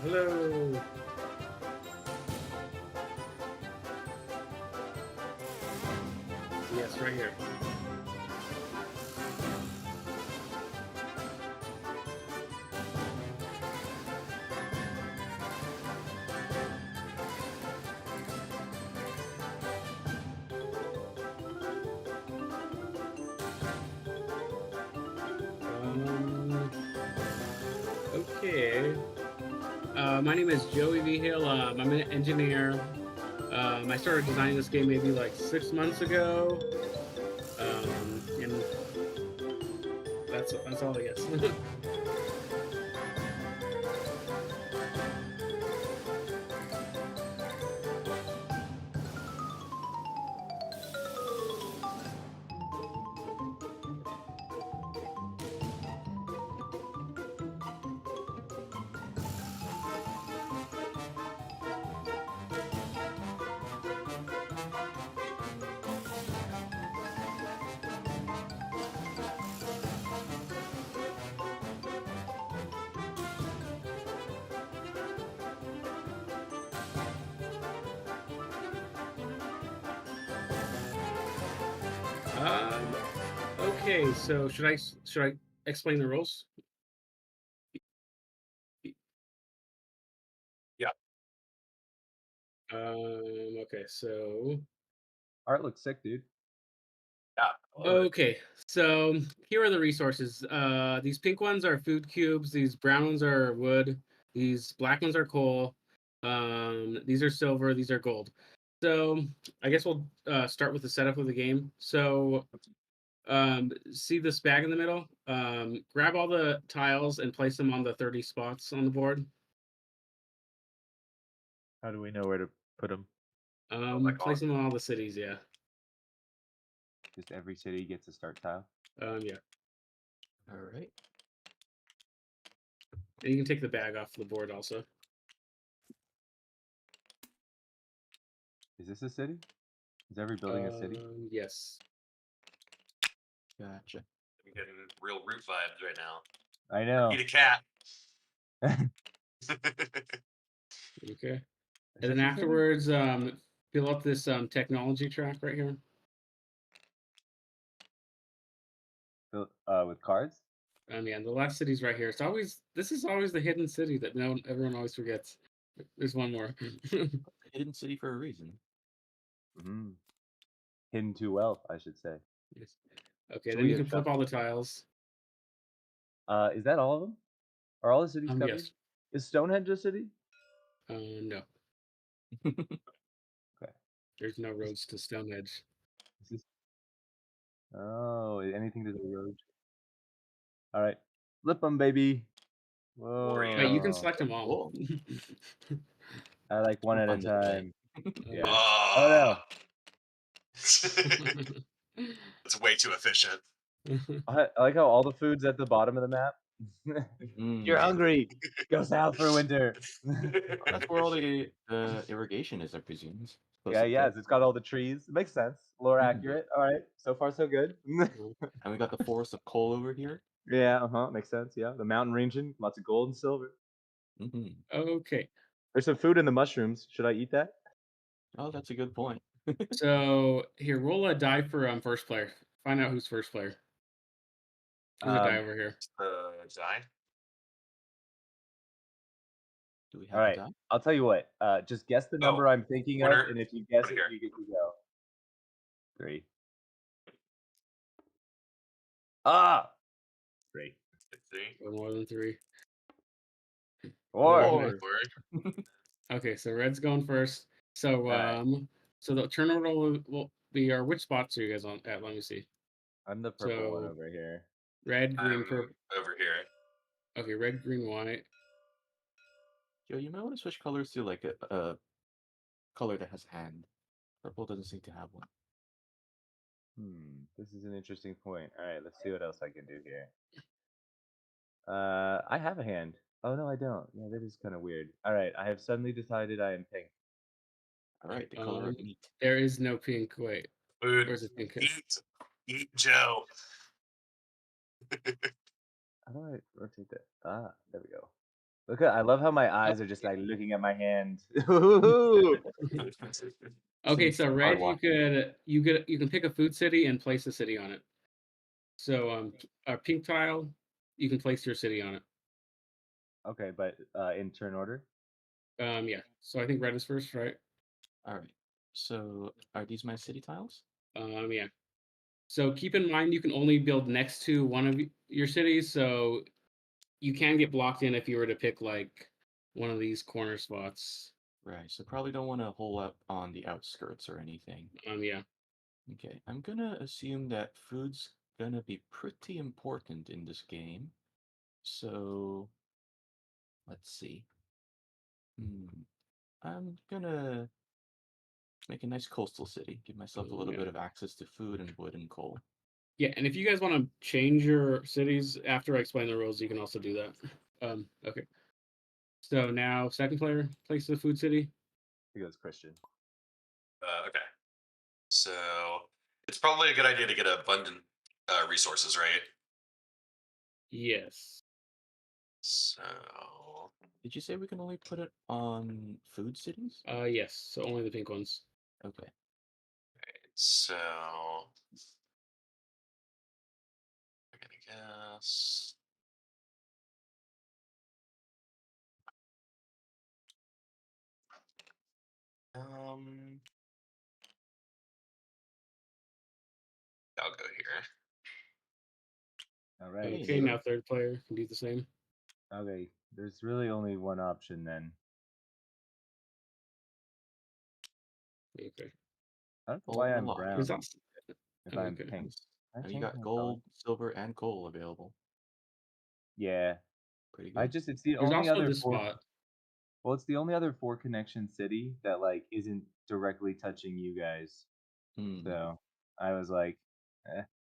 Hello. Yes, right here. Um, okay. My name is Joey V. Hill. I'm an engineer. I started designing this game maybe like 6 months ago. And that's all I guess. um, okay. So should I explain the rules? Yeah. Okay. So Art looks sick, dude. Yeah. I love it. okay. So here are the resources. These pink ones are food cubes. These brown ones are wood. These black ones are coal. These are silver. These are gold. So I guess we'll start with the setup of the game. So see this bag in the middle? Grab all the tiles and place them on the 30 spots on the board. How do we know where to put them? Like Place them on all the cities. Yeah. Just every city gets a start tile. Yeah. all right. And you can take the bag off the board also. Is this a city? Is every building a city? Yes. Gotcha. I'm getting real root vibes right now. I know. Eat a cat. Okay. Is And then this a city? afterwards, fill up this technology track right here. With cards? Yeah, the last city's right here. This is always the hidden city that everyone always forgets. There's one more. Hidden city for a reason. Mm-hmm. Hidden too well, I should say. Yes. Okay, Should then we you can flip shuffle? all the tiles. Is that all of them? Are all the cities covered? Yes. Is Stonehenge a city? No. Okay. There's no roads to Stonehenge. Is this... Oh, anything to the road? All right. Flip them, baby. Oreo. Wait, you can Whoa. select them all. I like one at a Fun to play. time. Yeah. Oh, Oh no. It's way too efficient. I like how all the food's at the bottom of the map. You're hungry. Go south for winter. That's where all the irrigation is, I presume. Yeah, yes, it's got all the trees. It makes sense. Lore accurate. All right. So far, so good. And we got the forest of coal over here. Yeah, makes sense. Yeah. The mountain region, lots of gold and silver. Okay. There's some food in the mushrooms. Should I eat that? Oh, that's a good point. So here, roll a die for first player. Find out who's first player. There's a die over here. Die. Do we All have right. a die? I'll tell you what. Just guess the number I'm thinking of, winner. and if you guess Put it it, here. you get to go. 3. Ah. 3. See? Or more than 3. 4. Four. Word. Okay, so red's going first. So right. so the turn order will be which spots are you guys on at? Let me see. I'm the purple one So over here. red, green, I'm purple. over here. Okay, red, green, white. Joe, you might want to switch colors to like a color that has hand. Purple doesn't seem to have one. This is an interesting point. All right, let's see what else I can do here. I have a hand. Oh no, I don't. Yeah, that is kind of weird. All right, I have suddenly decided I am pink. All right, the color of meat. There is no pink. Wait, Food. where's the pink? Eat Joe. How do I rotate that? Ah, there we go. Look at, I love how my eyes are just like looking at my hand. Ooh. Okay, Some so card red, watching. you can pick a food city and place a city on it. So a pink tile, you can place your city on it. Okay, but in turn order. Yeah. So I think red is first, right? All right. So are these my city tiles? Yeah. So keep in mind you can only build next to one of your cities, so you can get blocked in if you were to pick like one of these corner spots. Right. So probably don't want to hole up on the outskirts or anything. Yeah. Okay. I'm gonna assume that food's gonna be pretty important in this game. So let's see. I'm gonna make a nice coastal city. Give myself a little Yeah. bit of access to food and wood and coal. Yeah, and if you guys want to change your cities after I explain the rules, you can also do that. Okay. So now second player, place the food city. Here goes Christian. Okay. So it's probably a good idea to get abundant resources, right? Yes. So Did you say we can only put it on food cities? Yes. So only the pink ones. Okay. so I'm gonna guess. I'll go here. All right. Okay, now third player can do the same. Okay. There's really only one option then. Okay. I don't know All why I'm unlocked. brown There's also, if I'm okay. pink. Nice. Can I And you change got my gold, silver, and coal available. Yeah. Pretty good. It's the There's only also other this spot. Well, it's the only other 4 connection city that like isn't directly touching you guys. So I was like,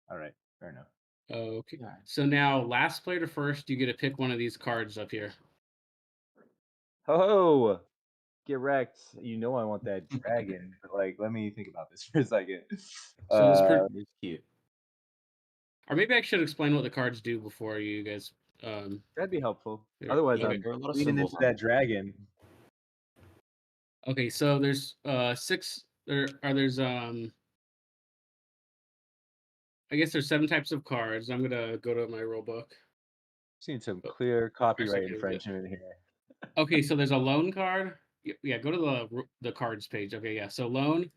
all right, fair enough. Okay. Yeah. So now last player to first, you get to pick one of these cards up here. Oh, get wrecked. You know I want that dragon, but like, let me think about this for a second. So this It's cute. or maybe I should explain what the cards do before you guys. That'd be helpful. Here, Otherwise, okay. I'm There are a lot of leaning symbols into on that it. dragon. Okay, so there's six. There's I guess there's 7 types of cards. I'm gonna go to my rule book. Seen some Oh, clear copyright okay, infringement here. Okay, so there's a loan card. Yeah, go to the cards page. Okay, yeah. So loan.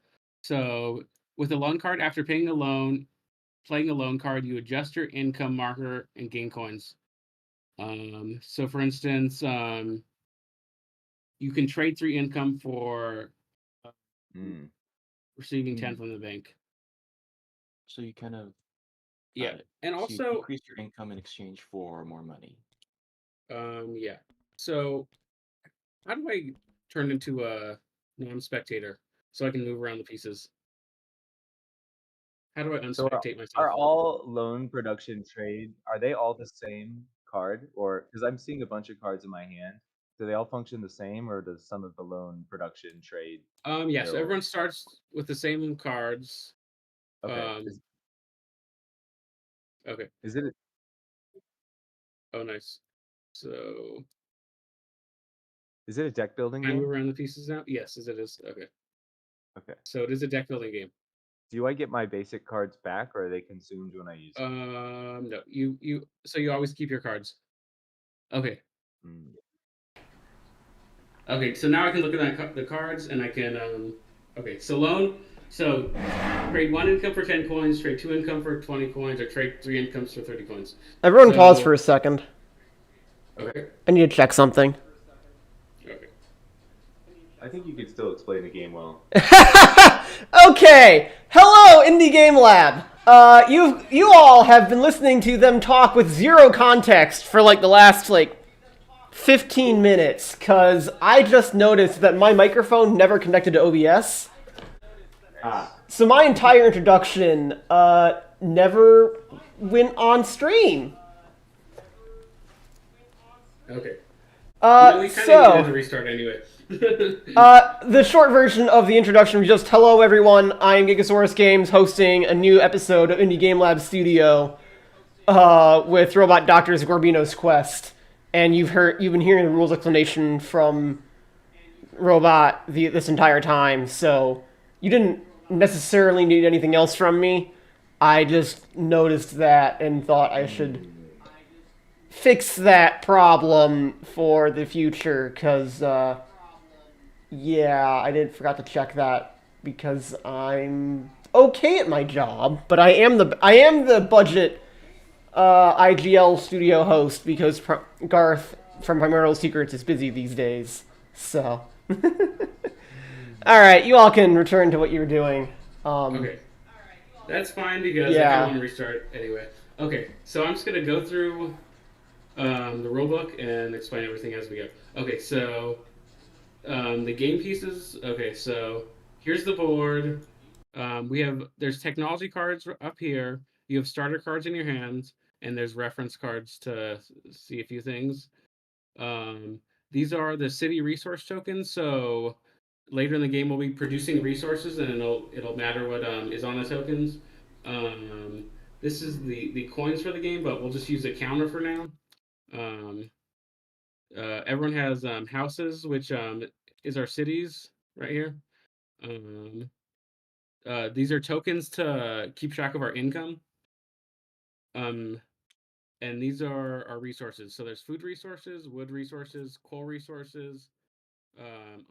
So with a loan card, after paying a loan, playing a loan card, you adjust your income marker and gain coins. So for instance, you can trade 3 income for receiving 10 from the bank. So you kind of Yeah, and so you also increase your income in exchange for more money. yeah. So how do I turn into a non-spectator so I can move around the pieces? How do I So unspectate myself? are all loan production trade, are they all the same card? Or because I'm seeing a bunch of cards in my hand, do they all function the same, or does some of the loan production trade? Yeah, so still- everyone starts with the same cards. Okay. Okay. Is it Oh, nice. So a deck building can I move game? around the pieces now? Yes, as it is. Okay. Okay. So it is a deck building game. Do I get my basic cards back, or are they consumed when I use them? No, so you always keep your cards. Okay. Okay, so now I can look at the cards and I can okay, so loan. So trade 1 income for 10 coins, trade 2 income for 20 coins, or trade 3 incomes for 30 coins. Everyone pause for a second. Okay. I need to check something. Okay. I think you could still explain the game well. Okay. Hello, Indie Game Lab. You all have been listening to them talk with zero context for like the last 15 minutes, cause I just noticed that my microphone never connected to OBS. So my entire introduction never went on stream. Okay. We kind of needed to restart anyway. The short version of the introduction was just, hello everyone, I'm GigaSaurus Games hosting a new episode of Indie Game Lab Studio with Robot Doctors Gorbino's Quest. and you've been hearing the rules explanation from Robot this entire time, so you didn't necessarily need anything else from me. I just noticed that and thought I should fix that problem for the future, because yeah, I did forgot to check that because I'm okay at my job, but I am the budget IGL studio host because Garth from Primordial Secrets is busy these days. So, all right, you all can return to what you were doing. Okay, that's fine because I Yeah. kind of want to restart anyway. Okay, so I'm just gonna go through the rulebook and explain everything as we go. Okay, so the game pieces. Okay, so here's the board. There's technology cards up here. You have starter cards in your hands, and there's reference cards to see a few things. These are the city resource tokens. So later in the game, we'll be producing resources, and it'll matter what is on the tokens. This is the coins for the game, but we'll just use a counter for now. Everyone has houses, which is our cities right here. These are tokens to keep track of our income. And these are our resources. So there's food resources, wood resources, coal resources,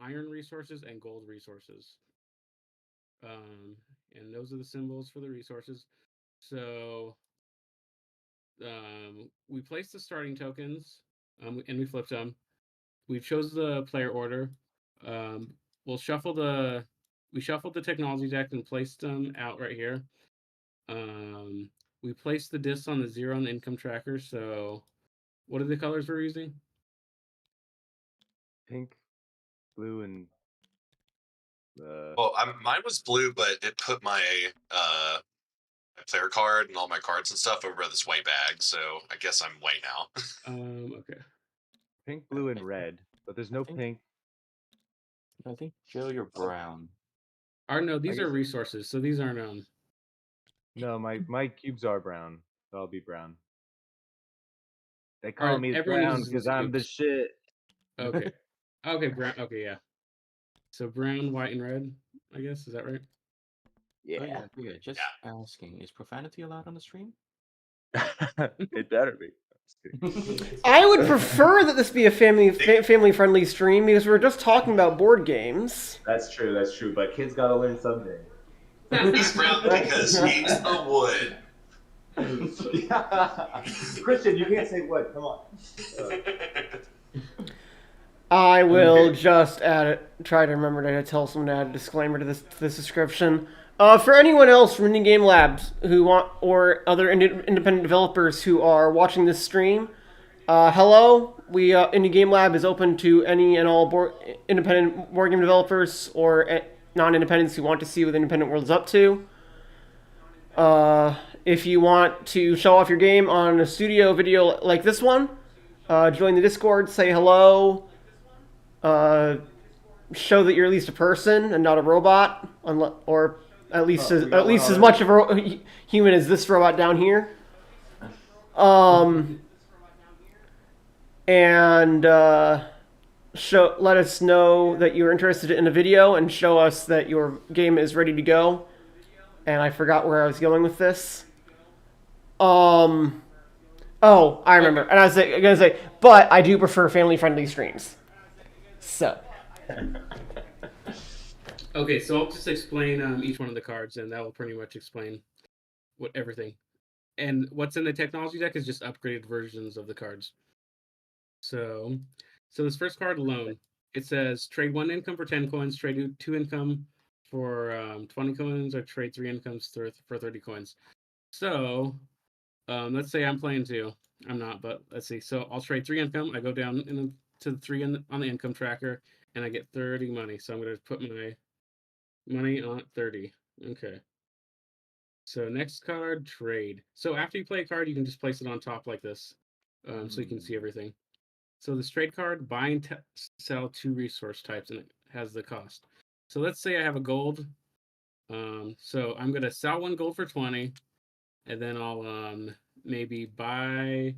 iron resources, and gold resources. And those are the symbols for the resources. So we placed the starting tokens, and we flipped them. We chose the player order. We shuffled the technology deck and placed them out right here. We placed the discs on the 0 on the income tracker. So, what are the colors we're using? Pink, blue, and Well, mine was blue, but it put my my player card and all my cards and stuff over this white bag. So I guess I'm white now. Okay. pink, blue, and red. But there's no think- pink. I think Joe, you're brown. No, these I are guess- resources, so these aren't No, my cubes are brown. So I'll be brown. They call Alright, me everyone brown uses because these I'm the cubes. shit. Okay. Okay, brown. Okay, yeah. So brown, white, and red. I guess is that right? Yeah. Oh yeah, okay. Just asking, is profanity allowed on the stream? It better be. I would prefer that this be a family friendly stream because we're just talking about board games. That's true. That's true. But kids gotta learn someday. He's brown because he's the wood. Yeah. Christian, you can't say what. Come on. I will Okay. just try to remember to tell someone to add a disclaimer to this description. For anyone else from Indie Game Labs who want, or other independent developers who are watching this stream, hello. Indie Game Lab is open to any and all independent board game developers or non-independents who want to see what the independent world is up to. If you want to show off your game on a studio video like this one, join the Discord, say hello. Show that you're at least a person and not a robot, or at least as much of a human as this robot down here. And let us know that you're interested in a video and show us that your game is ready to go. And I forgot where I was going with this. Oh, I remember. And I was gonna say, but I do prefer family-friendly streams. So. Okay, so I'll just explain each one of the cards, and that will pretty much explain everything. And what's in the technology deck is just upgraded versions of the cards. So this first card, loan. It says trade 1 income for 10 coins, trade 2 income for 20 coins, or trade 3 incomes for 30 coins. So let's say I'm playing 2. I'm not, but let's see. So I'll trade 3 income. I go down to the 3 on the income tracker, and I get 30 money. So I'm going to put my money on 30. Okay. So next card, trade. So after you play a card, you can just place it on top like this, so you can see everything. So this trade card, buy and sell 2 resource types, and it has the cost. So let's say I have a gold. So I'm gonna sell 1 gold for 20, and then I'll maybe buy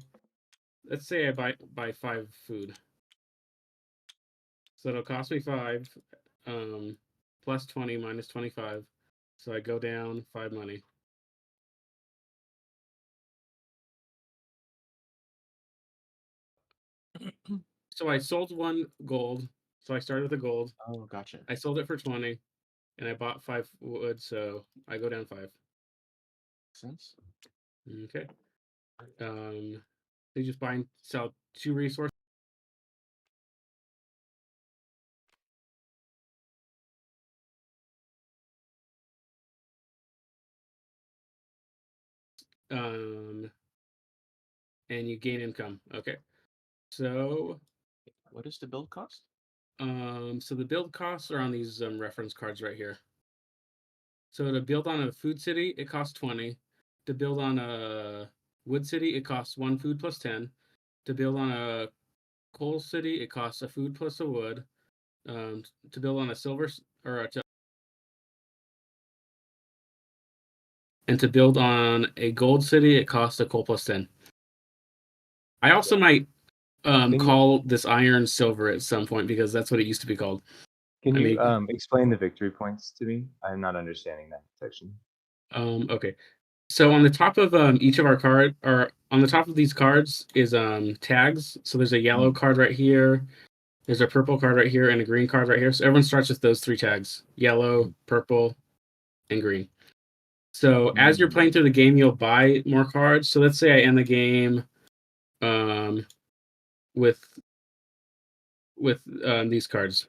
let's say I buy 5 food. So it'll cost me 5, plus 20 minus 25. So I go down 5 money. So I sold 1 gold. So I started with a gold. Oh, gotcha. I sold it for 20, and I bought 5 wood. So I go down 5. Makes sense. Okay. They just buy and sell 2 resources. And you gain income. Okay. So What is the build cost? so the build costs are on these reference cards right here. So to build on a food city, it costs 20. To build on a wood city, it costs 1 food plus 10. To build on a coal city, it costs a food plus a wood. To build on a silver and to build on a gold city, it costs a coal plus 10. I also might call this iron silver at some point because that's what it used to be called. Can you explain the victory points to me? I'm not understanding that section. Okay. So on the top of each of our card, or on the top of these cards is tags. So there's a yellow card right here, there's a purple card right here, and a green card right here. So everyone starts with those 3 tags: yellow, purple, and green. So as you're playing through the game, you'll buy more cards. So let's say I end the game with these cards.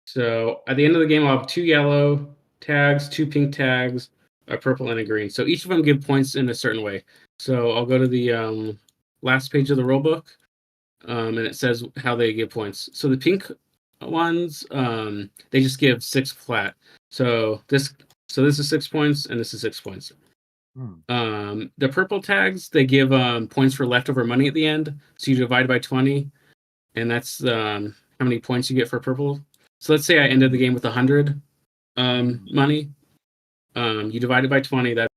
So at the end of the game, I'll have 2 yellow tags, 2 pink tags, a purple, and a green. So each of them give points in a certain way. So I'll go to the last page of the rulebook, and it says how they give points. So the pink ones, they just give 6 flat. So this is 6 points, and this is 6 points. The purple tags, they give points for leftover money at the end. So you divide by 20, and that's how many points you get for purple. So let's say I ended the game with 100 money. You divide it by 20. That's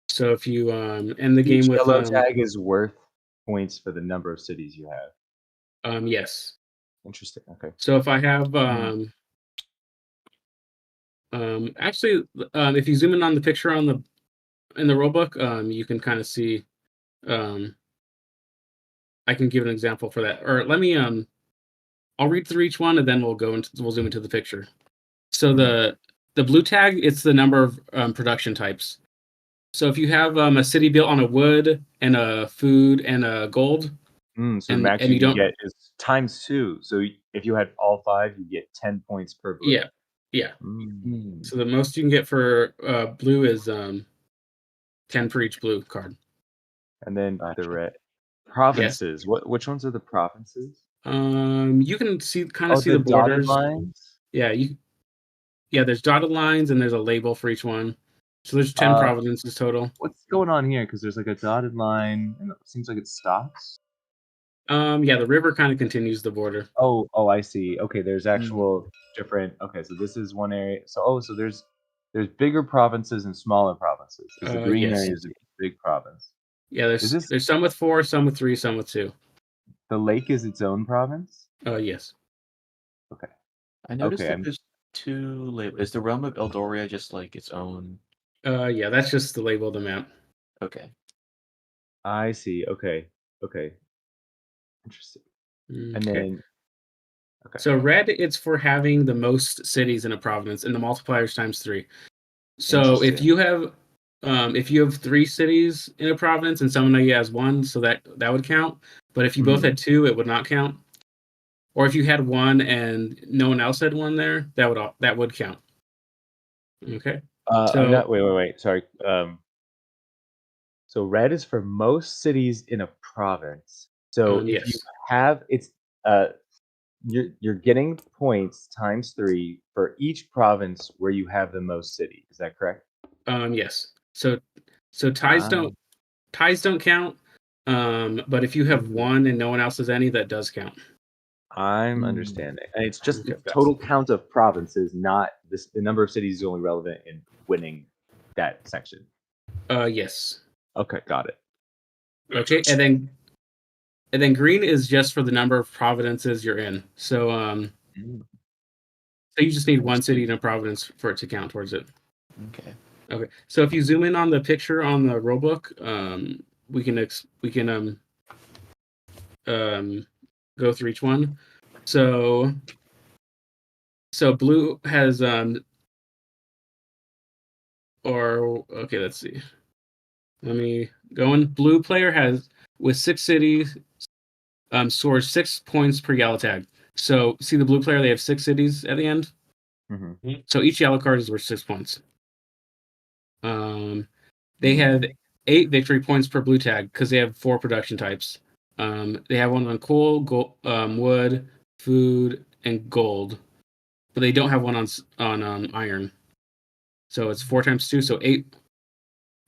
so if you end the game with yellow tag is worth points for the number of cities you have. Yes. Interesting. Okay. So if I have actually if you zoom in on the picture in the rulebook, you can kind of see. I can give an example for that, or let me I'll read through each one and then we'll zoom into the picture. So the blue tag, it's the number of production types. So if you have a city built on a wood and a food and a gold, so the max you can get is ×2. So if you had all 5, you get 10 points per blue. Yeah. So the most you can get for blue is 10 for each blue card. And then the red provinces. Yes. Which ones are the provinces? You can see the borders. Dotted lines? Yeah, there's dotted lines and there's a label for each one. So there's 10 provinces total. What's going on here? Because there's like a dotted line and it seems like it stops. Yeah, the river kind of continues the border. Oh, I see. Okay, there's actual different. Okay, so this is one area. So so there's bigger provinces and smaller provinces. Because the green area is a big province. Yeah, there's some with 4, some with 3, some with 2. The lake is its own province? Yes. Okay. I noticed that there's 2 labels. Is the realm of Eldoria just like its own? Yeah, that's just the label of the map. Okay. I see. Okay. Interesting. And then so red, it's for having the most cities in a province, and the multiplier is ×3. So if you have 3 cities in a province and someone has 1, so that would count. But if you both had 2, it would not count. Or if you had 1 and no one else had 1 there, that would count. Okay. Wait. Sorry. So red is for most cities in a province. So if you have you're getting points ×3 for each province where you have the most cities. Is that correct? Yes. So ties don't count. But if you have 1 and no one else has any, that does count. I'm understanding. And it's just the Okay. total count of provinces, not this. The number of cities is only relevant in winning that section. Yes. Okay, got it. Okay, and then green is just for the number of provinces you're in. So so you just need one city in a province for it to count towards it. Okay. Okay. So if you zoom in on the picture on the rulebook, we can go through each one. So blue has okay, let's see. Let me go in. Blue player has with 6 cities scores 6 points per yellow tag. So see the blue player, they have 6 cities at the end. Mm-hmm. So each yellow card is worth 6 points. They have 8 victory points per blue tag because they have 4 production types. They have one on coal, wood, food, and gold, but they don't have one on iron. So it's 4 times 2, so 8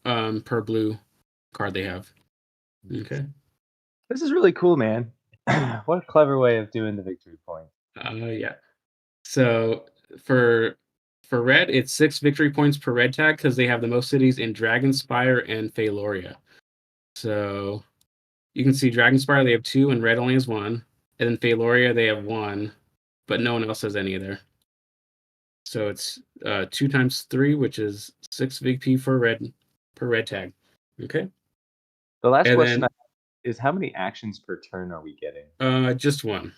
per blue card they have. Okay. This is really cool, man. What a clever way of doing the victory point. Yeah. So for red, it's 6 victory points per red tag because they have the most cities in Dragonspire and Phaloria. So you can see Dragonspire, they have 2, and red only has 1. And then Phaloria, they have 1, but no one else has any there. So it's 2 times 3, which is 6 VP per red tag. Okay. The last And question then, is how many actions per turn are we getting? just 1.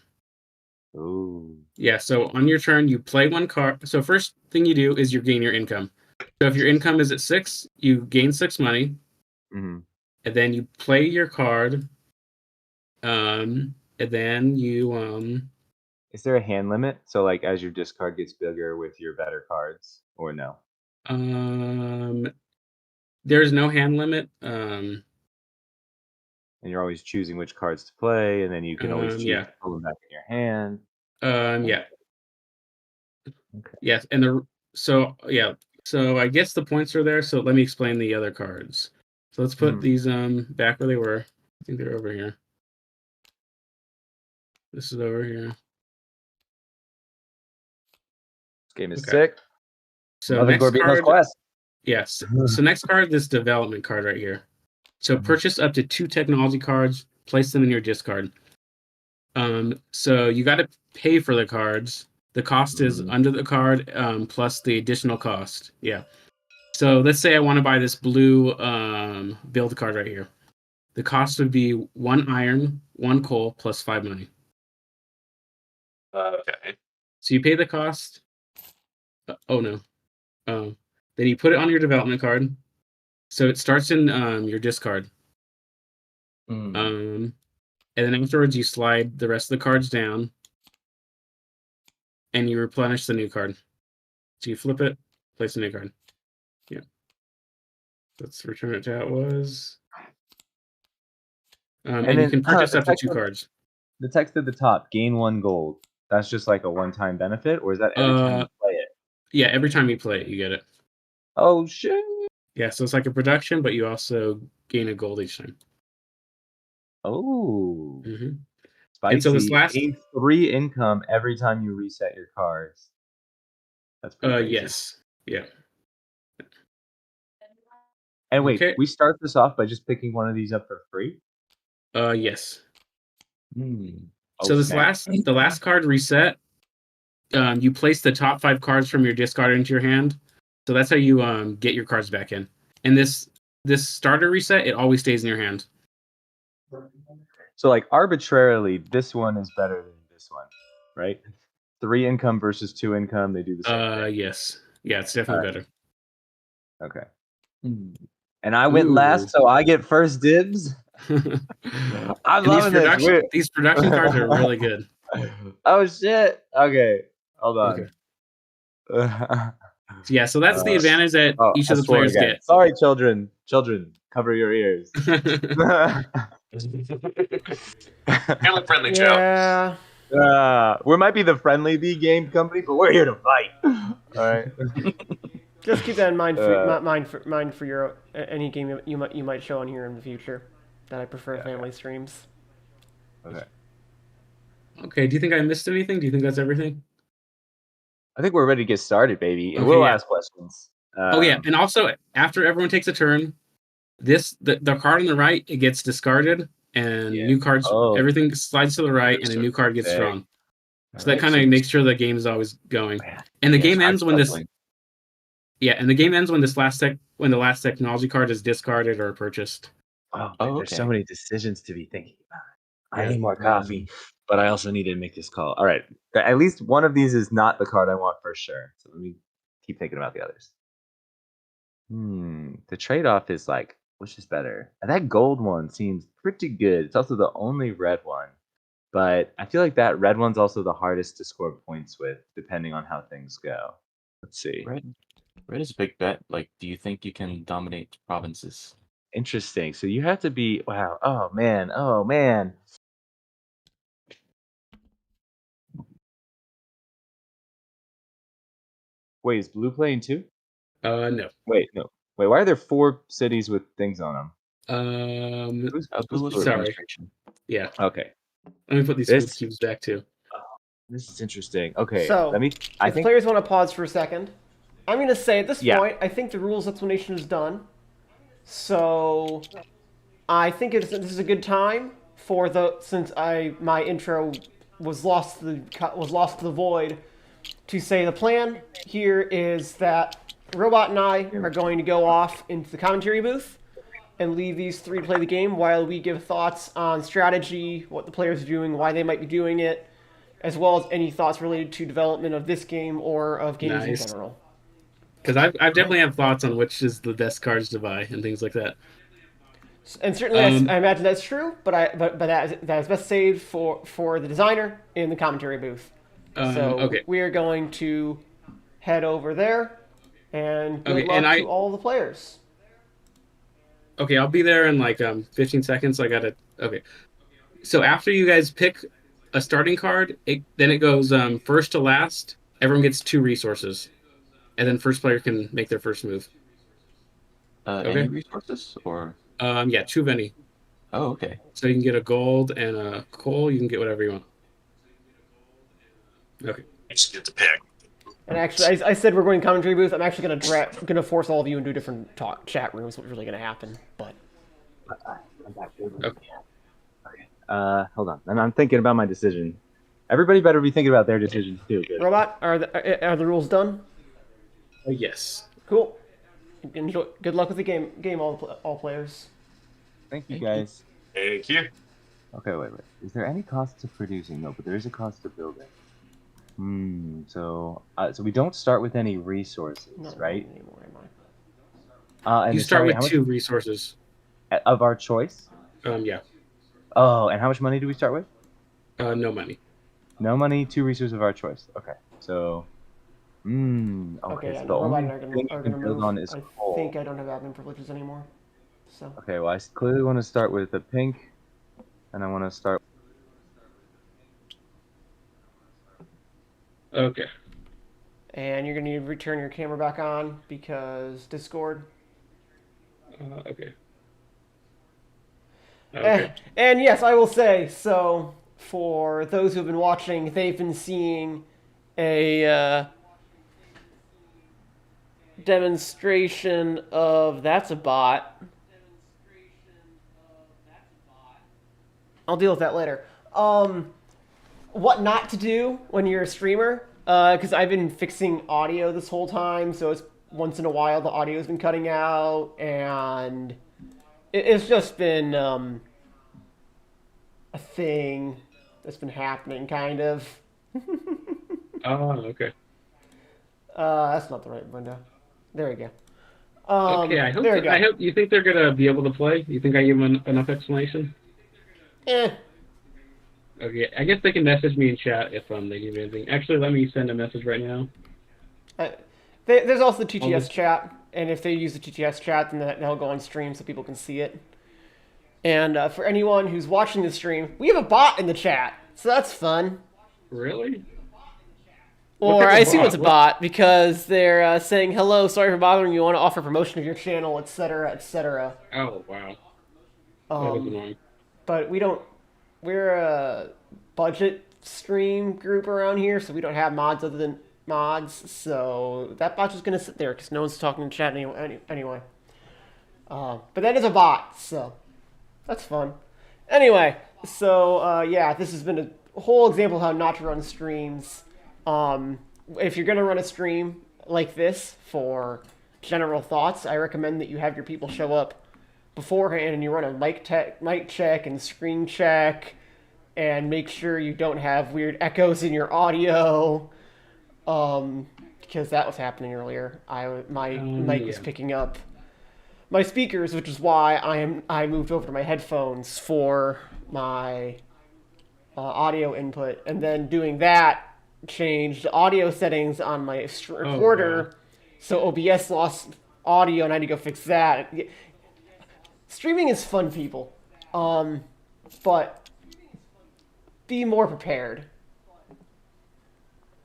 Ooh. Yeah, so on your turn, you play 1 card. So first thing you do is you gain your income. So if your income is at 6, you gain 6 money. Mm-hmm. And then you play your card. And then you Is there a hand limit? So like as your discard gets bigger with your better cards, or no? there's no hand limit. And you're always choosing which cards to play, and then you can always choose Yeah. to pull them back in your hand. Yeah. Okay. Yes, and so I guess the points are there. So let me explain the other cards. So let's put these back where they were. I think they're over here. This is over here. This game is Okay. sick. So Loving next Gorbino's card, quest. yes. So next card, this development card right here. So purchase up to 2 technology cards, place them in your discard. So you got to pay for the cards. The cost is under the card plus the additional cost. Yeah. So let's say I want to buy this blue build card right here. The cost would be 1 iron, 1 coal, plus 5 money. Okay. So you pay the cost. Oh no. Then you put it on your development card. So it starts in your discard. And then afterwards you slide the rest of the cards down. And you replenish the new card. So you flip it, place a new card. Yeah. Let's return it to how it was. And then, you can purchase the up to text 2 at- cards. The text at the top, gain 1 gold. That's just like a one-time benefit, or is that every time you play it? Yeah, every time you play it, you get it. Oh shit! Yeah, so it's like a production, but you also gain a gold each time. Oh, spicy. And so this last, gain 3 income every time you reset your cards. That's pretty crazy. yes, yeah. And wait, Okay. we start this off by just picking one of these up for free? Yes. Oh, So snap. the last card reset. You place the top 5 cards from your discard into your hand. So that's how you get your cards back in. And this starter reset, it always stays in your hand. So like arbitrarily, this one is better than this one, right? 3 income versus 2 income, they do the same thing. Yes. Yeah, it's definitely better. Okay. And I went last, so I get first dibs. I'm loving this. These production cards are really good. Oh shit. Okay. Hold on. Okay. Yeah, so that's the advantage that each of the players get. Sorry, children. Children, cover your ears. Family friendly, Joe. Yeah. We might be the friendly B game company, but we're here to fight. All right. Just keep that in mind for your any game you might show on here in the future. That I prefer family streams. Okay. Okay. Do you think I missed anything? Do you think that's everything? I think we're ready to get started, baby, and Okay, we'll yeah. ask questions. Oh yeah, and also after everyone takes a turn, the card on the right, it gets discarded, and Yeah. new cards. Oh. Everything slides to the right, and a new card gets Sick. drawn. So that Alright, kind of makes sure the game is always going. Man, And the yes, game I'm ends when this. struggling. Yeah, and the game ends when when the last technology card is discarded or purchased. Oh, Oh, there's so okay. many decisions to be thinking about. I Yeah. need more coffee, but I also need to make this call. All right, at least one of these is not the card I want for sure. So let me keep thinking about the others. The trade-off is like, which is better? That gold one seems pretty good. It's also the only red one, but I feel like that red one's also the hardest to score points with, depending on how things go. Let's see. Red is a big bet. Like, do you think you can dominate provinces? Interesting. So you have to be wow. Oh man. Oh man. Wait, is blue playing too? No. Wait, no. Wait, why are there 4 cities with things on them? Who's Blue is blue? for Sorry. administration. Yeah. Okay. Let me put these This- food cubes back too. This is interesting. Okay, So, let me. I if think players want to pause for a second, I'm going to say at this Yeah. point, I think the rules explanation is done. So, I think this is a good time for since my intro was lost to the void, to say the plan here is that Robot and I are going to go off into the commentary booth and leave these 3 to play the game while we give thoughts on strategy, what the players are doing, why they might be doing it, as well as any thoughts related to development of this game or of games in Nice. general. Because I definitely have thoughts on which is the best cards to buy and things like that. And certainly, I imagine that's true, but that is best saved for the designer in the commentary booth. So Okay. we are going to head over there, and good Okay, luck and to all the players. Okay, I'll be there in like 15 seconds. So I gotta. Okay. So after you guys pick a starting card, then it goes first to last. Everyone gets 2 resources, and then first player can make their first move. Okay. Any resources or? Yeah, 2 of any. Oh, okay. So you can get a gold and a coal. You can get whatever you want. Okay. You just get to pick. And actually, I said we're going to commentary booth. I'm actually going to force all of you into different chat rooms. What's really going to happen? But Okay. hold on. I'm thinking about my decision. Everybody better be thinking about their decisions too. Good. Robot, are the rules done? Yes. Cool. Enjoy. Good luck with the game, all players. Thank you, Thank you. guys. Thank you. Okay, wait. Is there any cost to producing? No, but there is a cost to building. So we don't start with any resources, Not right? anymore, am I? And You start sorry, with how much- 2 resources. of our choice. Yeah. Oh, and how much money do we start with? No money. No money, 2 resources of our choice. Okay, so. Okay, Yeah, so the no, Robot only and I thing are you going to can build move. on is I coal. think I don't have admin privileges anymore. So. Okay, well, I clearly want to start with the pink, and I want to start. Okay. And you're going to need to return your camera back on because Discord. Okay. And yes, I will say, so for those who have been watching, they've been seeing a demonstration of that's a bot. I'll deal with that later. What not to do when you're a streamer, because I've been fixing audio this whole time, so it's once in a while the audio's been cutting out, and it's just been a thing that's been happening, kind of. Oh, okay. That's not the right window. There we go. Okay, I hope. There we go. I hope you think they're gonna be able to play. You think I give them enough explanation? Okay, I guess they can message me in chat if they need anything. Actually, let me send a message right now. There's also the TTS chat, and if they use the TTS chat, then they'll go on stream so people can see it. And for anyone who's watching the stream, we have a bot in the chat, so that's fun. Really? Or type of I assume bot? it's a bot because they're saying, hello, sorry for bothering you, want to offer promotion of your channel, etc., etc. Oh, wow. That is annoying. But we're a budget stream group around here, so we don't have mods other than mods. So that bot's just gonna sit there because no one's talking in chat anyway. But that is a bot, so that's fun. Anyway, so yeah, this has been a whole example of how not to run streams. If you're gonna run a stream like this for general thoughts, I recommend that you have your people show up beforehand and you run a mic check and screen check and make sure you don't have weird echoes in your audio, because that was happening earlier. My mic was picking up my speakers, which is why I moved over to my headphones for my audio input, and then doing that changed the audio settings on my recorder, so OBS lost audio, and I had to go fix that. Streaming is fun, people, but be more prepared.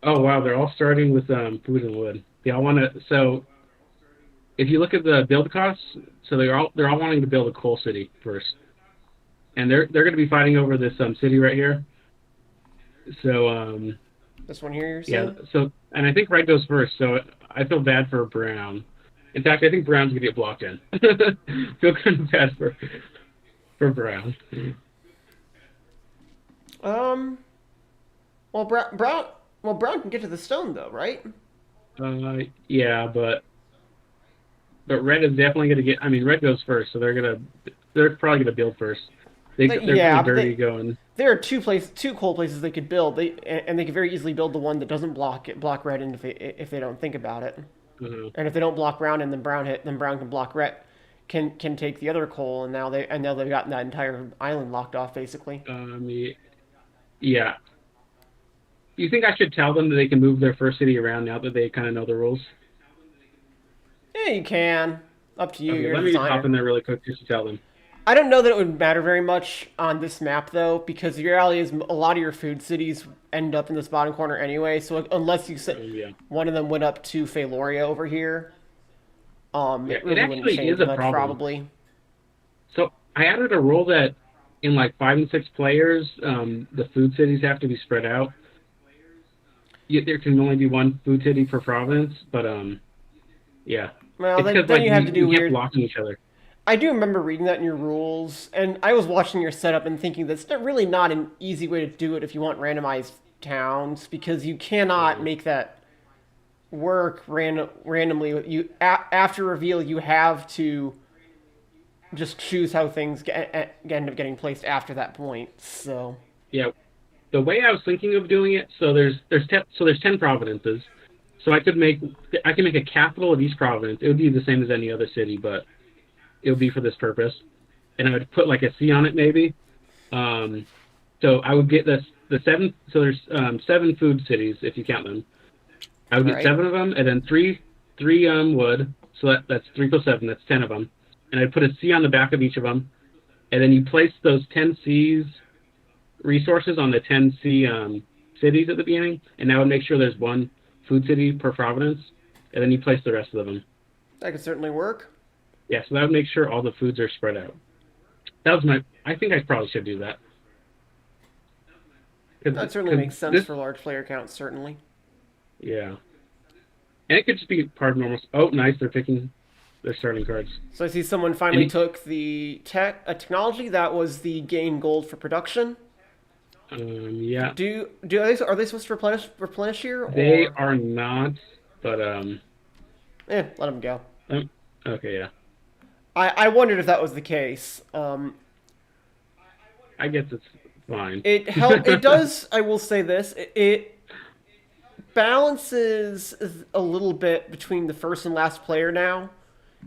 Oh wow, they're all starting with food and wood. They all want to. So if you look at the build costs, so they're all wanting to build a coal city first, and they're going to be fighting over this city right here. So this one here, you're saying? yeah. So and I think red goes first. So I feel bad for brown. In fact, I think brown's gonna get blocked in. Feel kind of bad for brown. Well, brown can get to the stone though, right? Yeah, but red is definitely gonna get. I mean, red goes first, so they're probably gonna build first. They're yeah, pretty dirty going. There are two coal places they could build. They could very easily build the one that doesn't block red in if they don't think about it. Mm-hmm. And if they don't block brown and then brown can block red, can take the other coal, and now they've gotten that entire island locked off basically. Yeah. Do you think I should tell them that they can move their first city around now that they kind of know the rules? Yeah, you can. Up to you. Okay, You're let me just hop in there really quick just to tell them. I don't know that it would matter very much on this map, though, because the reality is a lot of your food cities end up in this bottom corner anyway, so unless you said one of them went up to Faloria over here, it really wouldn't change much, probably. So I added a rule that in like 5 and 6 players, the food cities have to be spread out. There can only be one food city per province, but yeah. Well, then you have to do weird blocking each other. I do remember reading that in your rules, and I was watching your setup and thinking that's really not an easy way to do it if you want randomized towns, because you cannot make that work randomly. After reveal, you have to just choose how things end up getting placed after that point. So yeah, the way I was thinking of doing it, so there's 10 provinces, so I can make a capital of each province. It would be the same as any other city, but it would be for this purpose, and I would put like a C on it maybe. So I would get the 7. So there's 7 food cities if you count them. I would get 7 of them, and then three wood. So that's 3 + 7. That's 10 of them, and I'd put a C on the back of each of them, and then you place those 10 C's resources on the 10 C cities at the beginning, and that would make sure there's 1 food city per province, and then you place the rest of them. That could certainly work. Yeah, so that would make sure all the foods are spread out. I think I probably should do that. That certainly makes sense for large player counts, certainly. Yeah. And it could just be part of normal. Oh, nice, they're picking their starting cards. So I see someone finally took the technology that was the gain gold for production. Yeah. Are they supposed to replenish here? Or? They are not, but let them go. Okay, yeah. I wondered if that was the case. I guess it's fine. It does. I will say this. It balances a little bit between the first and last player now,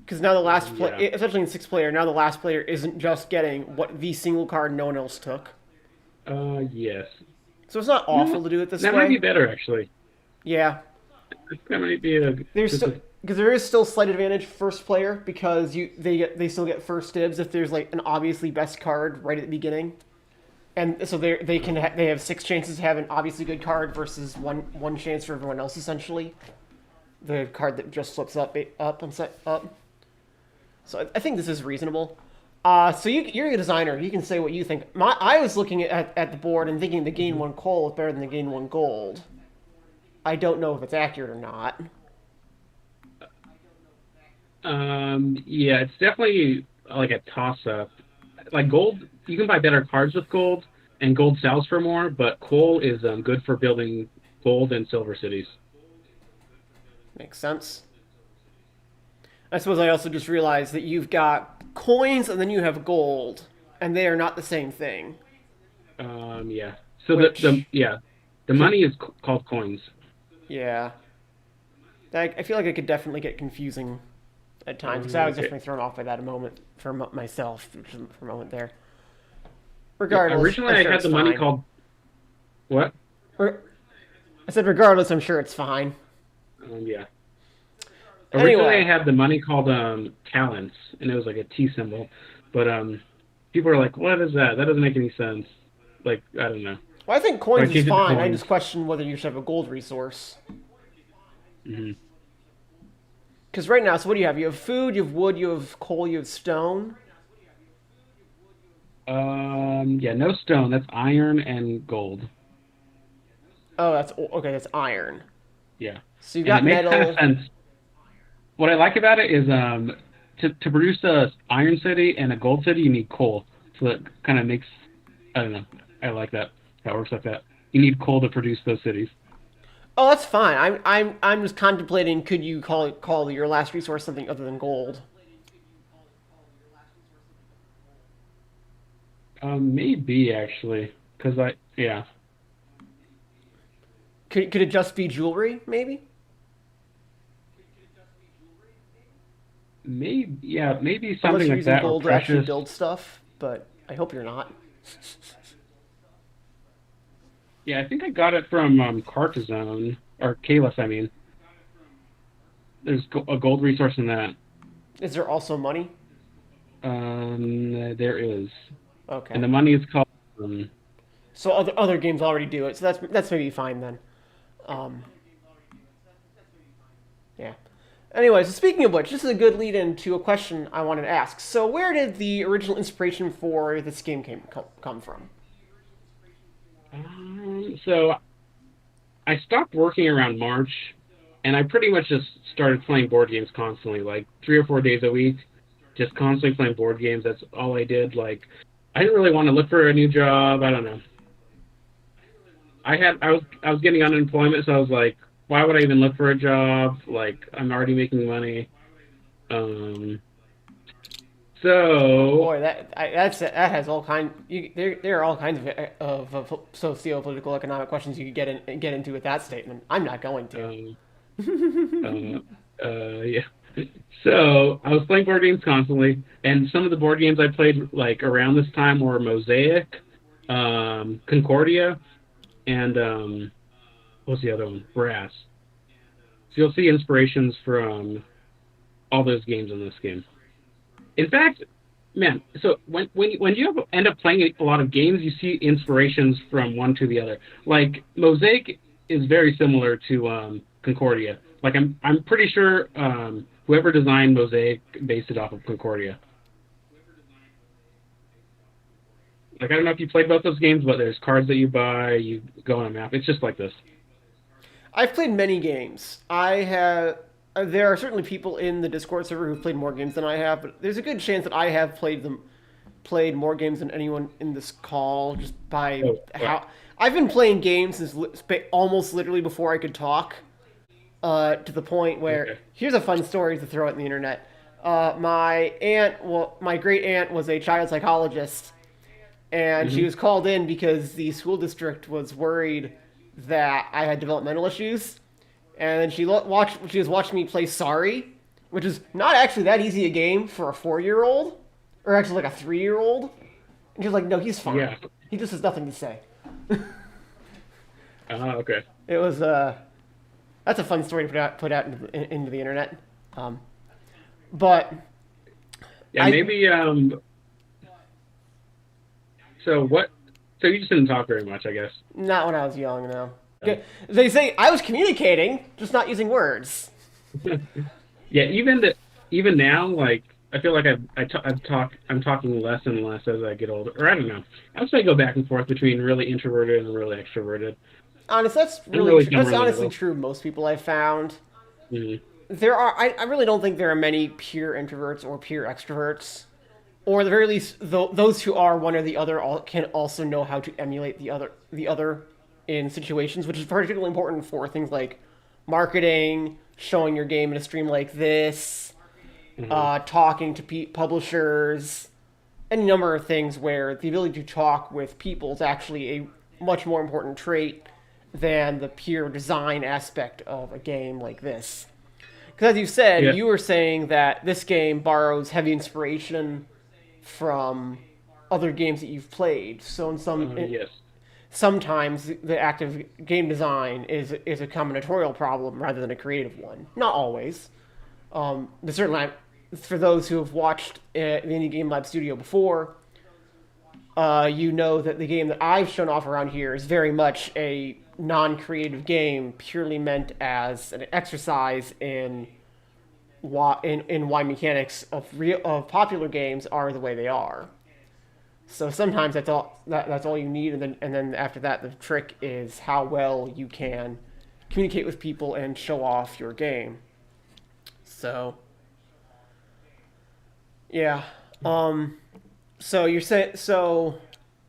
because now the last player, especially in 6 player, now the last player isn't just getting the single card no one else took. Yes. So it's not awful to do it this way. That might be better, actually. Yeah. That might be because there is still slight advantage first player, because they still get first dibs if there's like an obviously best card right at the beginning, and so they have 6 chances to have an obviously good card versus one chance for everyone else, essentially. The card that just flips up. So I think this is reasonable. So you're a designer. You can say what you think. I was looking at the board and thinking the gain 1 coal is better than the gain 1 gold. I don't know if it's accurate or not. Yeah, it's definitely like a toss-up. Like gold, you can buy better cards with gold, and gold sells for more. But coal is good for building gold and silver cities. Makes sense. I suppose I also just realized that you've got coins and then you have gold, and they are not the same thing. Yeah. So Which- the money is called coins. Yeah. I feel like it could definitely get confusing at times, because I was Okay. definitely thrown off by that a moment for myself for a moment there. Yeah, Regardless, originally, I'm I sure had it's the money fine. called what? I said regardless, I'm sure it's fine. Yeah. Originally, Anyway. I had the money called talents, and it was like a T symbol. But people are like, "What is that? That doesn't make any sense." Like, I don't know. Well, I think coins Why is change it to fine. I coins? just question whether you should have a gold resource. hmm Because right now, so what do you have? You have food, you have wood, you have coal, you have stone. Yeah, no stone. That's iron and gold. Oh, that's okay. That's iron. Yeah. So you've And got it makes metal. kind of sense. What I like about it is to produce a iron city and a gold city, you need coal. So that kind of makes, I don't know. I like that. That works like that. You need coal to produce those cities. Oh, that's fine. I'm just contemplating. Could you call your last resource something other than gold? Maybe actually, because yeah. Could it just be jewelry? Maybe. Maybe Unless something you're like using that or gold to actually precious. build stuff, but I hope you're not. Yeah, I think I got it from Cartazone or Kalis. I mean, there's a gold resource in that. Is there also money? There is, Okay. and the money is called. So other games already do it. So that's maybe fine then. Yeah. Anyway, so speaking of which, this is a good lead into a question I wanted to ask. So where did the original inspiration for this game come from? So I stopped working around March, and I pretty much just started playing board games constantly, like 3 or 4 days a week, just constantly playing board games. That's all I did. Like, I didn't really want to look for a new job. I don't know. I was getting unemployment, so I was like, why would I even look for a job? Like, I'm already making money. So Boy, that has all kind. There are all kinds of socio-political economic questions you could get into with that statement. I'm not going to. Yeah. So I was playing board games constantly, and some of the board games I played like around this time were Mosaic, Concordia, and what's the other one? Brass. So you'll see inspirations from all those games in this game. In fact, man, so when you end up playing a lot of games, you see inspirations from one to the other. Like Mosaic is very similar to Concordia. Like I'm pretty sure whoever designed Mosaic based it off of Concordia. Like I don't know if you played both those games, but there's cards that you buy, you go on a map. It's just like this. I've played many games. There are certainly people in the Discord server who've played more games than I have, but there's a good chance that I have played more games than anyone in this call, just by how I've been playing games since almost literally before I could talk. To the point where here's a fun story to throw out on the internet. My great aunt was a child psychologist, and she was called in because the school district was worried that I had developmental issues. And then she was watching me play Sorry, which is not actually that easy a game for a 4-year-old, or actually like a 3-year-old. And she was like, "No, he's fine. Yeah. He just has nothing to say." Okay. It was that's a fun story to put out into the internet. But yeah, maybe So what? So you just didn't talk very much, I guess. Not when I was young, no. They say I was communicating, just not using words. Yeah, even now, like I feel like I'm talking less and less as I get older. Or I don't know. I would say I go back and forth between really introverted and really extroverted. Honest, I'm really that's somewhere in the honestly middle. true of most people I've found. Mhm. I really don't think there are many pure introverts or pure extroverts. Or at the very least, those who are one or the other can also know how to emulate the other in situations, which is particularly important for things like marketing, showing your game in a stream like this, talking to publishers, any number of things where the ability to talk with people is actually a much more important trait than the pure design aspect of a game like this. Because as you said, Yeah. you were saying that this game borrows heavy inspiration from other games that you've played. So Yes. sometimes the active game design is a combinatorial problem rather than a creative one. Not always. But certainly, for those who have watched the Indie Game Lab Studio before, you know that the game that I've shown off around here is very much a non-creative game, purely meant as an exercise in why mechanics of popular games are the way they are. So sometimes that's all you need, and then after that, the trick is how well you can communicate with people and show off your game. So yeah, so you're saying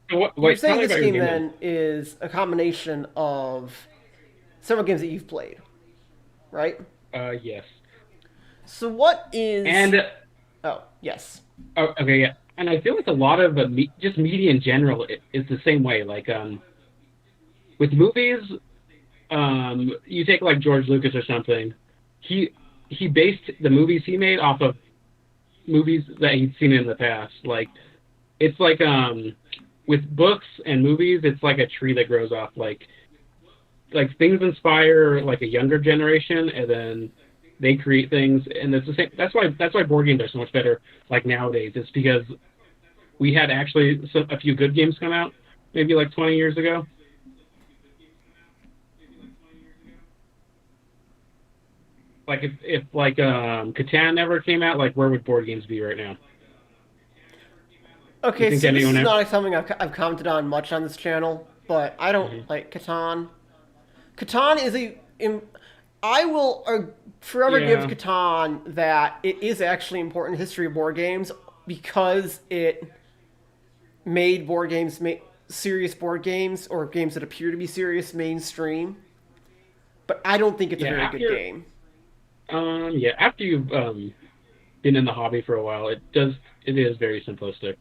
you're Wait, tell saying me this about your game game then is a combination of several games that you've played, right? Yes. So what is? And Oh yes. oh, okay, yeah. And I feel like a lot of just media in general is the same way. Like with movies, you take like George Lucas or something. He based the movies he made off of movies that he'd seen in the past. Like it's like with books and movies, it's like a tree that grows off. Like things inspire like a younger generation, and then they create things, and it's the same. That's why board games are so much better. Like nowadays, it's because we had actually a few good games come out, maybe like 20 years ago. Like if like Catan never came out, like where would board games be right now? You Okay, think so this is anyone? not something I've commented on much on this channel, but I don't Mhm. like Catan. Catan is I will forever give Yeah. Catan that it is actually important in the history of board games because it made serious board games or games that appear to be serious mainstream. But I don't think it's a Yeah. very good game. Yeah. After you've been in the hobby for a while, it is very simplistic.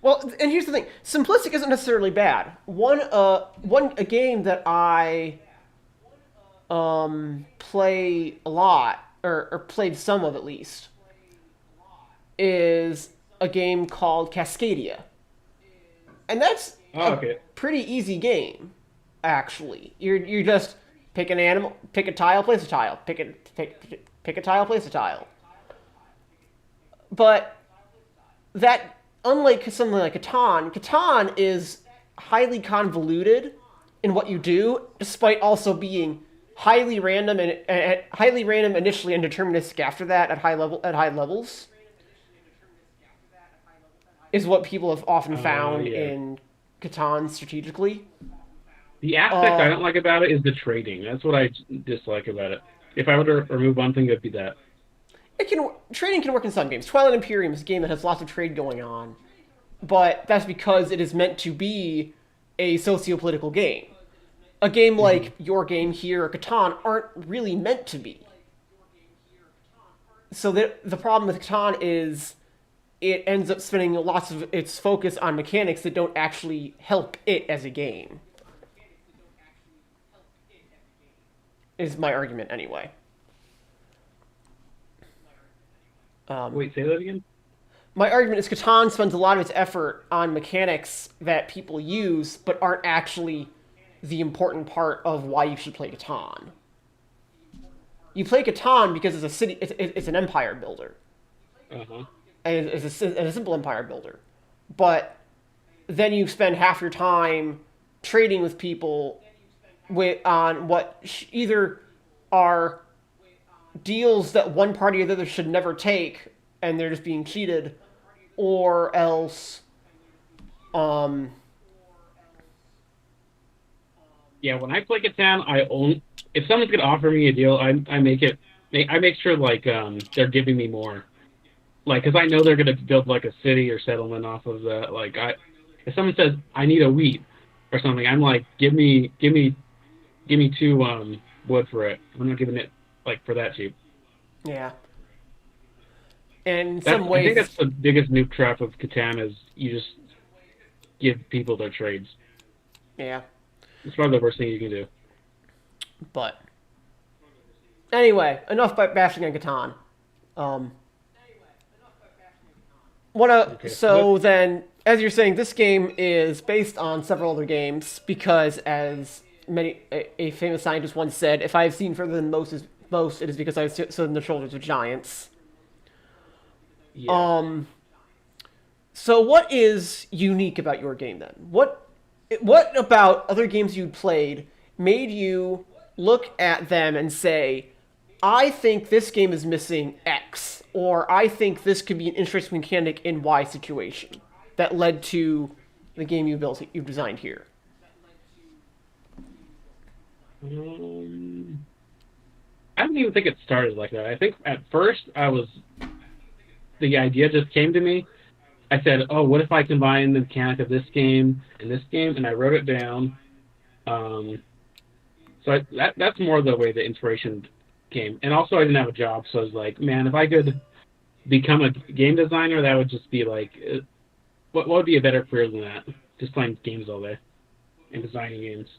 Well, and here's the thing: simplistic isn't necessarily bad. A game that I play a lot or played some of at least is a game called Cascadia, and that's Oh, a okay. pretty easy game. Actually, you just pick an animal, pick a tile, place a tile, pick a tile, place a tile. But that, unlike something like Catan is highly convoluted in what you do, despite also being highly random and highly random initially and deterministic after that at high levels. Is what people have often found Yeah. in Catan strategically. The aspect I Uh, don't like about it is the trading. That's what I dislike about it. If I were to remove one thing, it'd be that. Trading can work in some games. Twilight Imperium is a game that has lots of trade going on, but that's because it is meant to be a socio-political game. A game like your game here or Catan aren't really meant to be. So the problem with Catan is it ends up spending lots of its focus on mechanics that don't actually help it as a game. Is my argument anyway. Wait, say that again? My argument is Catan spends a lot of its effort on mechanics that people use, but aren't actually the important part of why you should play Catan. You play Catan because it's a city, it's an empire builder, Uh-huh. and it's a simple empire builder. But then you spend half your time trading with people on what either are deals that one party or the other should never take, and they're just being cheated, or else, Yeah, when I play Catan, if someone's gonna offer me a deal, I make sure like they're giving me more, like because I know they're gonna build like a city or settlement off of that. Like if someone says I need a wheat or something, I'm like give me 2 wood for it. I'm not giving it like for that cheap. yeah. And in I some think ways, that's the biggest noob trap of Catan is you just give people their trades. yeah. It's probably the worst thing you can do. But anyway, enough bashing on Catan. Okay. So then, as you're saying, this game is based on several other games because, as a famous scientist once said, "If I have seen further than most, it is because I have stood on the shoulders of giants." Yeah. So what is unique about your game then? What about other games you'd played made you look at them and say, I think this game is missing X, or I think this could be an interesting mechanic in Y situation that led to the game you designed here? I don't even think it started like that. I think at first the idea just came to me. I said, "Oh, what if I combine the mechanic of this game and this game?" And I wrote it down. That's more the way the inspiration came. And also, I didn't have a job, so I was like, "Man, if I could become a game designer, that would just be like, what would be a better career than that? Just playing games all day and designing games."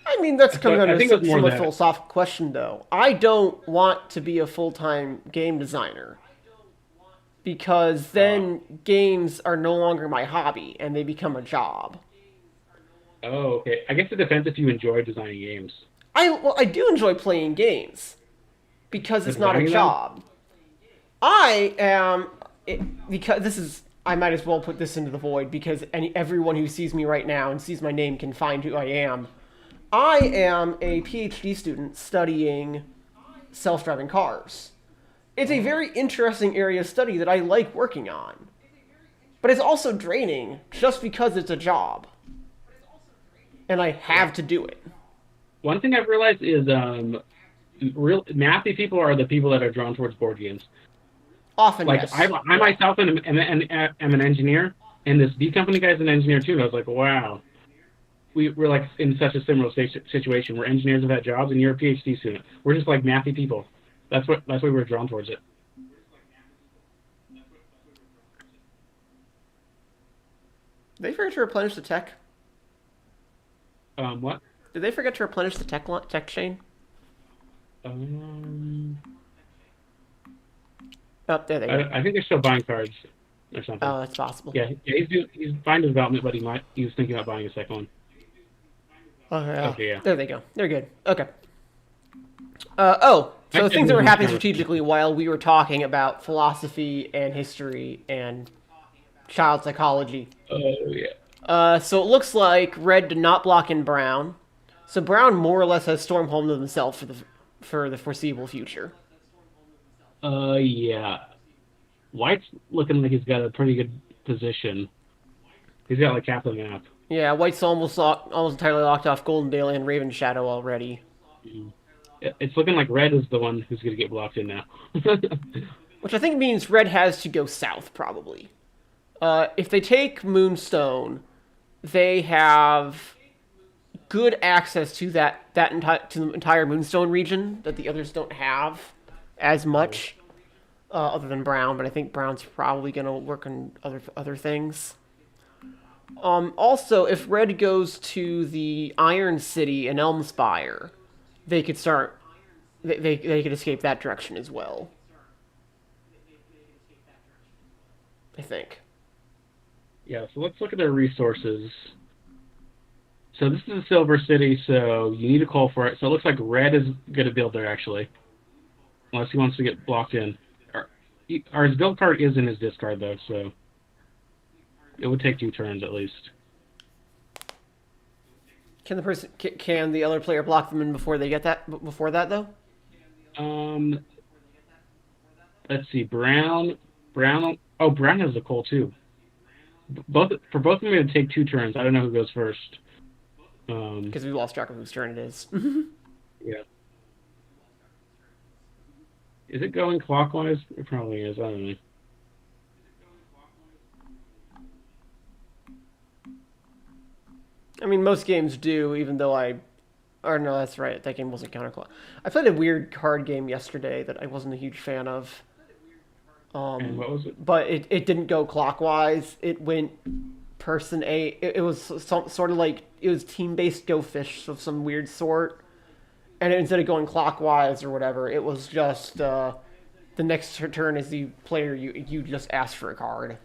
I mean, that's coming I under think it was more somewhat that. philosophical question, though. I don't want to be a full-time game designer because then games are no longer my hobby and they become a job. Oh, okay. I guess it depends if you enjoy designing games. I do enjoy playing games because it's not a Designing them? job. Because this is, I might as well put this into the void because everyone who sees me right now and sees my name can find who I am. I am a PhD student studying self-driving cars. It's a very interesting area of study that I like working on. But it's also draining just because it's a job. And I have to do it. One thing I've realized is real mathy people are the people that are drawn towards board games. Often, Like yes. I myself am an engineer, and this B company guy is an engineer too. And I was like, wow, we're like in such a similar situation where engineers have had jobs, and you're a PhD student. We're just like mathy people. That's why we're drawn towards it. Did they forget to replenish the tech? What? Did they forget to replenish the tech chain? Oh, there they go. I think they're still buying cards or something. Oh, that's possible. Yeah, he's buying the development, but he was thinking about buying a second one. Okay, yeah. There they go. They're good. Okay. So I things that were didn't happening remember. strategically while we were talking about philosophy and history and child psychology. Oh yeah. So it looks like Red did not block in Brown. So Brown more or less has Stormholm to himself for the foreseeable future. Yeah. White's looking like he's got a pretty good position. He's got like half the map. Yeah, White's almost entirely locked off Goldendale and Raven Shadow already. It's looking like Red is the one who's going to get blocked in now. Which I think means Red has to go south, probably. If they take Moonstone, they have good access to to the entire Moonstone region that the others don't have as much, other than Brown. But I think Brown's probably going to work on other things. Also, if Red goes to the Iron City in Elmspire, they could start. They could escape that direction as well. I think. Yeah, so let's look at their resources. So this is a Silver City, so you need a coal for it. So it looks like Red is going to build there, actually. Unless he wants to get blocked in. Or his build card is in his discard, though, so it would take 2 turns at least. Can the other player block them in before they get that? Before that, though. Um, let's see, Brown. Oh, Brown has the coal too. Both of them, I'm gonna take 2 turns. I don't know who goes first. Because we lost track of whose turn it is. Yeah. Is it going clockwise? It probably is. I don't know. I mean, most games do, even though Or no, that's right. That game wasn't counterclockwise. I played a weird card game yesterday that I wasn't a huge fan of. And what was it? But it didn't go clockwise. It went person A. It was sort of like it was team-based Go Fish of some weird sort. And instead of going clockwise or whatever, it was just the next turn as the player you just ask for a card.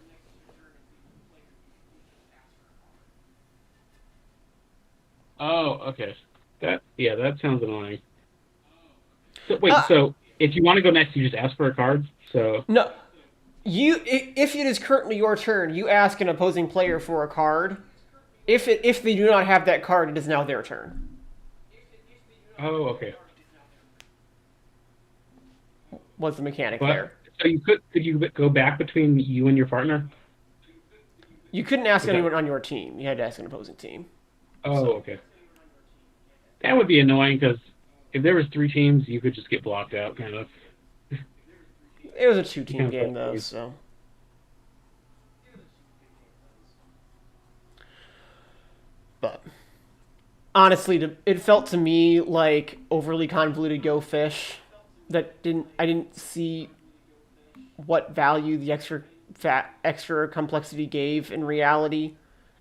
Oh, okay. That sounds annoying. So, wait, so if you want to go next, you just ask for a card. So no, if it is currently your turn, you ask an opposing player for a card. If they do not have that card, it is now their turn. Oh, okay. What's the mechanic there? So could you go back between you and your partner? You couldn't ask anyone on your team. You had to ask an opposing team. Oh, okay. That would be annoying because if there was 3 teams, you could just get blocked out, kind of. It was a 2-team game, though, so. But honestly, it felt to me like overly convoluted Go Fish. I didn't see what value the extra complexity gave in reality.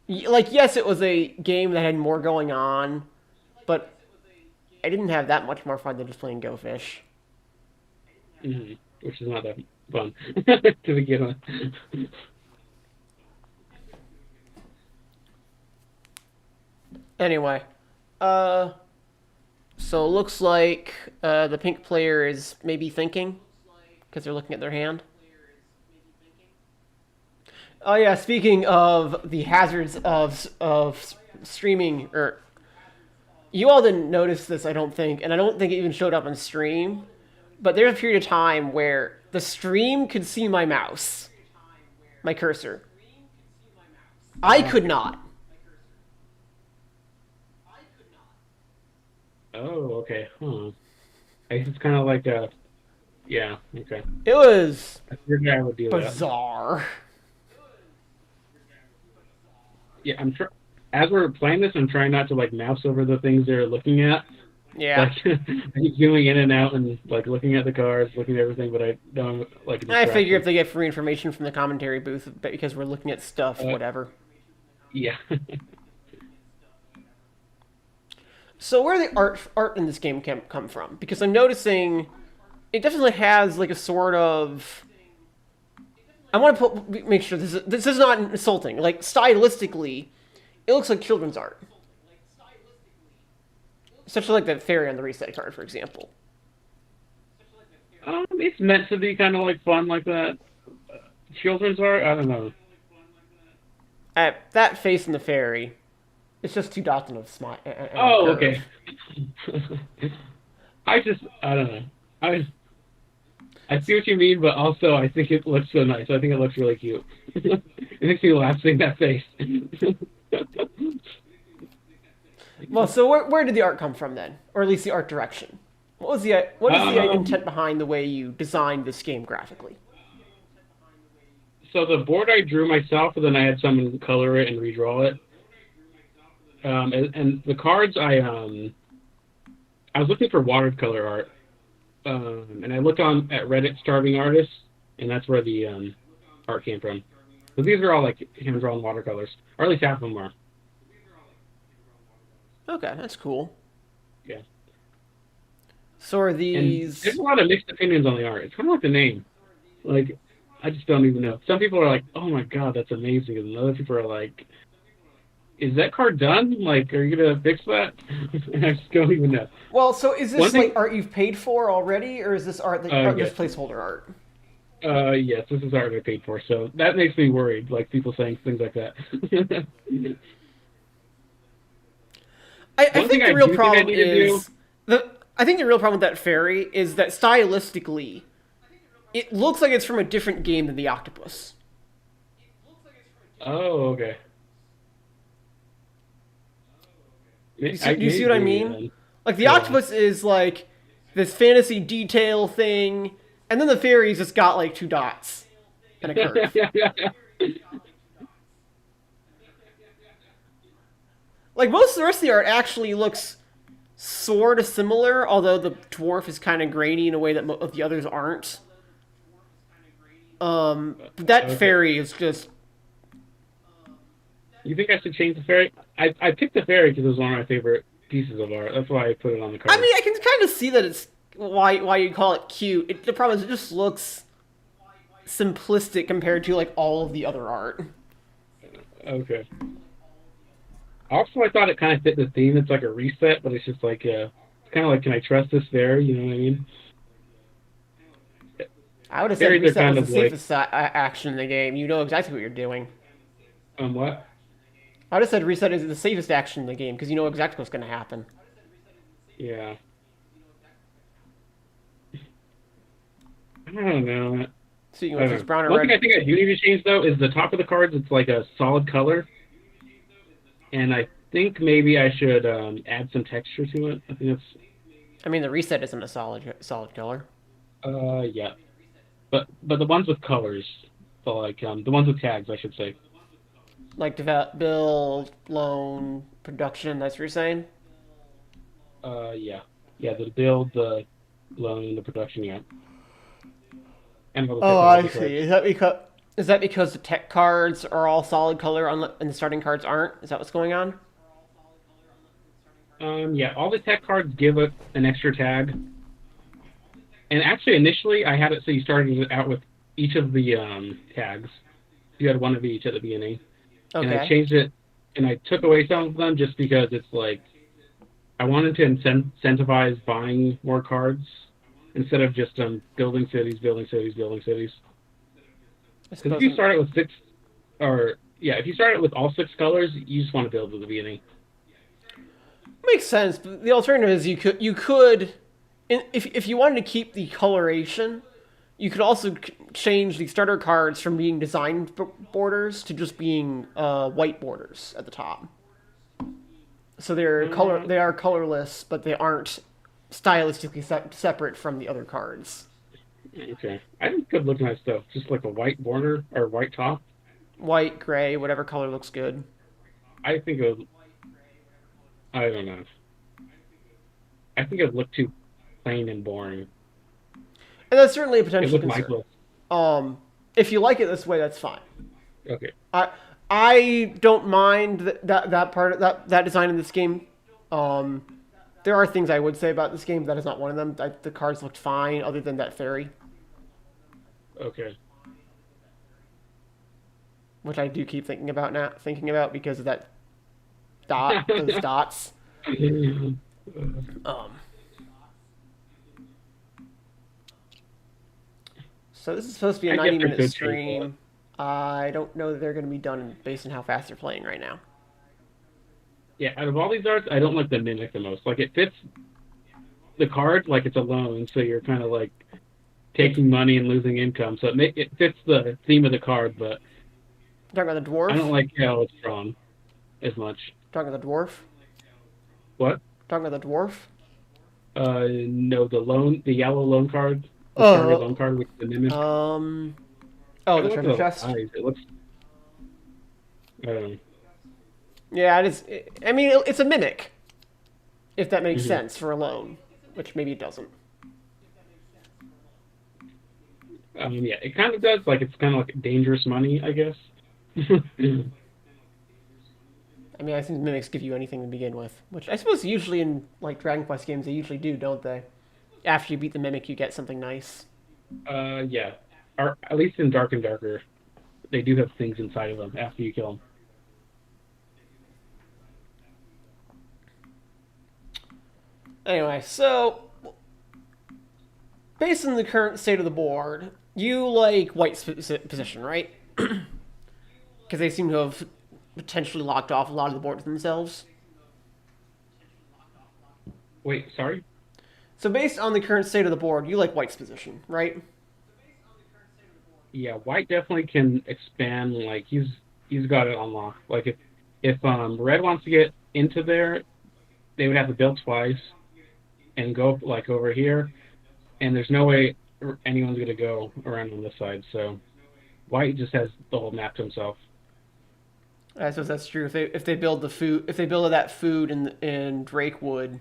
Like, yes, it was a game that had more going on, but I didn't have that much more fun than just playing Go Fish. Mm-hmm. Which is not that fun to begin with. Anyway, so it looks like the pink player is maybe thinking because they're looking at their hand. Oh yeah, speaking of the hazards of streaming, or you all didn't notice this, I don't think, and I don't think it even showed up on stream. But there's a period of time where the stream could see my mouse, my cursor. I could not. Oh, okay. Huh. I guess it's kind of like a... Yeah, okay. It was I figured I would do bizarre. Yeah, as we're playing this, I'm trying not to, like, mouse over the things they're looking at. Yeah. Like, zooming in and out and, like, looking at the cards, looking at everything, but I don't, like... I figure if they get free information from the commentary booth, because we're looking at stuff, whatever. Yeah. So where the art in this game come from? Because I'm noticing it definitely has like a sort of. I want to make sure this is not insulting. Like stylistically, it looks like children's art, such like the fairy on the reset card, for example. It's meant to be kind of like fun like that. Children's art, I don't know. That face in the fairy. It's just 2 dots and a smile. Oh, okay. I don't know. I see what you mean, but also I think it looks so nice. I think it looks really cute. It makes me laugh seeing that face. Well, so where did the art come from then? Or at least the art direction? What is the intent behind the way you designed this game graphically? So the board I drew myself, and then I had someone color it and redraw it. And the cards, I was looking for watercolor art, and I looked at Reddit starving artists, and that's where the art came from. So these are all like hand-drawn watercolors, or at least half of them are. Okay, that's cool. Yeah. So are these? And there's a lot of mixed opinions on the art. It's kind of like the name. Like, I just don't even know. Some people are like, "Oh my god, that's amazing," and other people are like, "Is that card done? Like, are you gonna fix that?" And I just don't even know. Well, so is this like art you've paid for already, or is this art that yes. just placeholder art? Yes, this is art I paid for, so that makes me worried. Like people saying things like that. I think the real problem is I think the real problem with that fairy is that stylistically, it looks like it's from a different game than the octopus. Oh, okay. Do you see what I mean? Then. Like the Yeah. octopus is like this fantasy detail thing, and then the fairy's just got like 2 dots and a curve. Like most of the rest of the art actually looks sort of similar, although the dwarf is kind of grainy in a way that the others aren't. But that Okay. fairy is just. You think I should change the fairy? I picked the fairy because it was one of my favorite pieces of art. That's why I put it on the card. I mean, I can kind of see that it's why you call it cute. The problem is it just looks simplistic compared to like all of the other art. Okay. Also, I thought it kind of fit the theme. It's like a reset, but it's just like, it's kind of like, can I trust this fairy? You know what I mean? I would have said Fairies are reset kind was the of like- safest action in the game. You know exactly what you're doing. What? I would have said reset is the safest action in the game because you know exactly what's going to happen. Yeah. I don't know. So you can choose brown or One red. thing I think I do need to change though is the top of the cards. It's like a solid color, and I think maybe I should add some texture to it. I think I mean, the reset isn't a solid color. that's yeah. But the ones with colors, so like the ones with tags, I should say. Like develop, build, loan, production. That's what you're saying. Yeah. The build, the loan, the production, yeah. And all the Oh, I technology see. Is that because the tech cards are all solid color and the starting cards aren't? Is that what's going on? Yeah, all the tech cards give it an extra tag. And actually, initially, I had it so you started out with each of the tags. You had one of each at the beginning. Okay. And I changed it, and I took away some of them just because it's like, I wanted to incentivize buying more cards instead of just building cities. I Because suppose if you start it with if you start it with all 6 colors, you just want to build at the beginning. makes sense. But the alternative is you could, if you wanted to keep the coloration, you could also change the starter cards from being design borders to just being white borders at the top. So they are colorless, but they aren't stylistically separate from the other cards. Okay. I think it could look nice, though. Just like a white border or white top. White, gray, whatever color looks good. I think it would... I don't know. I think it would look too plain and boring. And that's certainly a It potential looked concern. mindless. If you like it this way, that's fine. Okay. I don't mind that part of that design in this game. There are things I would say about this game. That is not one of them. The cards looked fine, other than that fairy, Okay. which I do keep thinking about because of that those dots. So this is supposed to be a I guess there 90-minute could change stream. I don't know that they're going to be done based on how fast they're playing right now. Yeah, out of all these arts, I don't like the mimic the most. Like, it fits the card like it's a loan, so you're kind of like taking money and losing income. So it fits the theme of the card, but Talking about the dwarf. I don't like how it's drawn as much. Talking about the dwarf. What? Talking about the dwarf. No, the yellow loan card. The Oh. starter loan card with the mimic. Oh, I the look treasure at chest. eyes. It looks. Yeah, it is. I mean, it's a mimic. If that makes sense for a loan, which maybe it doesn't. Yeah, it kind of does. Like, it's kind of like dangerous money, I guess. I mean, I think mimics give you anything to begin with, which I suppose usually in like Dragon Quest games they usually do, don't they? After you beat the mimic, you get something nice. Yeah. Or at least in Dark and Darker, they do have things inside of them after you kill them. Anyway, so based on the current state of the board, you like White's position, right? Because they seem to have potentially locked off a lot of the board to themselves. Wait, sorry? So based on the current state of the board, you like White's position, right? Yeah, white definitely can expand. Like he's got it unlocked. Like if red wants to get into there, they would have to build twice and go like over here, and there's no way anyone's gonna go around on this side. So white just has the whole map to himself. I suppose that's true. If they build that food in Drakewood,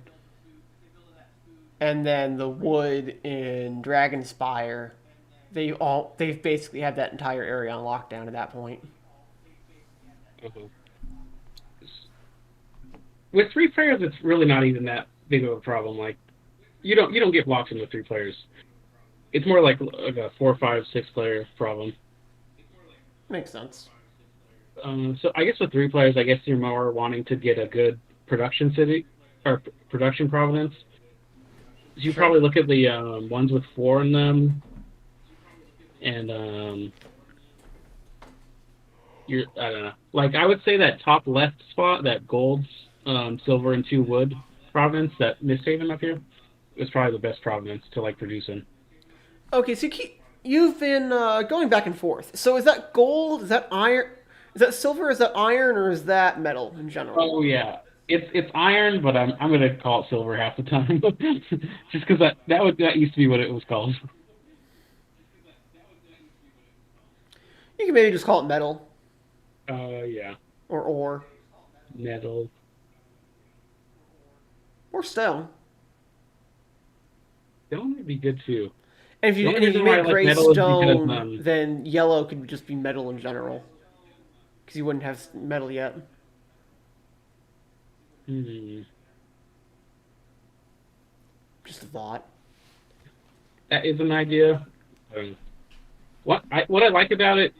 and then the wood in Dragonspire, they've basically had that entire area on lockdown at that point. Uh-huh. With 3 players, it's really not even that big of a problem. Like you don't get blocks in with 3 players. It's more like a 4, 5, 6 player problem. Makes sense. So I guess with 3 players, I guess you're more wanting to get a good production city or production province. So you probably look at the ones with 4 in them, and I don't know. Like I would say that top left spot, that gold, silver, and 2 wood province, that Misthaven up here, is probably the best province to like produce in. Okay, so you've been going back and forth. So is that gold? Is that iron? Is that silver? Is that iron? Or is that metal in general? Oh yeah, it's iron, but I'm gonna call it silver half the time, just because that used to be what it was called. You can maybe just call it metal. Yeah. Or ore. Metal. Or stone. Stone would be good too. And if you make gray stone, then yellow could just be metal in general. Because you wouldn't have metal yet. Just a thought. That is an idea. What I like about it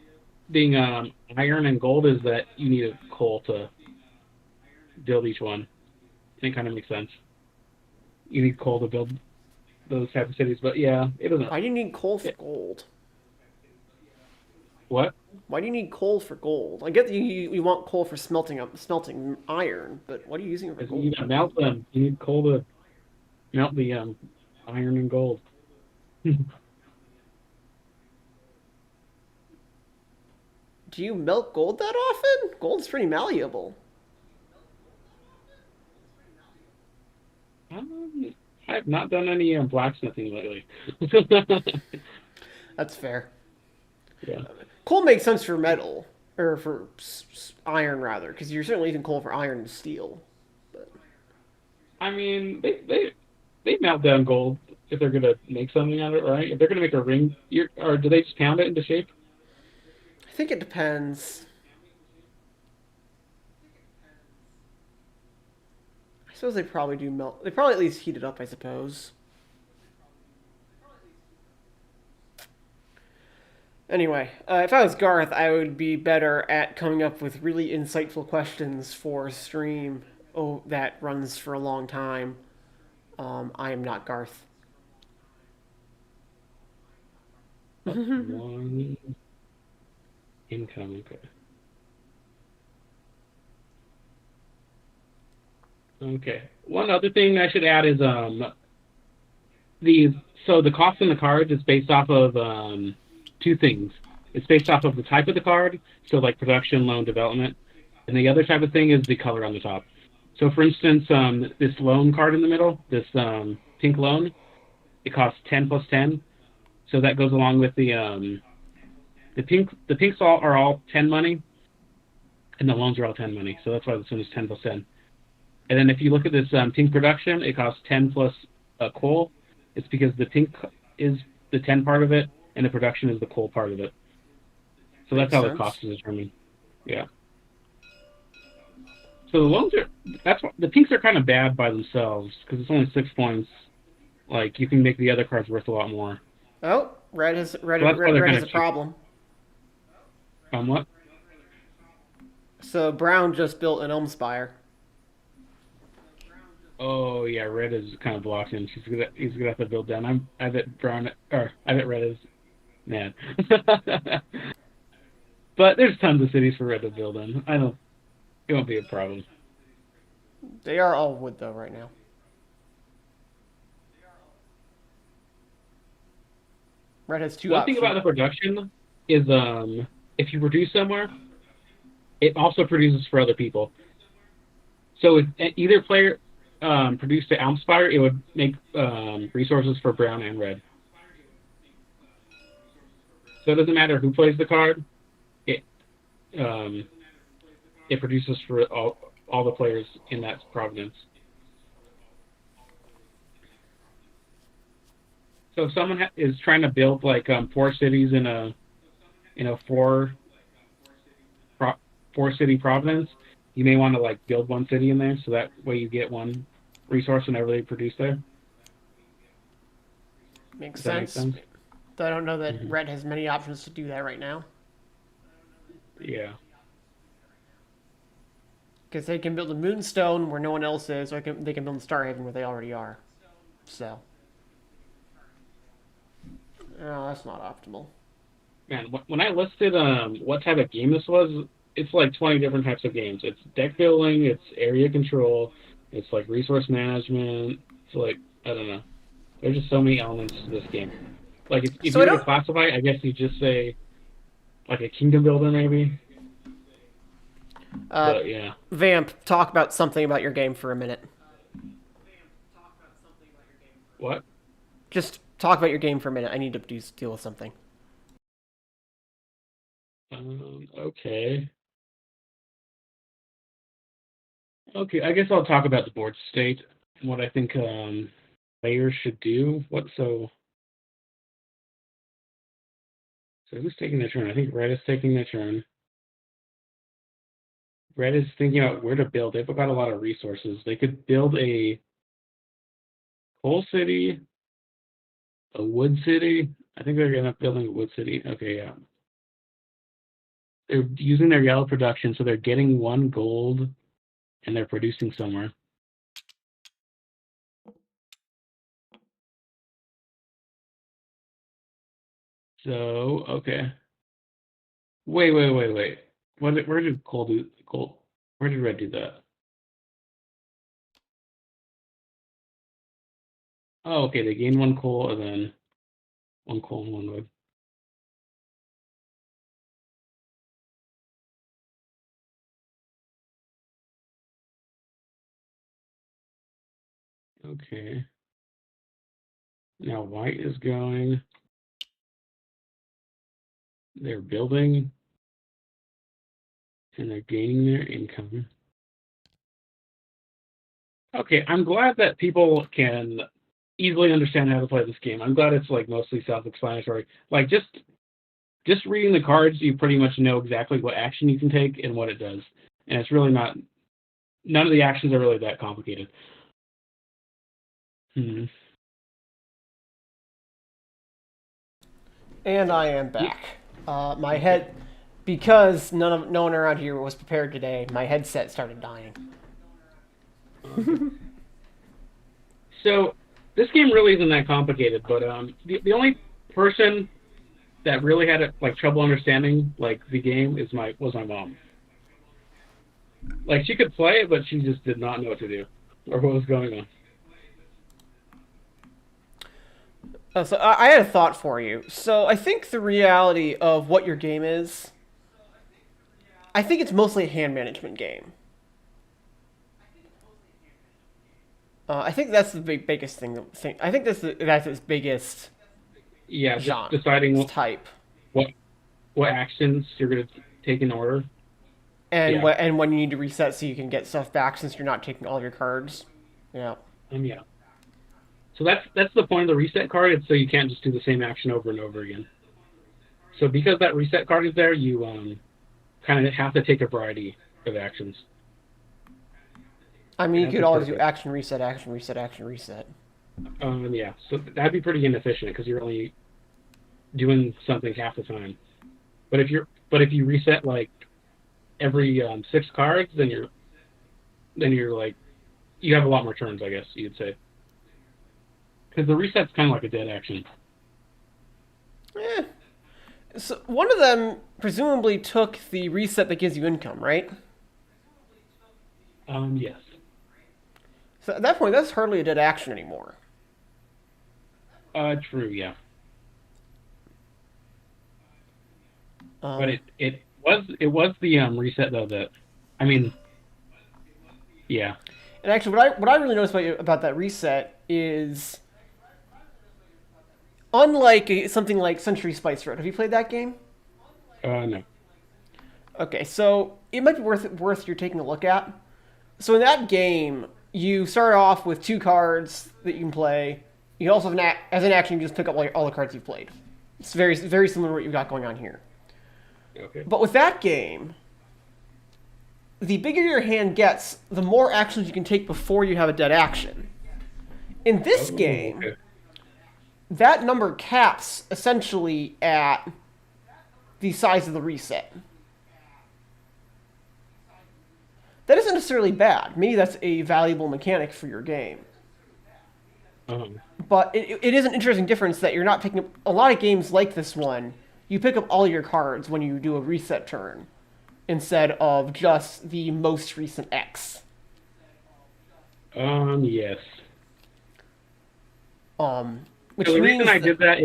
being iron and gold is that you need a coal to build each one. It kind of makes sense. You need coal to build those type of cities, but yeah, it doesn't. Why do you need coal for gold? What? Why do you need coal for gold? I get that you want coal for smelting iron, but what are you using it for gold? You need to melt them. You need coal to melt the iron and gold. Do you melt gold that often? Gold's pretty malleable. I've not done any blacksmithing lately. That's fair. Yeah. Coal makes sense for metal, or for iron rather, because you're certainly using coal for iron and steel. But I mean, they melt down gold if they're gonna make something out of it, right? If they're gonna make a ring, or do they just pound it into shape? I think it depends. I suppose they probably do melt. They probably at least heat it up, I suppose. Anyway, if I was Garth, I would be better at coming up with really insightful questions for a stream that runs for a long time. I am not Garth. One income, okay. Okay. One other thing I should add is the cost in the cards is based off of 2 things. It's based off of the type of the card, so like production, loan, development, and the other type of thing is the color on the top. So for instance, this loan card in the middle, this pink loan, it costs 10 plus 10. So that goes along with the pinks are all 10 money, and the loans are all 10 money. So that's why this one is 10 plus 10. And then if you look at this pink production, it costs 10 plus coal. It's because the pink is the 10 part of it, and the production is the coal part of it. So that's how the cost is determined. Yeah. So the loans the pinks are kind of bad by themselves because it's only 6 points. Like you can make the other cards worth a lot more. Oh, red has a problem. What? So brown just built an Elmspire. Oh yeah, red is kind of blocked him. He's gonna have to build down. I bet red is mad. But there's tons of cities for red to build in. It won't be a problem. They are all wood though right now. Red has two One thing options. about the production is if you produce somewhere, it also produces for other people. So if either player produced the Alm Spire, it would make resources for brown and red. So it doesn't matter who plays the card. It it produces for all the players in that province. So if someone is trying to build like 4 cities in a four city province, you may want to like build 1 city in there, so that way you get 1 resource whenever they produce there. Makes Does that make sense. sense? Though I don't know that Red has many options to do that right now. Yeah. Because they can build a Moonstone where no one else is, or they can build a Starhaven where they already are. So. Oh, that's not optimal. Man, when I listed what type of game this was, it's like 20 different types of games. It's deck building, it's area control, it's like resource management. It's like, I don't know. There's just so many elements to this game. Like if So you I were to don't- classify, I guess you just say like a kingdom builder maybe. But yeah. Vamp, talk about something about your game for a minute. What? Just talk about your game for a minute. I need to deal with something. Okay. Okay, I guess I'll talk about the board state and what I think players should do. So who's taking their turn? I think Red is taking their turn. Red is thinking about where to build. They've got a lot of resources. They could build a coal city, a wood city. I think they're going to end up building a wood city. Okay, yeah. They're using their yellow production, so they're getting 1 gold, and they're producing somewhere. So, okay. Wait. Where did coal do gold? Where did red do that? Oh, okay. They gained 1 coal and then 1 coal and 1 wood. Okay. Now white is going. They're building. And they're gaining their income. Okay, I'm glad that people can easily understand how to play this game. I'm glad it's like mostly self-explanatory. Like just reading the cards, you pretty much know exactly what action you can take and what it does. And it's really not. None of the actions are really that complicated. And I am back. My head, because no one around here was prepared today. My headset started dying. So this game really isn't that complicated, but the only person that really had like trouble understanding like the game was my mom. Like she could play it, but she just did not know what to do or what was going on. So I had a thought for you. So I think the reality of what your game is, I think it's mostly a hand management game. I think that's the biggest thing. I think that's its biggest Yeah, genre, just deciding type, what actions you're going to take in order. and Yeah. and when you need to reset so you can get stuff back since you're not taking all of your cards. Yeah. Yeah. So that's the point of the reset card. It's so you can't just do the same action over and over again. So because that reset card is there, you kind of have to take a variety of actions. I mean, you That's could always do perfect. action, reset, action, reset, action, reset. Yeah. So that'd be pretty inefficient because you're only doing something half the time. But if you reset like every 6 cards, then you're like you have a lot more turns, I guess you'd say. Because the reset's kind of like a dead action. So one of them presumably took the reset that gives you income, right? Yes. So at that point, that's hardly a dead action anymore. True. Yeah. But it was the reset though that, I mean, yeah. And actually, what I really noticed about that reset is, unlike something like Century Spice Road. Have you played that game? No. Okay, so it might be worth you taking a look at. So in that game, you start off with 2 cards that you can play. You also have as an action, you just pick up all the cards you've played. It's very very similar to what you've got going on here. Okay. But with that game, the bigger your hand gets, the more actions you can take before you have a dead action. In this game, okay. that number caps essentially at the size of the reset. That isn't necessarily bad. Maybe that's a valuable mechanic for your game. But it is an interesting difference that you're not picking up... A lot of games like this one, you pick up all your cards when you do a reset turn, instead of just the most recent X. Yes. Which So the means reason I did that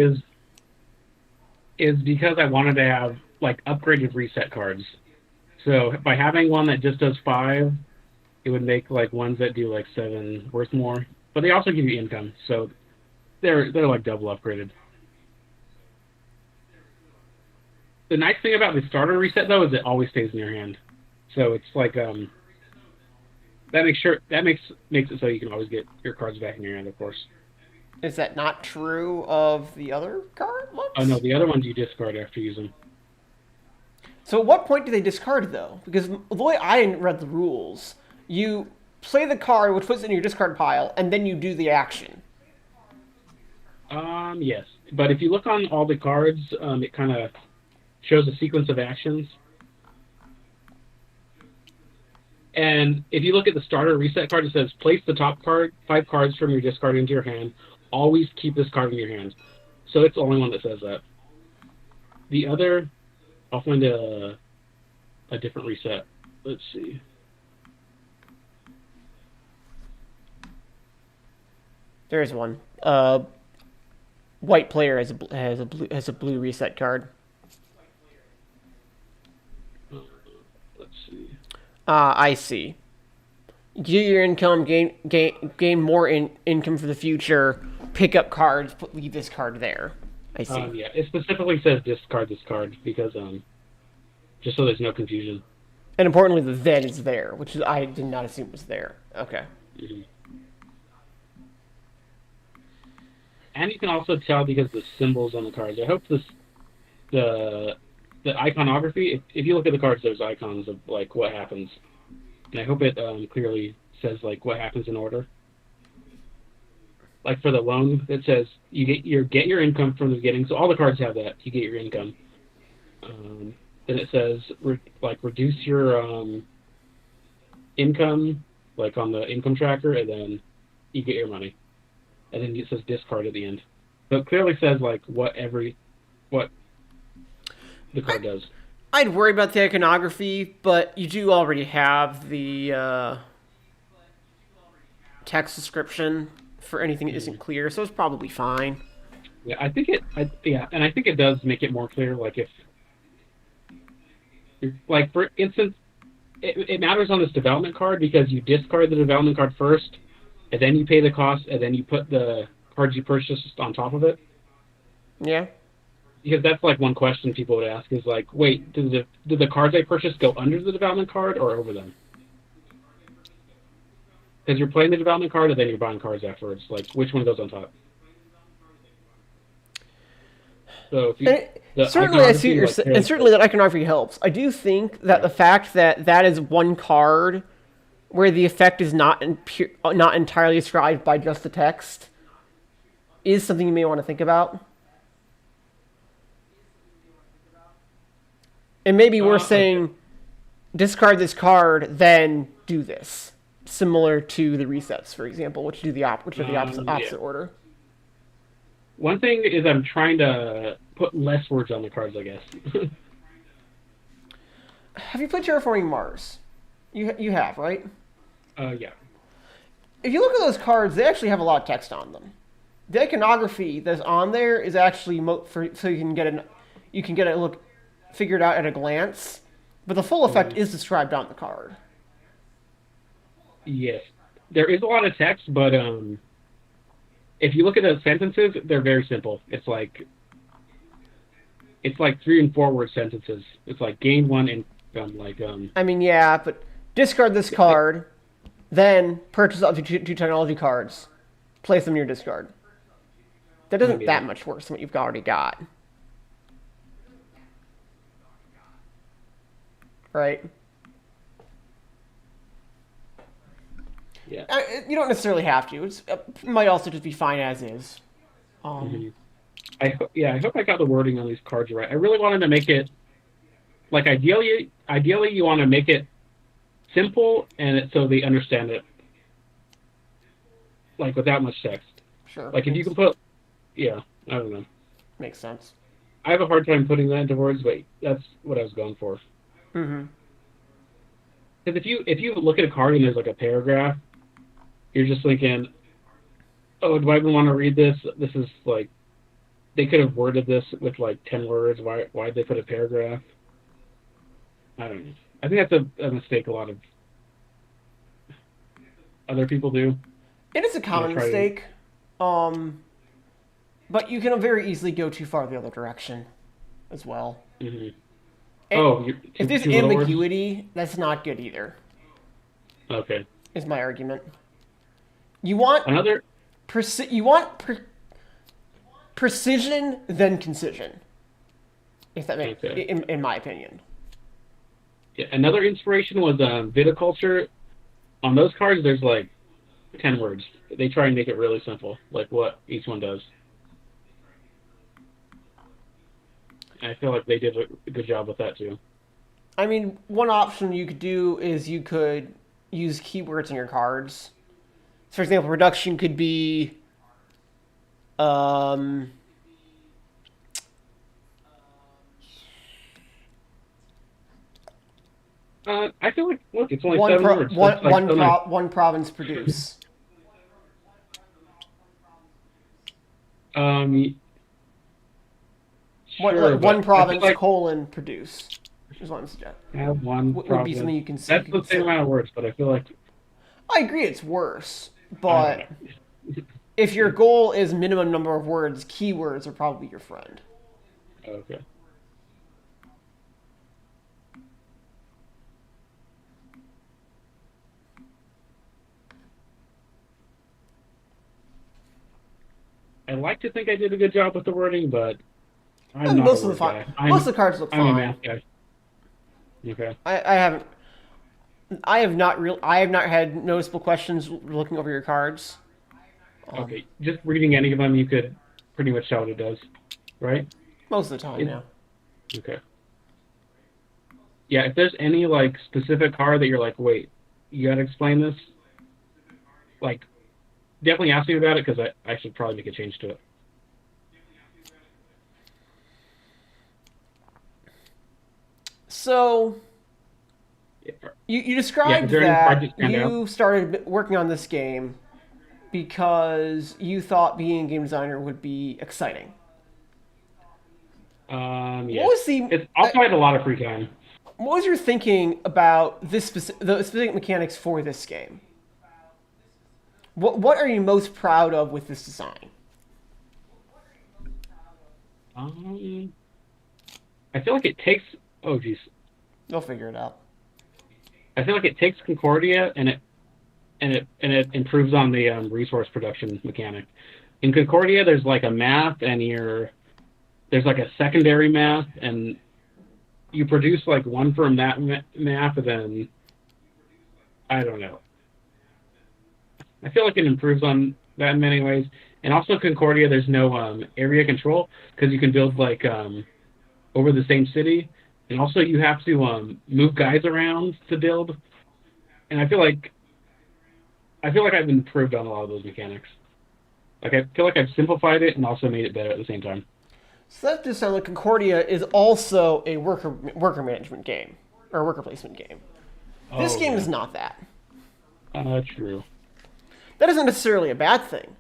is because I wanted to have like upgraded reset cards. So by having one that just does 5, it would make like ones that do like 7 worth more. But they also give you income, so they're like double upgraded. The nice thing about the starter reset though is it always stays in your hand. So it's like that makes it so you can always get your cards back in your hand, of course. Is that not true of the other card ones? Oh no, the other ones you discard after you use them. So at what point do they discard, though? Because the way I read the rules, you play the card, which puts it in your discard pile, and then you do the action. Yes. But if you look on all the cards, it kind of shows a sequence of actions. And if you look at the starter reset card, it says, place the top 5 cards from your discard into your hand. Always keep this card in your hand. So it's the only one that says that. The other... I'll find a different reset. Let's see. There is one. White player has a blue reset card. Let's see. I see. Get your income, gain more income for the future. Pick up cards. Leave this card there. I see. Yeah, it specifically says discard this card because just so there's no confusion. And importantly, the then is there, which I did not assume was there. Okay. Mm-hmm. And you can also tell because the symbols on the cards. I hope the iconography. If you look at the cards, there's icons of like what happens, and I hope it clearly says like what happens in order. Like for the loan, it says you get your income from the beginning. So all the cards have that. You get your income. Then it says reduce your income, like on the income tracker, and then you get your money. And then it says discard at the end. So it clearly says like what the card does. I'd worry about the iconography, but you do already have the text description for anything that isn't clear, so it's probably fine. Yeah, I think it does make it more clear. Like if, like for instance, it matters on this development card because you discard the development card first, and then you pay the cost, and then you put the cards you purchased on top of it. Yeah. Because that's like one question people would ask is like, wait, did the cards I purchased go under the development card or over them? Because you're playing the development card and then you're buying cards afterwards. Like, which one goes on top? So if you, certainly, I see what you're saying, and certainly that iconography helps. I do think that the fact that that is one card where the effect is not entirely described by just the text is something you may want to think about. And maybe we're saying, discard this card, then do this. Similar to the resets, for example, which are the opposite order. One thing is I'm trying to put less words on the cards, I guess. Have you played Terraforming Mars? You have, right? Yeah. If you look at those cards, they actually have a lot of text on them. The iconography that's on there is actually so you can get a look figured out at a glance, but the full effect is described on the card. Yes, there is a lot of text, but if you look at the sentences, they're very simple. It's like 3 and 4 word sentences. It's like gain 1 income, I mean, yeah, but discard this card, then purchase up to two technology cards, place them in your discard. That isn't that much worse than what you've already got. Right? Yeah. You don't necessarily have to. It might also just be fine as is. I hope I got the wording on these cards right. I really wanted to make it, like, ideally you want to make it simple and so they understand it, like, without much text. Sure. Like, if you can put, I don't know. Makes sense. I have a hard time putting that into words, but that's what I was going for. Mm-hmm. Because if you look at a card and there's like a paragraph, you're just thinking, oh, do I even want to read this? This is like, they could have worded this with like 10 words. Why'd they put a paragraph? I don't know. I think that's a mistake a lot of other people do. It is a common mistake. But you can very easily go too far the other direction as well. Mm-hmm. If there's ambiguity, that's not good either. Okay. Is my argument. You want another. Precision, then concision. If that makes, in my opinion. Yeah, another inspiration was viticulture. On those cards, there's like 10 words. They try and make it really simple, like what each one does. I feel like they did a good job with that too. I mean, one option you could do is you could use keywords in your cards. So for example, reduction could be I feel like, look, it's only 7 words. One province produce. Sure, one province, like, produce. Is what I'm suggesting. Have one would province. Be something you can see. That's the same amount of words, but I feel like... I agree it's worse, but if your goal is minimum number of words, keywords are probably your friend. Okay. I like to think I did a good job with the wording, but I'm not most a of the word guy. Most of the cards look fine. I'm a math guy. Okay. I have not had noticeable questions looking over your cards. Okay, just reading any of them, you could pretty much tell what it does, right? Most of the time, yeah. Okay. Yeah, if there's any like specific card that you're like, wait, you gotta explain this, like, definitely ask me about it because I should probably make a change to it. So, you described that you started working on this game because you thought being a game designer would be exciting. Yeah. It's also I had a lot of free time. What was your thinking about the specific mechanics for this game? What are you most proud of with this design? I feel like it takes... Oh, geez. You'll figure it out. I feel like it takes Concordia and it improves on the resource production mechanic. In Concordia, there's like a map, and there's like a secondary map, and you produce like one from that map, and then I don't know. I feel like it improves on that in many ways. And also Concordia, there's no area control because you can build like over the same city, and also you have to move guys around to build. And I feel like I've improved on a lot of those mechanics. Like I feel like I've simplified it and also made it better at the same time. So that just sounds like Concordia is also a worker management game or a worker placement game. This game is not that. True. That isn't necessarily a bad thing.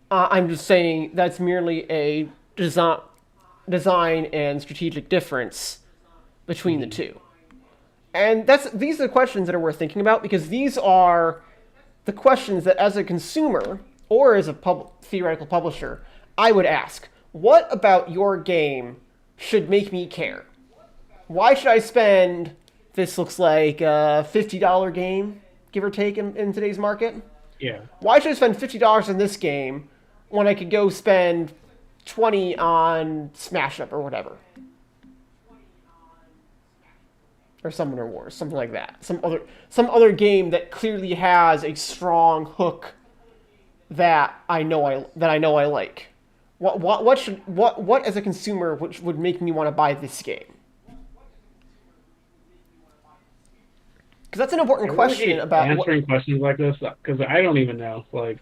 I'm just saying that's merely a design and strategic difference between the two. And these are the questions that are worth thinking about, because these are the questions that, as a consumer or as a theoretical publisher, I would ask. What about your game should make me care? Why should I spend, this looks like a $50 game, give or take, in today's market? Yeah. Why should I spend $50 in this game when I could go spend $20 on Smash Up or whatever? Or Summoner Wars, something like that. Some other game that clearly has a strong hook that I know I like. What as a consumer would make me want to buy this game? Because that's an important question about answering questions like this, because I don't even know. Like,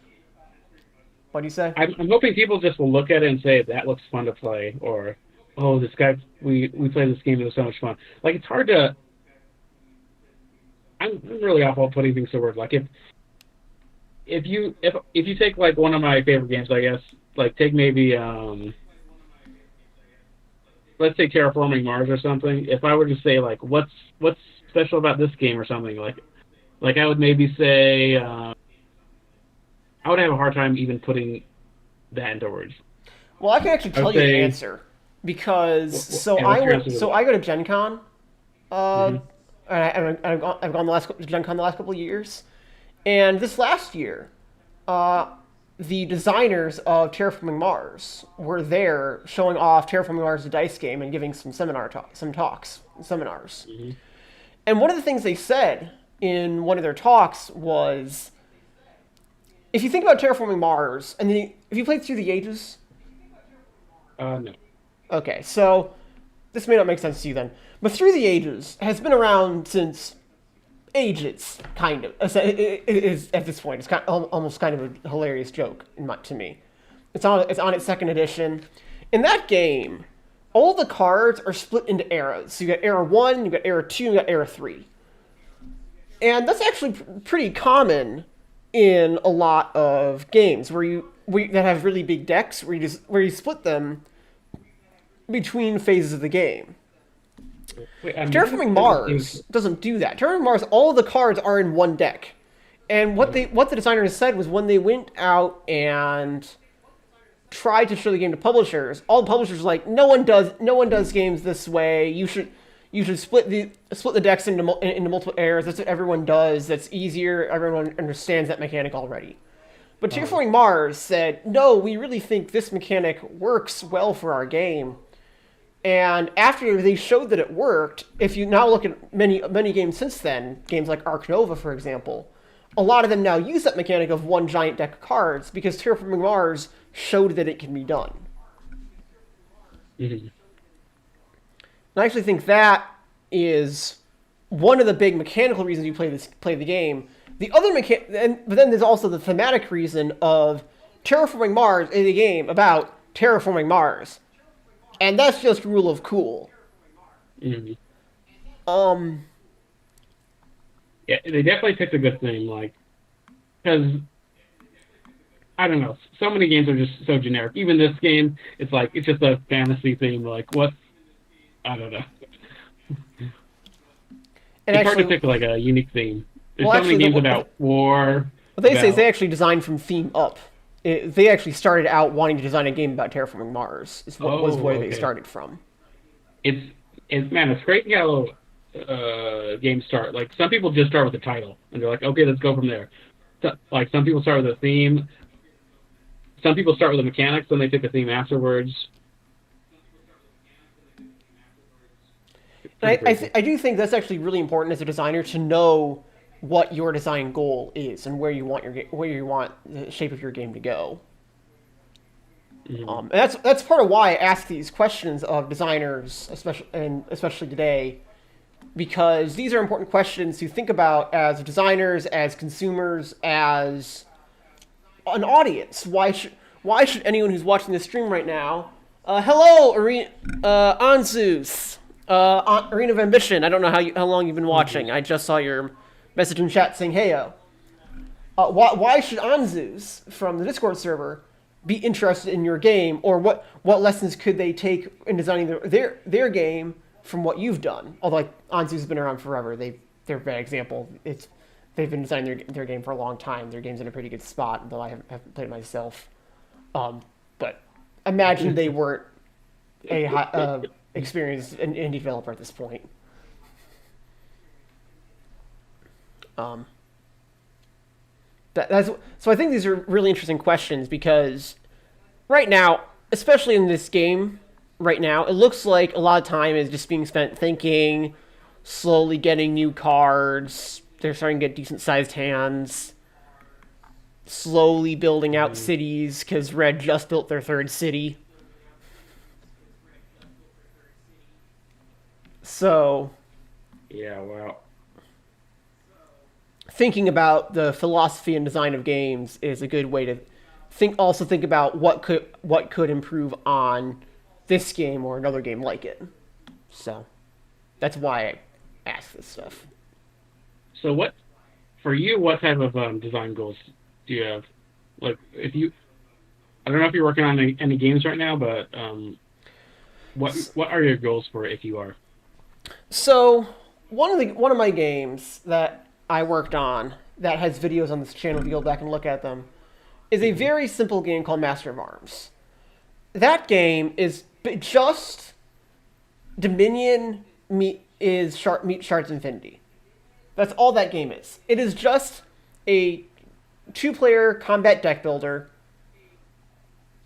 what do you say? I'm hoping people just will look at it and say that looks fun to play, or oh, this guy we played this game, it was so much fun. Like, it's hard to. I'm really awful at putting things to words. Like, if you take like one of my favorite games, I guess, like take maybe let's say Terraforming Mars or something. If I were to say like what's special about this game or something, like I would maybe say I would have a hard time even putting that into words. Well, I can actually tell you the answer, because I go to Gen Con, and I've gone to Gen Con the last couple of years, and this last year, the designers of Terraforming Mars were there showing off Terraforming Mars, the dice game, and giving some seminars. Mm-hmm. And one of the things they said in one of their talks was, if you think about Terraforming Mars, and then have you played Through the Ages? No. Okay, so this may not make sense to you then, but Through the Ages has been around since ages, kind of. It is at this point. It's almost kind of a hilarious joke to me. It's on its second edition. In that game, all the cards are split into eras. So you got era 1, you got era 2, you got era 3. And that's actually pretty common in a lot of games that have really big decks, where you split them between phases of the game. Terraforming Mars doesn't do that. Terraforming Mars, all of the cards are in one deck. And what the designers said was, when they went out and tried to show the game to publishers, all the publishers were like, no one does games this way. You should split the decks into multiple eras. That's what everyone does. That's easier. Everyone understands that mechanic already. But Terraforming Mars said, no, we really think this mechanic works well for our game. And after they showed that it worked, if you now look at many games since then, games like Ark Nova, for example, a lot of them now use that mechanic of one giant deck of cards, because Terraforming Mars showed that it can be done. Mm-hmm. And I actually think that is one of the big mechanical reasons you play the game. The other but then there's also the thematic reason of Terraforming Mars is a game about terraforming Mars. And that's just rule of cool. Mm-hmm. Yeah, they definitely picked a good theme, like, because I don't know, so many games are just so generic. Even this game, it's like it's just a fantasy theme. Like, what? I don't know. It's hard to pick like a unique theme. There's so many games about war. What they say is they actually designed from theme up. They actually started out wanting to design a game about terraforming Mars. Was where they started from. It's great to get a game start. Like, some people just start with the title and they're like, okay, let's go from there. So, like, some people start with a theme. Some people start with the mechanics, then they pick a theme afterwards. I do think that's actually really important as a designer, to know what your design goal is and where you want the shape of your game to go. Mm-hmm. And that's part of why I ask these questions of designers, especially today, because these are important questions to think about as designers, as consumers, as an audience. Why should anyone who's watching this stream right now? Hello, Anzus, Arena of Ambition. I don't know how long you've been watching. I just saw your message in chat saying heyo. Why should Anzus from the Discord server be interested in your game, or what lessons could they take in designing their game from what you've done. Although like Anzu's been around forever, they're a bad example. They've been designing their game for a long time. Their game's in a pretty good spot, though I haven't played it myself. But imagine they weren't a experienced indie developer at this point. So I think these are really interesting questions because right now, especially in this game, right now, it looks like a lot of time is just being spent thinking, slowly getting new cards. They're starting to get decent-sized hands. Slowly building out cities because Red just built their third city. So, Yeah, wow. thinking about the philosophy and design of games is a good way to think about what could improve on this game or another game like it. So, that's why I ask this stuff. So what type of design goals do you have? Like, I don't know if you're working on any games right now, but what are your goals for it if you are? So one of my games that I worked on that has videos on this channel, if you go back and look at them, is a very simple game called Master of Arms. That game is just Dominion meets Shards Infinity. That's all that game is. It is just a 2-player combat deck builder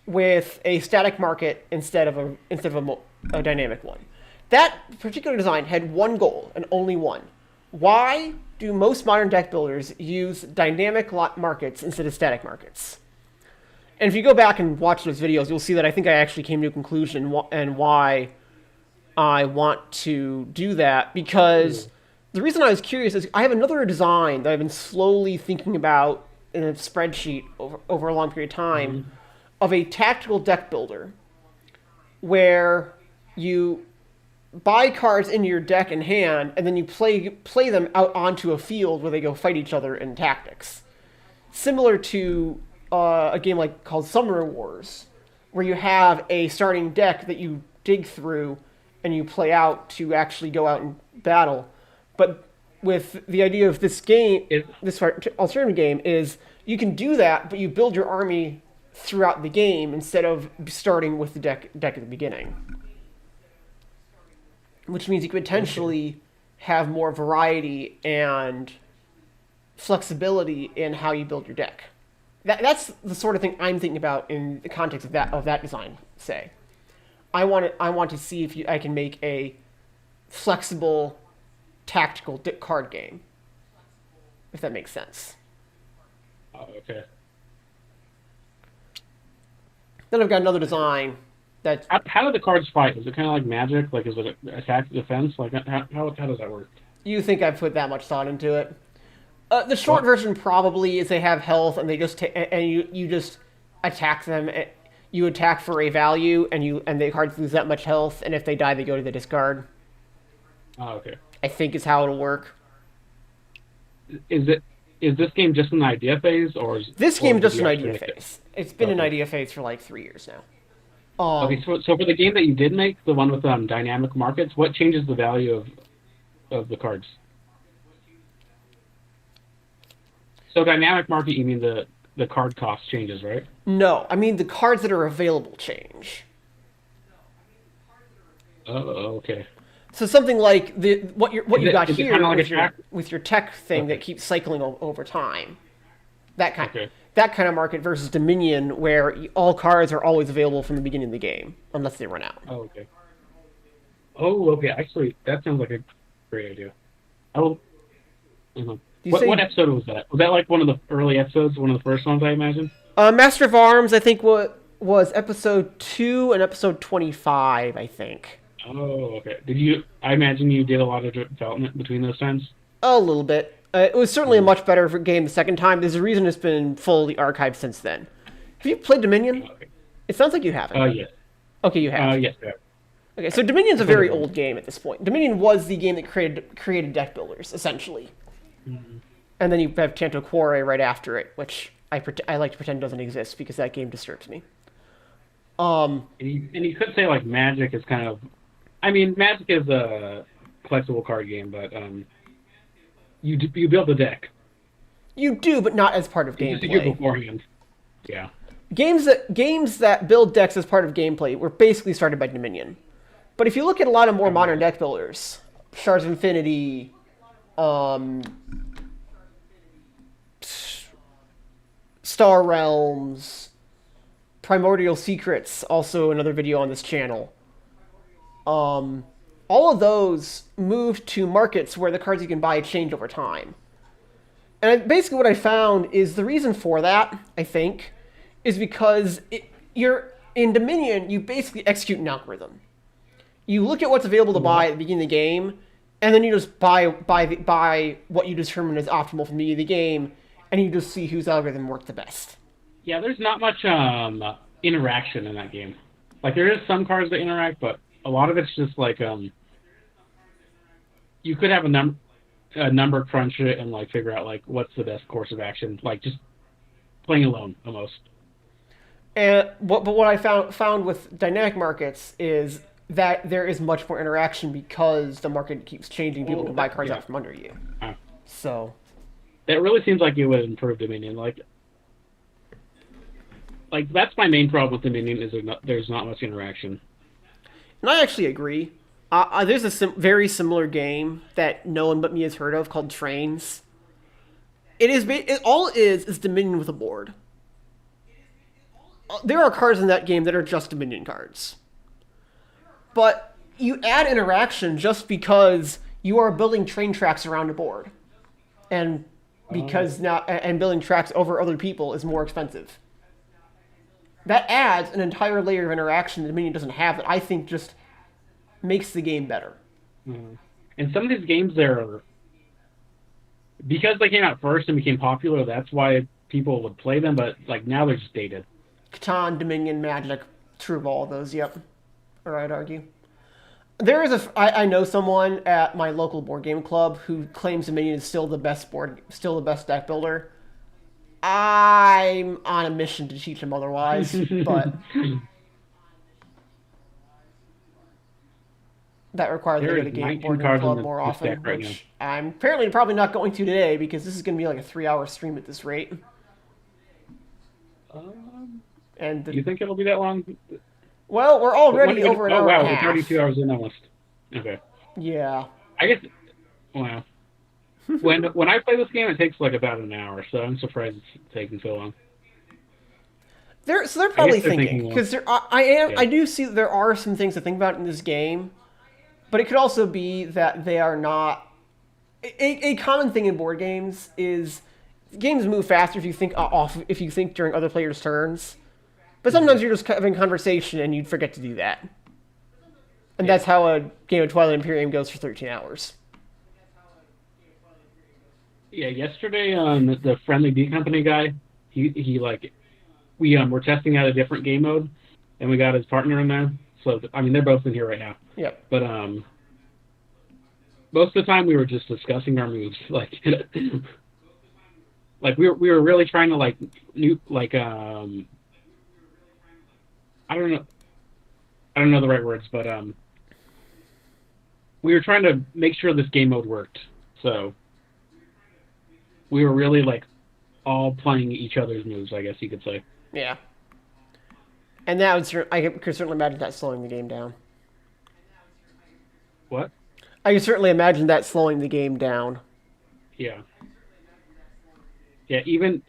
with a static market instead of a dynamic one. That particular design had one goal and only one. Why do most modern deck builders use dynamic markets instead of static markets? And if you go back and watch those videos, you'll see that I think I actually came to a conclusion and why I want to do that, because the reason I was curious is I have another design that I've been slowly thinking about in a spreadsheet over a long period of time of a tactical deck builder where you buy cards into your deck in hand and then you play them out onto a field where they go fight each other in tactics. Similar to a game called Summoner Wars, where you have a starting deck that you dig through and you play out to actually go out and battle. But with the idea of this game, this alternative game, is you can do that, but you build your army throughout the game instead of starting with the deck at the beginning. Which means you could potentially have more variety and flexibility in how you build your deck. That's the sort of thing I'm thinking about in the context of that design. Say, I want to see if I can make a flexible, tactical card game. If that makes sense. Oh, okay. Then I've got another design that. How do the cards fight? Is it kind of like Magic? Like, is it attack, defense? Like, how does that work? You think I've put that much thought into it? The short version probably is they have health and they just and you just attack them. You attack for a value and the cards lose that much health, and if they die, they go to the discard. Oh, okay. I think is how it'll work. Is this game just an idea phase, or is this game just an you idea actually make phase? It's been an idea phase for like 3 years now. Okay, so for the game that you did make, the one with dynamic markets, what changes the value of the cards? So dynamic market, you mean the card cost changes, right? No, I mean the cards that are available change. Oh, okay. So something like what you got is it here kinda like with your tech thing Okay. that keeps cycling over time. That kind Okay. that kind of market versus Dominion, where all cards are always available from the beginning of the game unless they run out. Oh, okay. Oh, okay. Actually, that sounds like a great idea. I will. What episode was that? Was that like one of the early episodes, one of the first ones, I imagine? Master of Arms, I think, was episode 2 and episode 25, I think. Oh, okay. I imagine you did a lot of development between those times? A little bit. It was certainly a much better game the second time. There's a reason it's been fully archived since then. Have you played Dominion? Okay. It sounds like you haven't. Yes. Okay, you have. Yes, I have. Okay, so Dominion's a very old game at this point. Dominion was the game that created deck builders, essentially. Mm-hmm. And then you have Tanto Cuore right after it, which I like to pretend doesn't exist because that game disturbs me. And you could say like Magic is kind of I mean, Magic is a collectible card game, but you build a deck. You do, but not as part of You just do gameplay. beforehand. Yeah. Games that build decks as part of gameplay were basically started by Dominion. But if you look at a lot of more modern deck builders, Shards of Infinity, Star Realms, Primordial Secrets, also another video on this channel. All of those moved to markets where the cards you can buy change over time. And basically what I found is the reason for that, I think, is because you're in Dominion, you basically execute an algorithm. You look at what's available to buy at the beginning of the game, and then you just buy what you determine is optimal from the beginning of the game, and you just see whose algorithm worked the best. Yeah, there's not much interaction in that game. Like, there is some cards that interact, but a lot of it's just like you could have a number crunch it and like figure out like what's the best course of action, like just playing alone almost. And what I found with dynamic markets is that there is much more interaction because the market keeps changing. People can buy cards out from under you. So it really seems like it would improve Dominion. Like that's my main problem with Dominion is there's not much interaction. And I actually agree. There's a very similar game that no one but me has heard of called Trains. All it is Dominion with a board. There are cards in that game that are just Dominion cards. But you add interaction just because you are building train tracks around a board. And because building tracks over other people is more expensive. That adds an entire layer of interaction that Dominion doesn't have that I think just makes the game better. And some of these games, because they came out first and became popular, that's why people would play them, but like now they're just dated. Catan, Dominion, Magic, true of all of those, yep. Or I'd argue. There is I know someone at my local board game club who claims Dominion is still the best deck builder. I'm on a mission to teach him otherwise, but that requires me to go to game board game club more often, which I'm apparently probably not going to today because this is going to be like a 3-hour stream at this rate. And you think it'll be that long? Well, we're already over an hour and a half. We're 32 hours in almost. Okay. Yeah. I guess. Wow. When I play this game, it takes like about an hour, so I'm surprised it's taking so long. They're probably thinking because I do see that there are some things to think about in this game, but it could also be that they are not. A common thing in board games is games move faster if you think during other players' turns. But sometimes you're just having conversation and you'd forget to do that. And that's how a game of Twilight Imperium goes for 13 hours. Yeah, yesterday, the Friendly D Company guy, we were testing out a different game mode, and we got his partner in there. So, I mean, they're both in here right now. Yep. But most of the time we were just discussing our moves. Like we were really trying to I don't know the right words, but we were trying to make sure this game mode worked. So we were really all playing each other's moves, I guess you could say. Yeah. And I could certainly imagine that slowing the game down. What? I could certainly imagine that slowing the game down. Yeah. Yeah,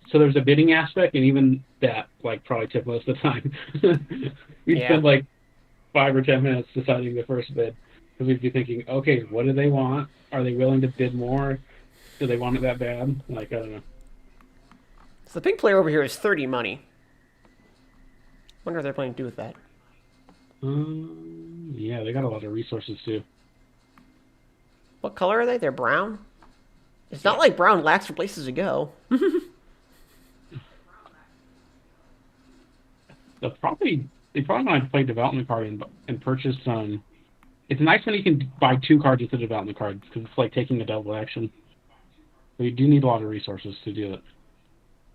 so there's a bidding aspect, and even that probably took most of the time. We'd spend 5 or 10 minutes deciding the first bid, because we'd be thinking, okay, what do they want? Are they willing to bid more? Do they want it that bad? I don't know. So the pink player over here is 30 money. Wonder what they're planning to do with that. Yeah, they got a lot of resources too. What color are they? They're brown? It's not like brown lacks for places to go. They probably want to play development card and purchase some. It's nice when you can buy 2 cards with the development card, because it's like taking a double action. But you do need a lot of resources to do it.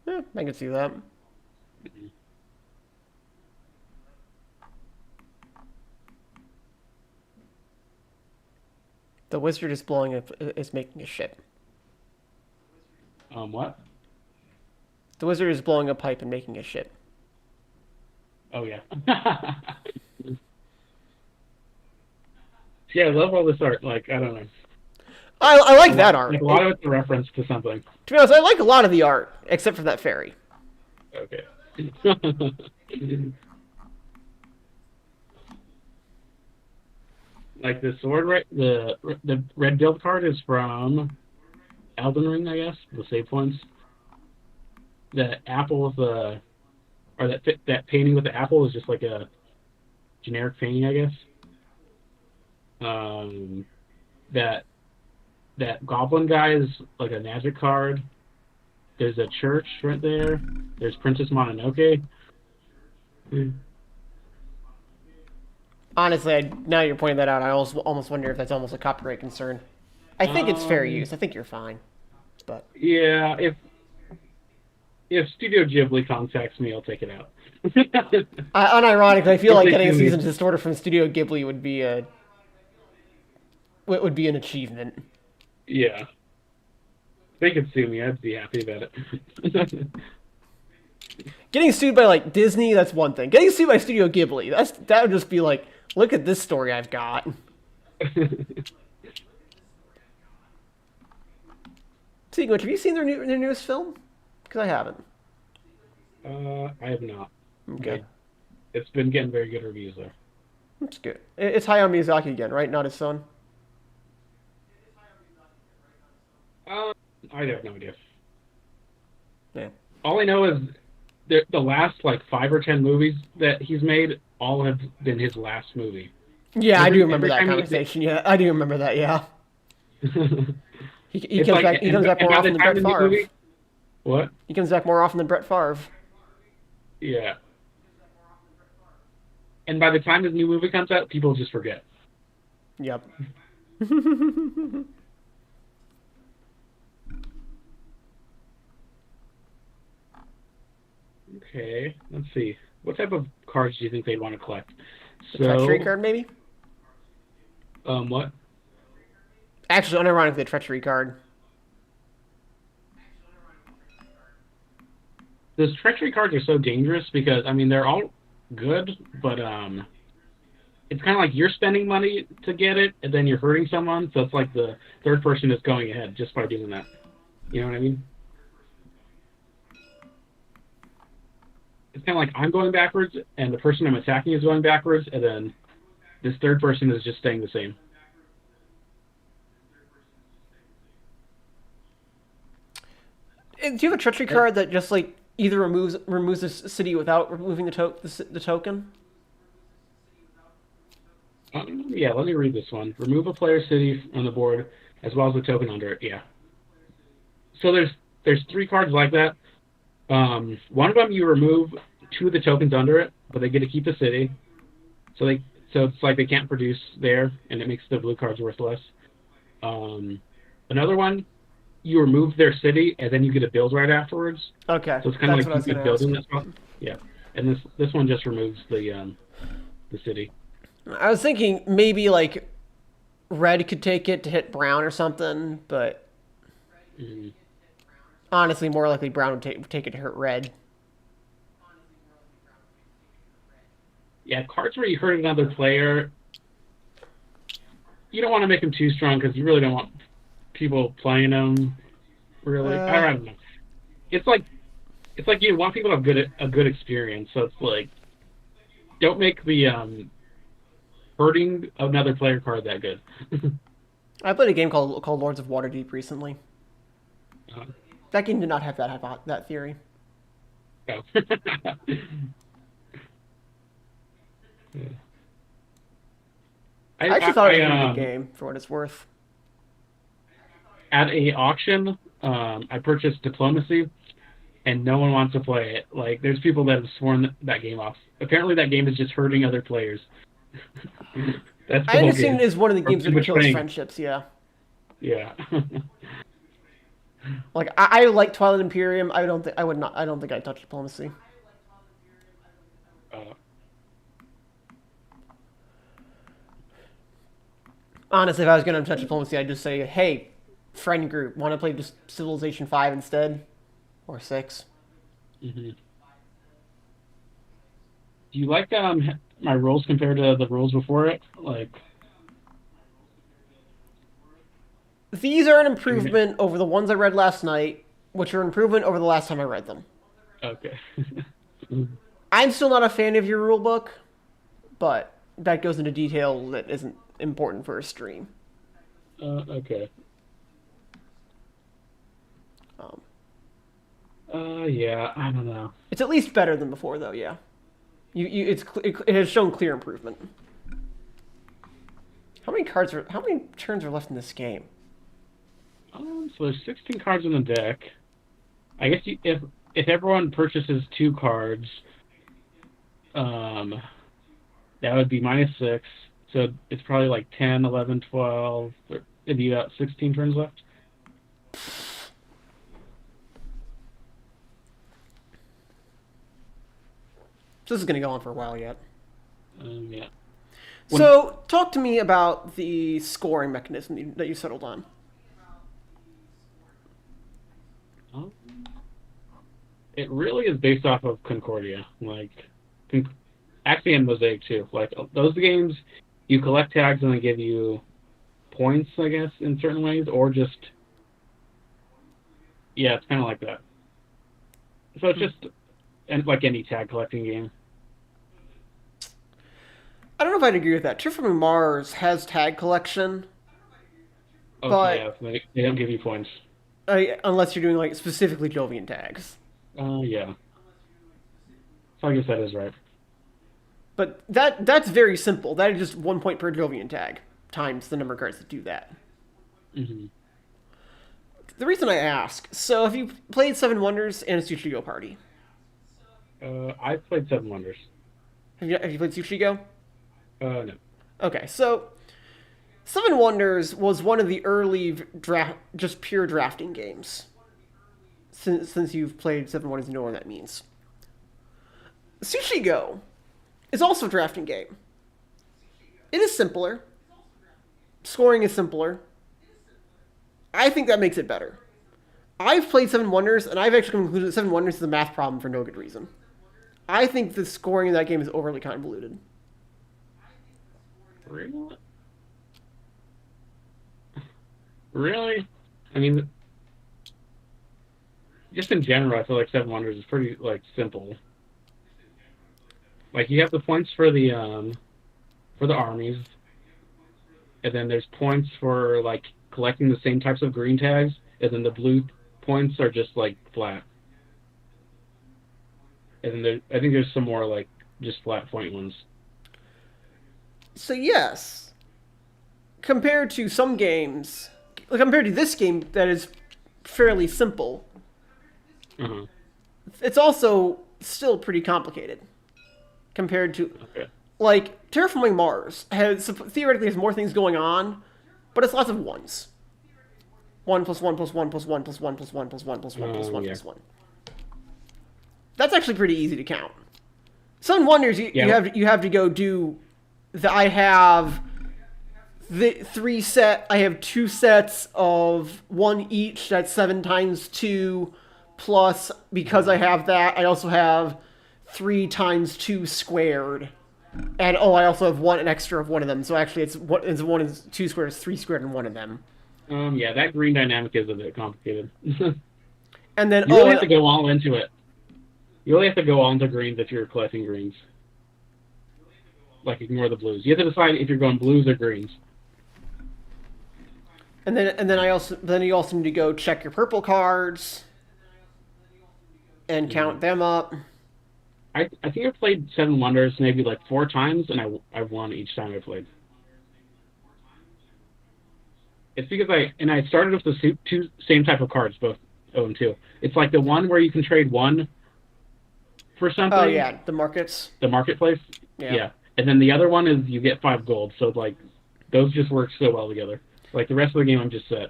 Yeah, I can see that. The wizard is blowing up, is making a ship. What? The wizard is blowing a pipe and making a ship. Oh yeah. Yeah, I love all this art. Like, I don't know. I like that art. Like, a lot of it's a reference to something. To be honest, I like a lot of the art, except for that fairy. Okay. Like the sword, right? The red build card is from Elden Ring, I guess. The save points. The apple with the, or that painting with the apple is just like a generic painting, I guess. That goblin guy is like a magic card. There's a church right there. There's Princess Mononoke. Honestly, now you're pointing that out, I almost wonder if that's almost a copyright concern. I think it's fair use. I think you're fine. But Yeah, if Studio Ghibli contacts me, I'll take it out. unironically, I feel like If they getting a do me. season to order from Studio Ghibli would be an achievement. Yeah. If they could sue me, I'd be happy about it. Getting sued by like Disney, that's one thing. Getting sued by Studio Ghibli, that would just be like, look at this story I've got. Speaking of which, have you seen their newest film? Because I haven't. I have not. Okay, It's been getting very good reviews though. that's good. It's Hayao Miyazaki again, right? Not his son. I have no idea. Yeah. All I know is the last like 5 or 10 movies that he's made all have been his last movie. Yeah, I do remember that every time conversation. Yeah, I do remember that. Yeah. He It's comes like- back. He comes back and more by the often than time Brett the Favre. movie- What? He comes back more often than Brett Favre. Yeah. And by the time his new movie comes out, people just forget. Yep. Okay, let's see. What type of cards do you think they'd want to collect? Treachery card, maybe? What? Actually, unironically, the treachery card. Those treachery cards are so dangerous because, I mean, they're all good, but it's kind of like you're spending money to get it, and then you're hurting someone, so it's like the third person is going ahead just by doing that. You know what I mean? It's kind of like I'm going backwards, and the person I'm attacking is going backwards, and then this third person is just staying the same. Do you have a treachery card that just like either removes the city without removing the token? Yeah, let me read this one. Remove a player's city on the board as well as the token under it. Yeah. So there's 3 cards like that. One of them you remove 2 of the tokens under it, but they get to keep the city. So it's like they can't produce there, and it makes the blue cards worth less. Another one, you remove their city, and then you get a build right afterwards. Okay. So it's kind of that's like what I you was keep gonna building ask. this one. Yeah. And this one just removes the city. I was thinking maybe like red could take it to hit brown or something, but honestly, more likely brown would take it to hurt red. Yeah, cards where you hurt another player, you don't want to make them too strong because you really don't want people playing them. Really, I don't know. It's like you want people to have a good experience. So it's like, don't make the hurting another player card that good. I played a game called Lords of Waterdeep recently. Uh, That game did not have that theory. oh. I actually thought it was a really good game for what it's worth. At a auction, I purchased Diplomacy, and no one wants to play it. Like, there's people that have sworn that game off. Apparently, that game is just hurting other players. That's the I whole understand game. it is one of the games too that much kills playing. friendships. Yeah. Yeah. Like I like Twilight Imperium. I don't think I'd touch Diplomacy. Honestly, if I was going to touch diplomacy, I'd just say, hey, friend group, want to play just Civilization 5 instead? Or 6? Mm-hmm. Do you like my rules compared to the rules before it? Like, These are an improvement over the ones I read last night, which are an improvement over the last time I read them. okay. I'm still not a fan of your rule book, but that goes into detail that isn't important for a stream. Okay. Um, Yeah, I don't know. it's at least better than before, though. Yeah, it has shown clear improvement. How many turns are left in this game? So there's 16 cards in the deck. I guess if everyone purchases 2 cards, that would be -6. So it's probably like 10, 11, 12. It'd be about 16 turns left. So this is going to go on for a while yet. Yeah. So talk to me about the scoring mechanism that you settled on. It really is based off of Concordia, like actually and Mosaic too. Like those games, you collect tags and they give you points, I guess, in certain ways, or just it's kind of like that. So it's just like any tag collecting game. I don't know if I'd agree with that. Terraforming Mars has tag collection, but Yeah, they don't give you points. unless you're doing like specifically Jovian tags. Yeah. So I guess that is right. But that's very simple. That is just 1 point per Jovian tag times the number of cards that do that. Mm-hmm. The reason I ask, so if you played Seven Wonders and Tsuchigo Party, I've played Seven Wonders. have you played Tsuchigo? No. Okay, so Seven Wonders was one of the early just pure drafting games. Since you've played Seven Wonders, you know what that means. Tsuchigo is also a drafting game. It is simpler. Scoring is simpler. I think that makes it better. I've played Seven Wonders, and I've actually concluded that Seven Wonders is a math problem for no good reason. I think the scoring in that game is overly convoluted. Really? Really? I mean, just in general, I feel like Seven Wonders is pretty like simple. Like you have the points for the armies, and then there's points for like collecting the same types of green tags, and then the blue points are just like flat. And then I think there's some more like just flat point ones. So yes, compared to some games, compared to this game that is fairly simple, it's also still pretty complicated. Compared to, like, Terraforming Mars theoretically has more things going on, but it's lots of ones. 1 + 1 + 1 + 1 + 1 + 1 + 1 + 1 + 1 + 1. That's actually pretty easy to count. Seven Wonders, you have to go do. I have the I have 2 sets of 1 each. That's 7 × 2. Plus, because I have that, I also have 3 × 2 squared. And I also have an extra of one of them. So actually, it's 1 and 2 squared is 3 squared in one of them. Yeah, that green dynamic is a bit complicated. And then you really have to go all into it. You really have to go all into greens if you're collecting greens. Like ignore the blues. You have to decide if you're going blues or greens. And then you also need to go check your purple cards and count them up. I think I've played Seven Wonders maybe like 4 times, and I've won each time I played. It's because I started with the 2 same type of cards, both 0 and 2. It's like the one where you can trade 1 for something. Oh yeah, the markets. The marketplace. Yeah. And then the other one is you get 5 gold. So like those just work so well together. Like the rest of the game, I'm just set.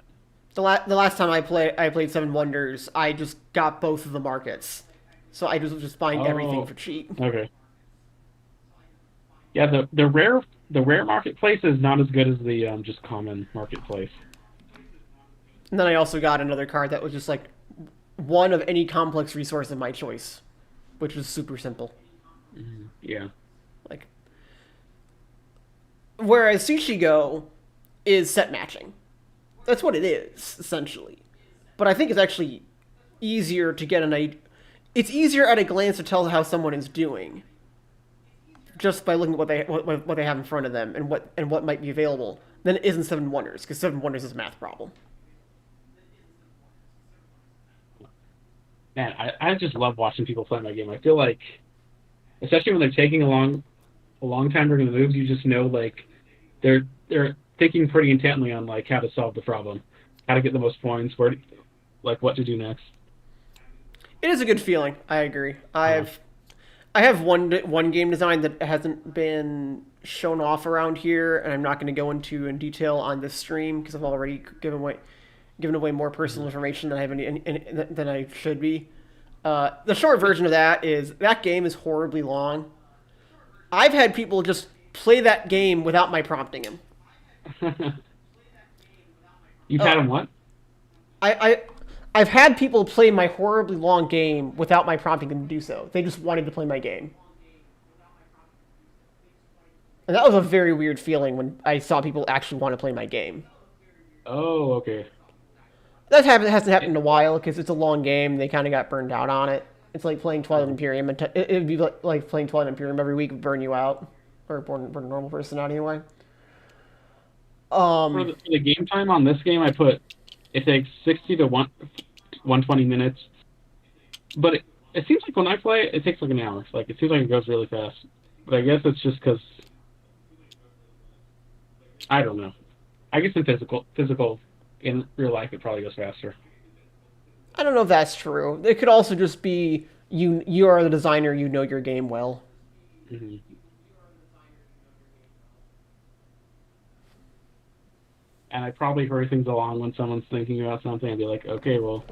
The last time I played Seven Wonders, I just got both of the markets, so I was just buying everything for cheap. Okay. Yeah, the rare marketplace is not as good as the just common marketplace. And then I also got another card that was just like one of any complex resource of my choice, which was super simple. Yeah. Like, whereas Sushi Go is set matching. That's what it is, essentially. But I think it's actually easier to get an idea. It's easier at a glance to tell how someone is doing, just by looking at what they have in front of them and what might be available, than it is in Seven Wonders, because Seven Wonders is a math problem. Man, I just love watching people play my game. I feel like, especially when they're taking a long time during the moves, you just know like they're thinking pretty intently on like how to solve the problem, how to get the most points, like what to do next. It is a good feeling. I agree. I have one game design that hasn't been shown off around here, and I'm not going to go into in detail on this stream because I've already given away more personal information than I have than I should be. The short version of that is that game is horribly long. I've had people just play that game without my prompting him. You've had them what? I've had people play my horribly long game without my prompting them to do so. They just wanted to play my game. And that was a very weird feeling when I saw people actually want to play my game. Oh, okay. That hasn't happened in a while because it's a long game. They kind of got burned out on it. It's like playing Twilight Imperium. It would be like playing Twilight Imperium every week would burn you out. Or burn a normal person out anyway. For the game time on this game, I put it takes 60 to 120 minutes. But it seems like when I play it takes like an hour. Like it seems like it goes really fast. But I guess it's just because I don't know. I guess in physical in real life it probably goes faster. I don't know if that's true. It could also just be you are the designer, you know your game well. Mm-hmm. And I probably hurry things along when someone's thinking about something. I'd be like, okay, well,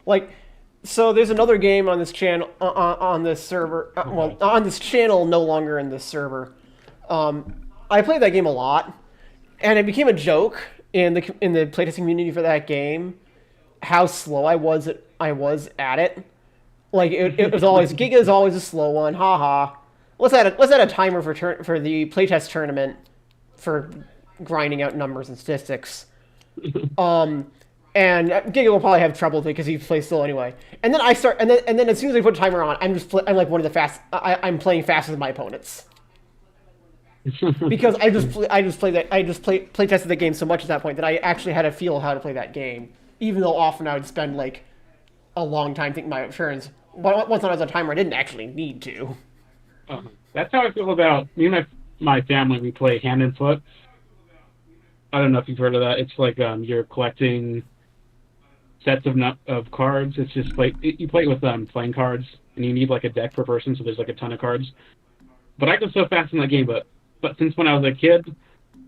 like, so there's another game on this channel on this server. Well, on this channel, no longer in this server. I played that game a lot, and it became a joke in the playtesting community for that game how slow I was at it. Like it was always Giga is always a slow one. Haha. Let's add a timer for the playtest tournament for grinding out numbers and statistics. And Giga will probably have trouble with it because he plays slow anyway. And then and then as soon as I put a timer on, I'm like one of the fast. I'm playing faster than my opponents. Because I just play tested the game so much at that point that I actually had to feel how to play that game, even though often I would spend like a long time thinking my turns. But once I was on a timer, I didn't actually need to. That's how I feel about me and my family. We play Hand and Foot. I don't know if you've heard of that. It's like you're collecting sets of cards. It's just you play it with playing cards, and you need like a deck per person, so there's like a ton of cards. But I go so fast in that game, but since when I was a kid,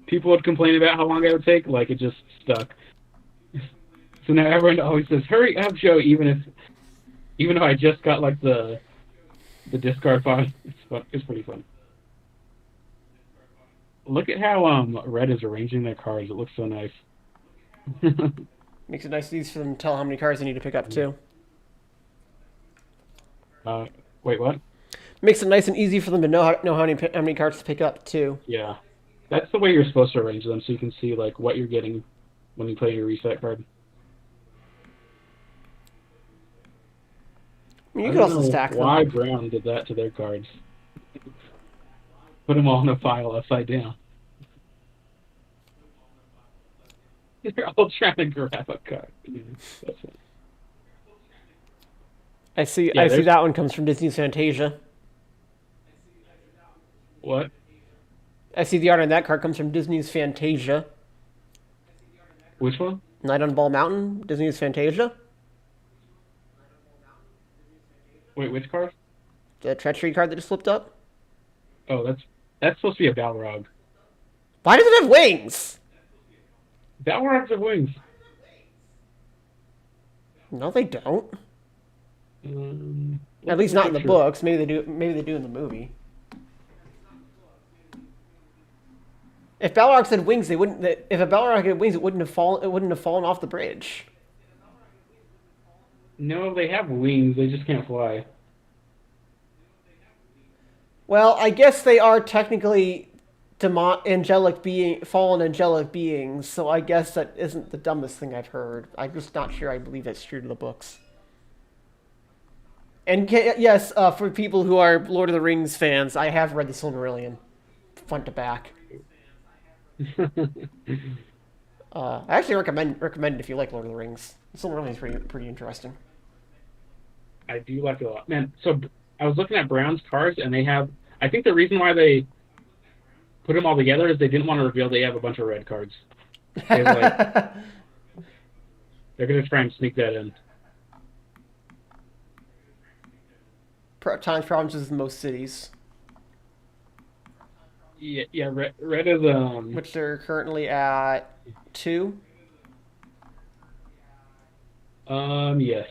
people would complain about how long I would take. Like it just stuck. So now everyone always says, "Hurry up, Joe!" Even though I just got like the discard file. It's fun. It's pretty fun. Look at how Red is arranging their cards. It looks so nice. Makes it nice and easy for them to tell how many cards they need to pick up too. Wait, what? Makes it nice and easy for them to know how many cards to pick up too. Yeah, that's the way you're supposed to arrange them, so you can see like what you're getting when you play your reset card. I mean, you could also stack them. Why Brown did that to their cards? Put them all in a pile upside down. They're all trying to grab a card. That's it. I see that one comes from Disney's Fantasia. What? I see the art on that card comes from Disney's Fantasia. Which one? Night on Ball Mountain, Disney's Fantasia. Wait, which card? The treachery card that just flipped up. Oh, that's supposed to be a Balrog. Why does it have wings? Balrogs have wings. No, they don't. At least not in the books. Maybe they do. Maybe they do in the movie. If Balrog had wings, they wouldn't. If a Balrog had wings, it wouldn't have fallen. It wouldn't have fallen off the bridge. No, they have wings. They just can't fly. Well, I guess they are technically fallen angelic beings. So I guess that isn't the dumbest thing I've heard. I'm just not sure I believe that's true to the books. And yes, for people who are Lord of the Rings fans, I have read the Silmarillion, front to back. I actually recommend it if you like Lord of the Rings. The Silmarillion is pretty interesting. I do like it a lot, man. So I was looking at Brown's cards, and they have. I think the reason why they put them all together is they didn't want to reveal they have a bunch of red cards. They're gonna try and sneak that in. Times provinces in most cities. Yeah. Red is which they're currently at 2. Yes.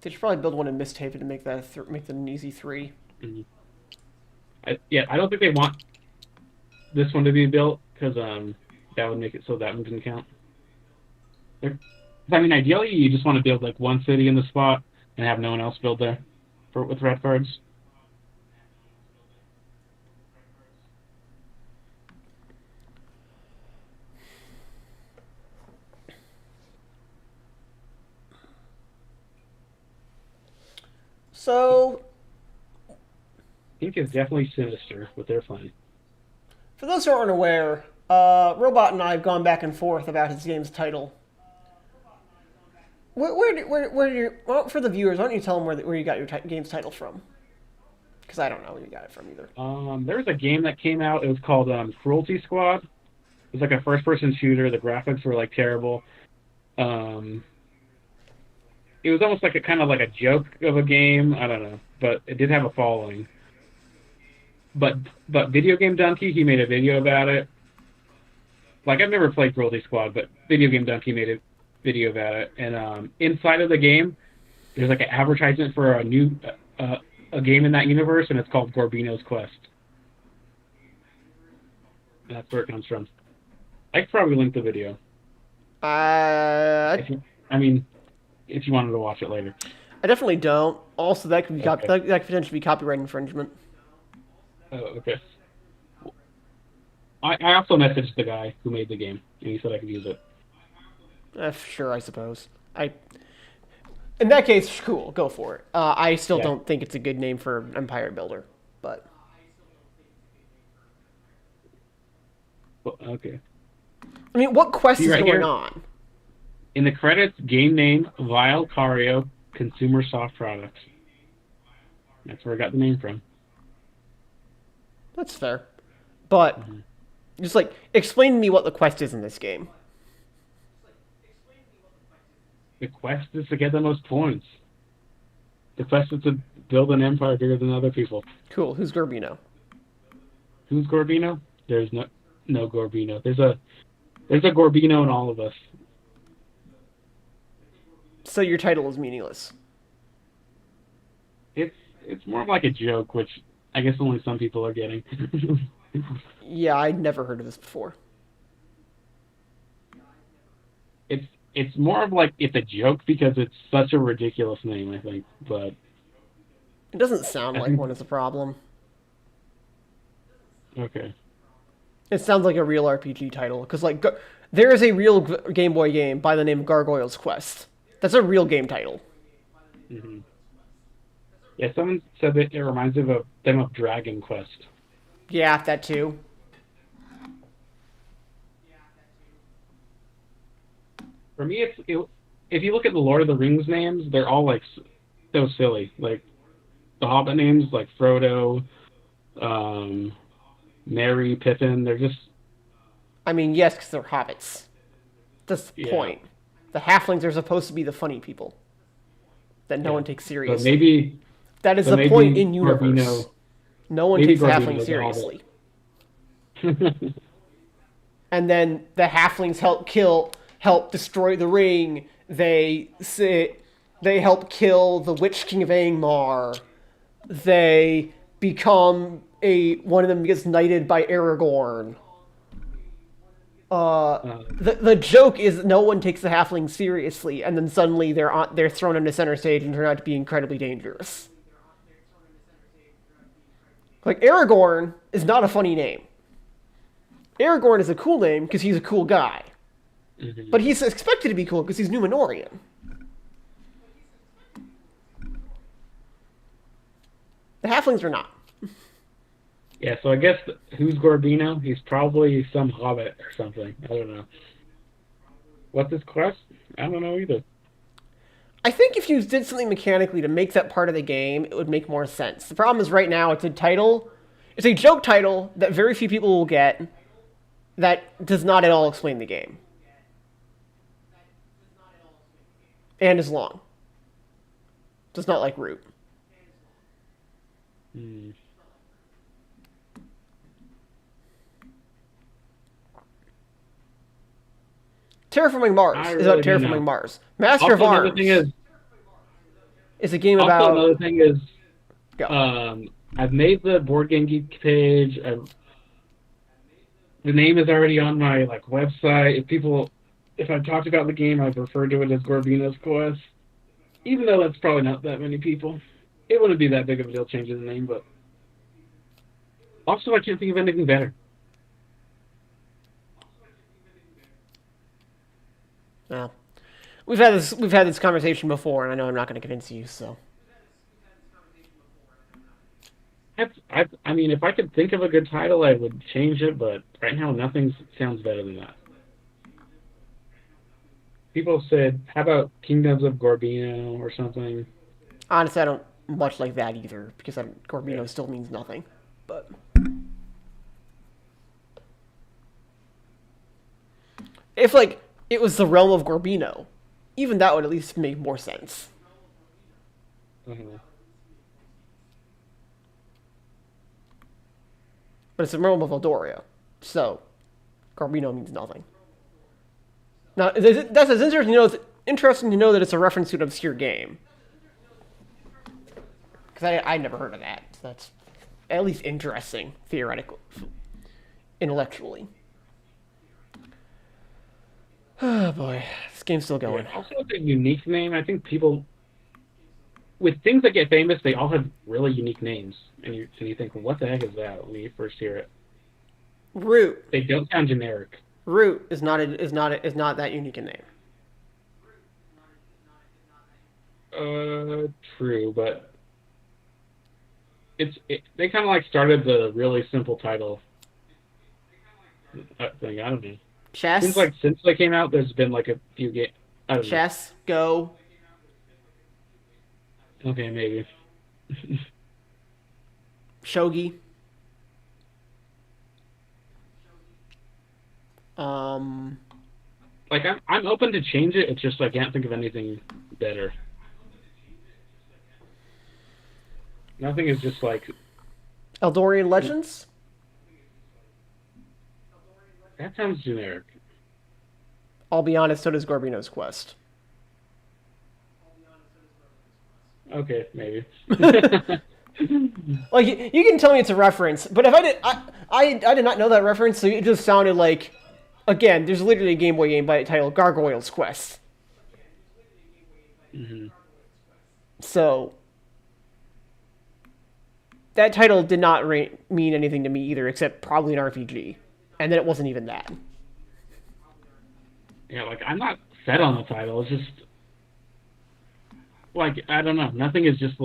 They should probably build one in Misthaven to make that make that an easy 3. Mm-hmm. I don't think they want this one to be built because that would make it so that one didn't count. I mean, ideally, you just want to build like one city in the spot and have no one else build there with red cards. So, Pink is definitely sinister with their plan. for those who aren't aware, Robot and I have gone back and forth about his game's title. Well, for the viewers, why don't you tell them where you got your game's title from? Because I don't know where you got it from either. There was a game that came out. It was called Cruelty Squad. It was like a first-person shooter. The graphics were like terrible. It was almost like kind of like a joke of a game. I don't know, but it did have a following. But Video Game Donkey, he made a video about it. Like, I've never played Cruelty Squad, but Video Game Donkey made a video about it. And inside of the game, there's like an advertisement for a new a game in that universe, and it's called Gorbino's Quest. That's where it comes from. I could probably link the video. If you wanted to watch it later. I definitely don't. Also, that could be Okay. that could potentially be copyright infringement. Oh, okay. I also messaged the guy who made the game, and he said I could use it. Sure, I suppose. In that case, cool, go for it. I still don't think it's a good name for Empire Builder, but Well, okay. I mean, what quest See is right going here? on? In the credits, game name, Vile Cario, Consumer Soft Products. That's where I got the name from. That's fair, but just like explain to me what the quest is in this game. The quest is to get the most points. The quest is to build an empire bigger than other people. Cool. Who's Gorbino? Who's Gorbino? There's no Gorbino. There's a Gorbino in all of us. So your title is meaningless. It's more like a joke, which I guess only some people are getting. Yeah, I'd never heard of this before. It's more of like it's a joke because it's such a ridiculous name, I think. But It doesn't sound like one is a problem. okay. It sounds like a real RPG title because like there is a real Game Boy game by the name of Gargoyle's Quest. That's a real game title. Mm-hmm. Yeah, someone said that it reminds them of Dragon Quest. Yeah, that too. For me, if you look at the Lord of the Rings names, they're all like so silly. Like the Hobbit names, like Frodo, Merry, Pippin. They're just. I mean, yes, because they're hobbits. That's the point. The halflings are supposed to be the funny people that no one takes So seriously. maybe that is so the point in Gorbino- universe. No one maybe takes the Gorbino's halflings a hobbit. seriously. And then the halflings help destroy the ring. They help kill the Witch King of Angmar. They become one of them gets knighted by Aragorn. The joke is no one takes the halfling seriously, and then suddenly they're thrown into center stage and turn out to be incredibly dangerous. Like, Aragorn is not a funny name. Aragorn is a cool name because he's a cool guy. Mhm. But he's expected to be cool because he's Numenorian. The halflings are not. Yeah, so I guess who's Gorbino? He's probably some hobbit or something. I don't know. What's his quest? I don't know either. I think if you did something mechanically to make that part of the game, it would make more sense. The problem is right now it's a title, it's a joke title that very few people will get that does not at all explain the game. And is long. Does not like Root. Hmm. Terraforming Mars I is about really don't Terraforming know. Mars. Master of Also, another Arms thing is a game also about... another thing is, Go. I've made the Board Game Geek page. The name is already on my website. If I've talked about the game, I've referred to it as Gorbino's Quest. Even though that's probably not that many people, it wouldn't be that big of a deal changing the name. But also, I can't think of anything better. Well, we've had this conversation before, and I know I'm not going to convince you. So I mean, if I could think of a good title, I would change it. But right now, nothing sounds better than that. People said, "How about Kingdoms of Gorbino or something?" honestly, I don't much like that either because Gorbino still means nothing. But if it was the realm of Gorbino, even that would at least make more sense. Mhm. But it's the realm of Eldoria, so Gorbino means nothing. Now, that's interesting. It's interesting to know that it's a reference to an obscure game. Because I never heard of that. So that's at least interesting, theoretically, intellectually. Oh boy, this game's still going. Yeah, also, it's a unique name. I think people, with things that get famous, they all have really unique names, and you think, well, what the heck is that when you first hear it? Root. They don't sound generic. Root is not that unique a name. True, but they kind of started the really simple title thing. I don't know. Chess. Seems like since they came out, there's been a few games. I don't know. Chess. Go. Okay, maybe. Shogi. I'm open to change it. It's just I can't think of anything better. Nothing is just Eldorian Legends. that sounds generic. I'll be honest, so does Gorbino's Quest. Okay, maybe. Like you can tell me it's a reference, but if I did not know that reference, so it just sounded like, again, there's literally a Game Boy game by title Gargoyle's Quest. Mm-hmm. So that title did not mean anything to me either, except probably an RPG, and then it wasn't even that. Yeah, I'm not set on the title. It's just I don't know. Nothing is just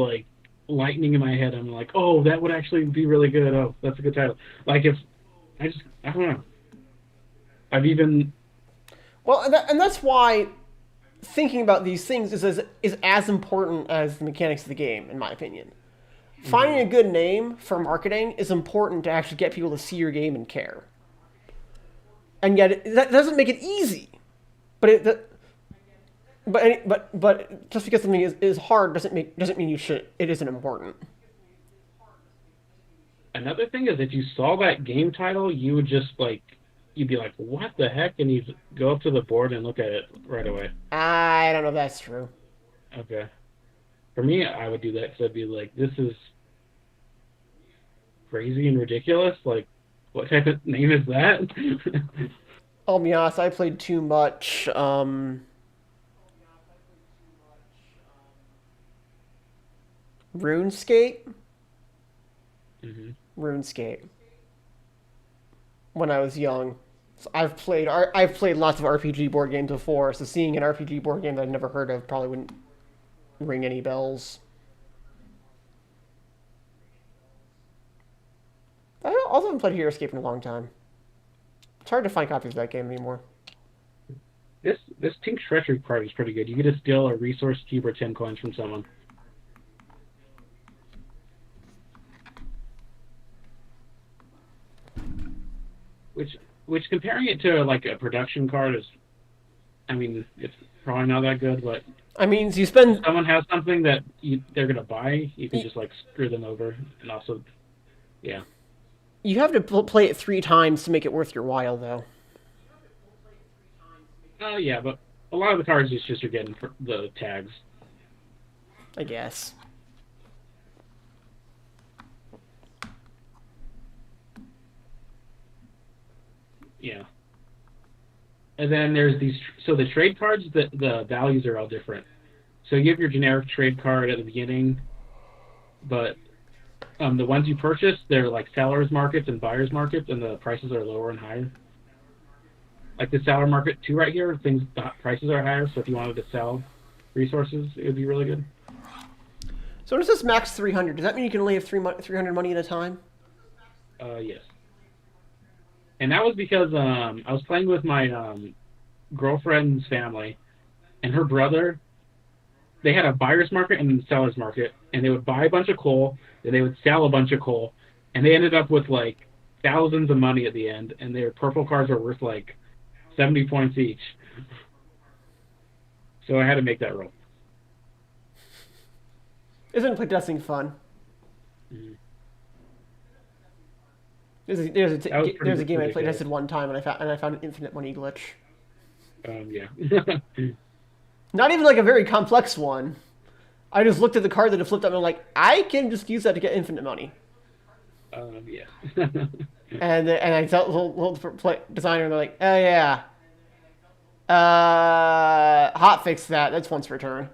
lightning in my head. I'm like, oh, that would actually be really good. Oh, that's a good title. If I don't know. I've even and that's why thinking about these things is as important as the mechanics of the game, in my opinion. Finding a good name for marketing is important to actually get people to see your game and care. And yet, that doesn't make it easy. But just because something is hard doesn't mean it isn't important. another thing is if you saw that game title, you would just you'd be like, what the heck? And you'd go up to the board and look at it right away. I don't know if that's true. Okay. For me, I would do that because I'd be like, this is crazy and ridiculous. What type of name is that? I'll be honest, I played too much. RuneScape? RuneScape. When I was young. So I've played lots of RPG board games before, so seeing an RPG board game that I'd never heard of probably wouldn't ring any bells. I also haven't played Hero Escape in a long time. It's hard to find copies of that game anymore. This Pink Treachery card is pretty good. You get to steal a resource cube or 10 coins from someone. Which comparing it to like a production card is, I mean, it's probably not that good, but I mean, you spend. if someone has something that they're gonna buy, you can just like screw them over, and also, yeah. You have to play it 3 times to make it worth your while, though. Oh yeah, but a lot of the cards is just you're getting for the tags. I guess. Yeah. And then there's these, so the trade cards, the values are all different. So you have your generic trade card at the beginning, but the ones you purchase, they're like sellers markets and buyers markets, and the prices are lower and higher. Like the seller market 2 right here, the prices are higher, so if you wanted to sell resources, it would be really good. So when it says max 300, does that mean you can only have 300 money at a time? Yes. And that was because I was playing with my girlfriend's family, and her brother, they had a buyer's market and a seller's market, and they would buy a bunch of coal, and they would sell a bunch of coal, and they ended up with like thousands of money at the end, and their purple cards were worth like 70 points each. So I had to make that roll. Isn't playtesting fun? Mm-hmm. There's a game I playtested one time, and I found an infinite money glitch. Yeah. Not even like a very complex one. I just looked at the card that it flipped up, and I'm like, I can just use that to get infinite money. Yeah. And I told the designer, and they're like, oh yeah, hotfix that. That's once per turn.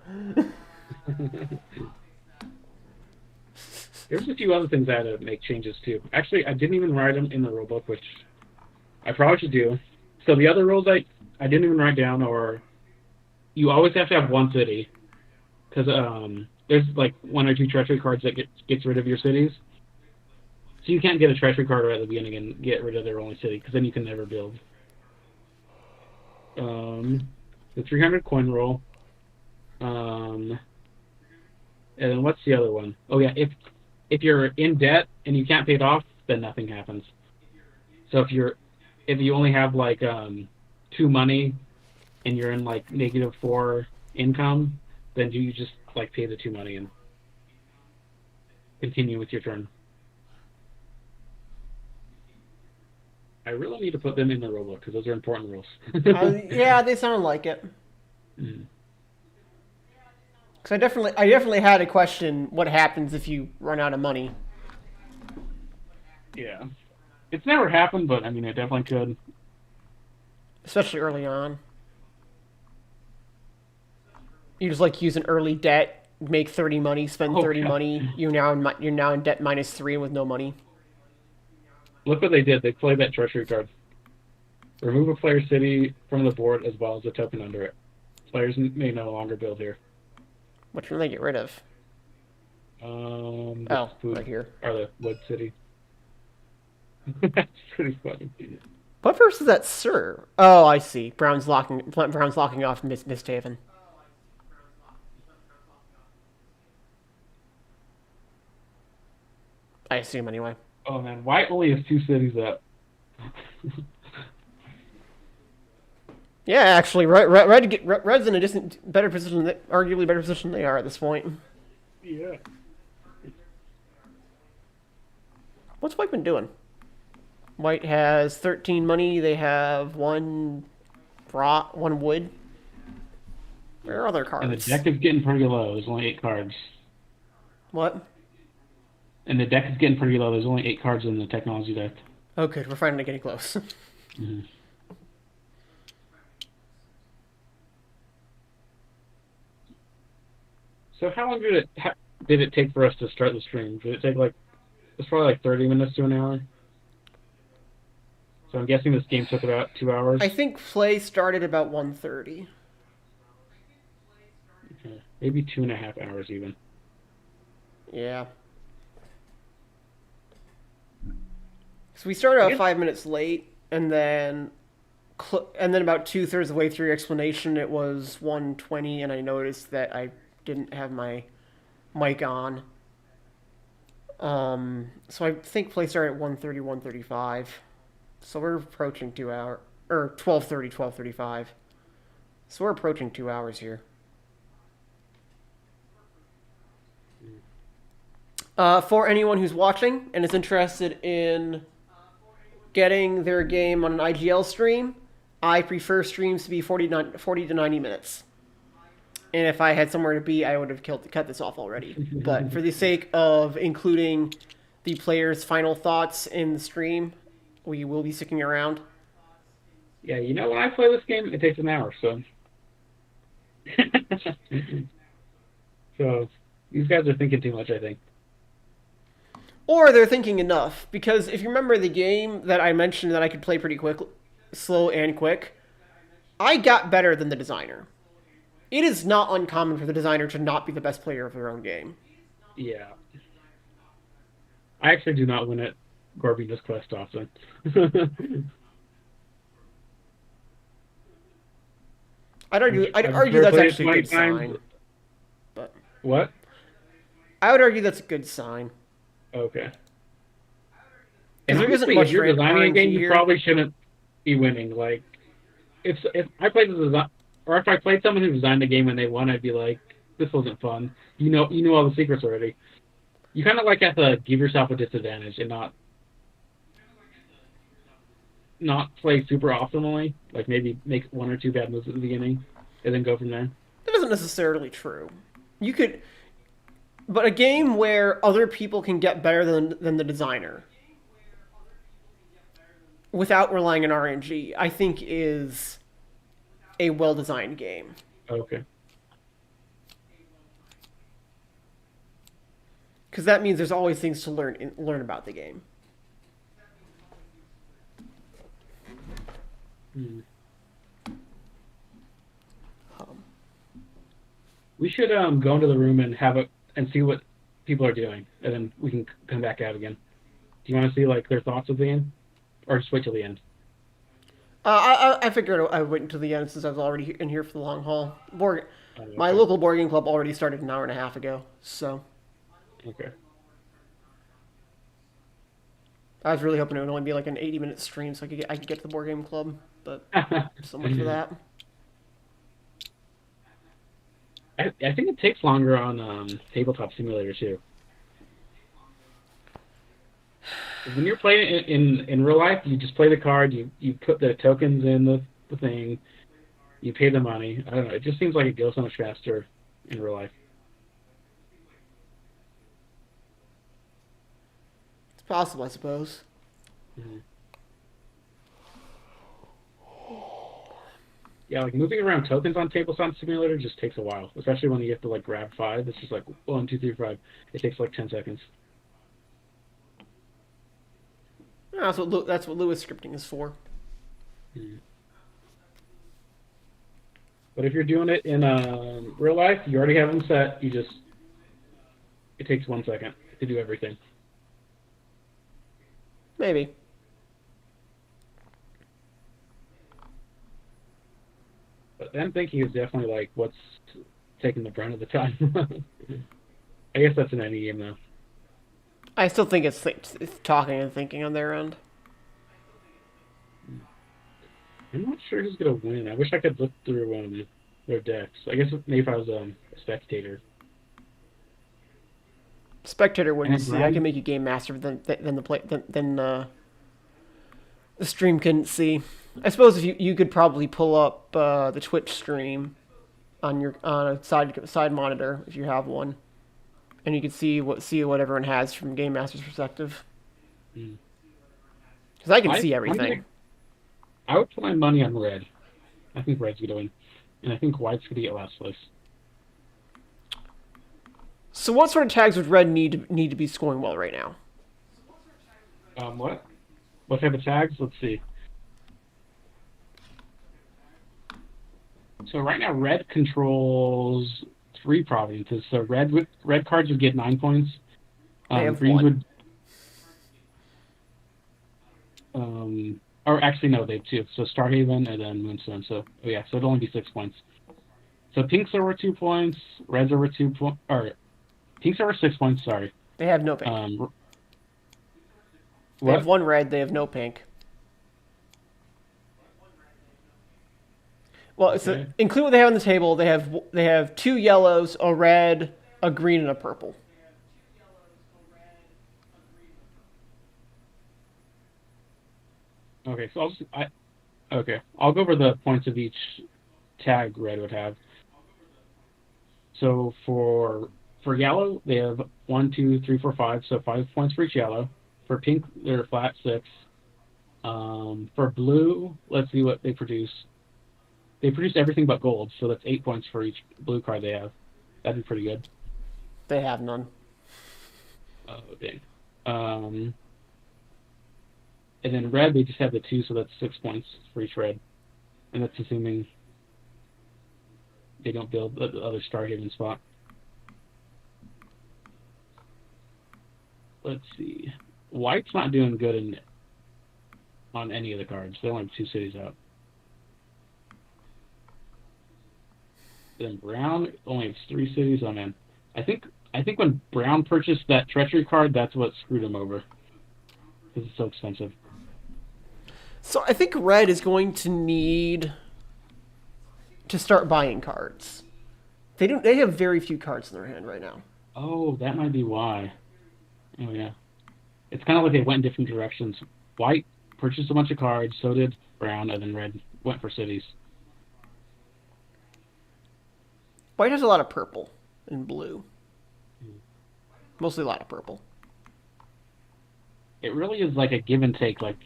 There's a few other things I had to make changes to. Actually, I didn't even write them in the rulebook, which I probably should do. So the other rules I didn't even write down, or you always have to have one city, because there's like 1 or 2 treachery cards that gets rid of your cities. So you can't get a treachery card right at the beginning and get rid of their only city, because then you can never build. The 300 coin roll. And then what's the other one? Oh yeah, if you're in debt and you can't pay it off, then nothing happens. So if you only have like 2 money and you're in like -4 income, then you just like pay the 2 money and continue with your turn. I really need to put them in the rulebook because those are important rules. Yeah, they sound like it. Mm. Because I definitely had to question what happens if you run out of money. Yeah. It's never happened, but I mean, it definitely could. Especially early on. You just like use an early debt, make 30 money, spend 30 money. You're now in debt -3 with no money. Look what they did. They played that treachery card. Remove a player's city from the board as well as a token under it. Players may no longer build here. Which one they get rid of? Right here. Or the wood city. That's pretty funny. What verse does that serve? Oh, I see. Brown's locking off Misthaven. I assume anyway. Oh man, why only has 2 cities up? Yeah, actually, Red's in a better position, arguably better position than they are at this point. Yeah. What's White been doing? White has 13 money. They have 1 wood. Where are their cards? And the deck is getting pretty low. There's only 8 cards. What? And the deck is getting pretty low. There's only 8 cards in the technology deck. Oh, good. We're finally getting close. Mm-hmm. So how long did it take for us to start the stream? Did it take it's probably like 30 minutes to an hour? So I'm guessing this game took about 2 hours. I think play started about 1:30. Okay. Maybe 2.5 hours even. Yeah. So we started about 5 minutes late, and then about 2/3 of the way through your explanation, it was 1:20, and I noticed that I didn't have my mic on. So I think play started at 1:30, 1:35. So we're approaching 2 hours, or 12:30, 12:35. So we're approaching 2 hours here. For anyone who's watching and is interested in getting their game on an IGL stream, I prefer streams to be 40 to 90 minutes. And if I had somewhere to be, I would have cut this off already. But for the sake of including the players' final thoughts in the stream, we will be sticking around. Yeah, when I play this game, it takes an hour, so. So, these guys are thinking too much, I think. Or they're thinking enough, because if you remember the game that I mentioned that I could play pretty quick, slow and quick, I got better than the designer. It is not uncommon for the designer to not be the best player of their own game. Yeah. I actually do not win at Gorbino's quest often. I'd argue that's actually a good sign. But what? I would argue that's a good sign. Okay. And there isn't much if you're designing a game, you here. probably shouldn't be winning. Like, if I played the design, or if I played someone who designed the game and they won, I'd be like, this wasn't fun. You know all the secrets already. You kind of have to give yourself a disadvantage and not play super optimally. Like maybe make 1 or 2 bad moves at the beginning and then go from there. That isn't necessarily true. You could, but a game where other people can get better than the designer without relying on RNG, I think is a well-designed game. Okay. Because that means there's always things to learn about the game. We should go into the room and and see what people are doing, and then we can come back out again. Do you want to see their thoughts at the end, or just wait till the end? I figured I would wait until the end since I was already in here for the long haul. My local board game club already started an hour and a half ago, so. Okay. I was really hoping it would only be an 80-minute stream so I could get to the board game club, but so much for that. I think it takes longer on Tabletop Simulator too. When you're playing in real life, you just play the card, you put the tokens in the thing, you pay the money. I don't know. It just seems like it goes so much faster in real life. It's possible, I suppose. Mm-hmm. Yeah, moving around tokens on Tabletop Simulator just takes a while, especially when you have to grab 5. It's just 1, 2, 3, 5. It takes 10 seconds. That's what Lewis scripting is for. Mm-hmm. But if you're doing it in real life, you already have them set. It takes 1 second to do everything. Maybe. But then thinking is definitely what's taking the brunt of the time. I guess that's in any game though. I still think it's talking and thinking on their end. I'm not sure who's gonna win. I wish I could look through their decks. I guess maybe if I was a spectator. Spectator wouldn't see. I can make you game master than the stream couldn't see. I suppose if you could probably pull up the Twitch stream on a side monitor if you have one, and you could see what everyone has from game master's perspective. Because I can see everything. I would put my money on red. I think red's gonna win, and I think white's gonna get last place. So what sort of tags would red need to be scoring well right now? What? What type of tags? Let's see. So right now, red controls 3 provinces. So red cards would get 9 points. They have Greens 1. would. Or actually, no, they have 2. So Starhaven and then Moonstone. So so it'd only be 6 points. So pinks are worth 2 points. Reds are worth 2 points. Or pinks are worth 6 points. Sorry. They have no pink. They have 1 red. They have no pink. Well, Okay. so include what they have on the table. They have 2 yellows, a red, a green, and a purple. Okay, so I'll go over the points of each tag red would have. So for yellow, they have 1, 2, 3, 4, 5. So 5 points for each yellow. For pink, they're flat 6. For blue, let's see what they produce. They produce everything but gold, so that's 8 points for each blue card they have. That'd be pretty good. They have none. Oh, dang. And then red, they just have the 2, so that's 6 points for each red. And that's assuming they don't build the other Starhaven spot. Let's see. White's not doing good on any of the cards. They only have 2 cities out. Then brown only has 3 cities. Oh man, I think when brown purchased that treachery card, that's what screwed him over because it's so expensive. So I think red is going to need to start buying cards. They have very few cards in their hand right now. Oh, that might be why. Oh yeah, it's kind of like they went in different directions. White purchased a bunch of cards, so did brown, and then red went for cities. White has a lot of purple and blue. Mostly a lot of purple. It really is like a give and take, like,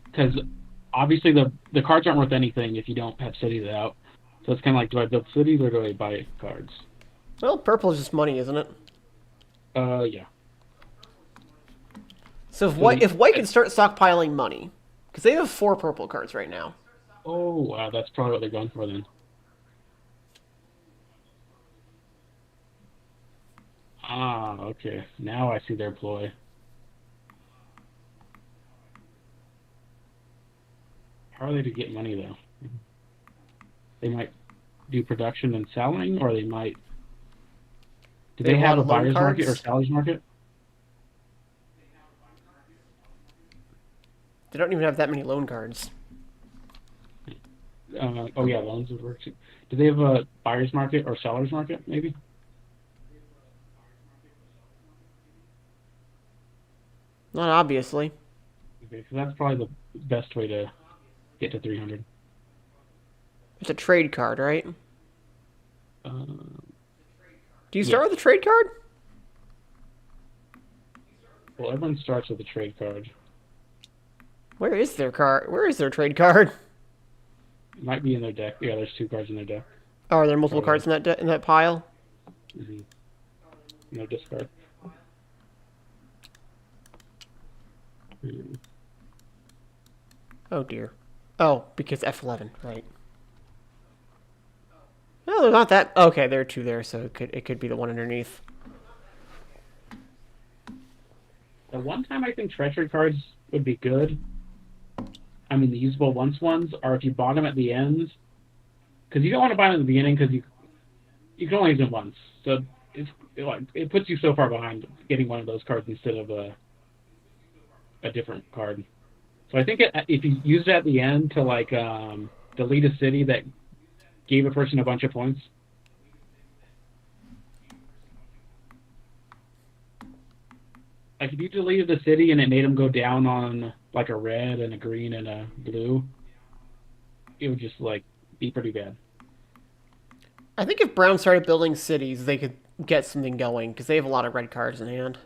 because obviously the cards aren't worth anything if you don't have cities out. So it's kind of like, do I build cities or do I buy cards? Well, purple is just money, isn't it? Yeah. So if white can start stockpiling money, because they have 4 purple cards right now. Oh, wow, that's probably what they're going for then. Ah, okay. Now I see their ploy. How are they to get money, though? They might do production and selling, or they might... Do they have a buyer's market or seller's market? They don't even have that many loan cards. Oh, yeah, loans would work too. Do they have a buyer's market or seller's market, maybe? Not obviously. Okay, so that's probably the best way to get to 300. It's a trade card, right? Do you start with a trade card? Well, everyone starts with a trade card. Where is their card? Where is their trade card? It might be in their deck. Yeah, there's 2 cards in their deck. Oh, are there multiple cards in that pile? Mm-hmm. No discard. Oh dear. Oh, because F11, right? No, they're not that. Okay, there are 2 there, so it could be the one underneath. The one time I think treachery cards would be good, I mean the usable once ones, are if you bought them at the end, because you don't want to buy them at the beginning because you can only use them once. So it puts you so far behind getting one of those cards instead of a different card. So I think if you use it at the end to like delete a city that gave a person a bunch of points. Like if you deleted the city and it made them go down on like a red and a green and a blue, it would just like be pretty bad. I think if Brown started building cities, they could get something going because they have a lot of red cards in hand.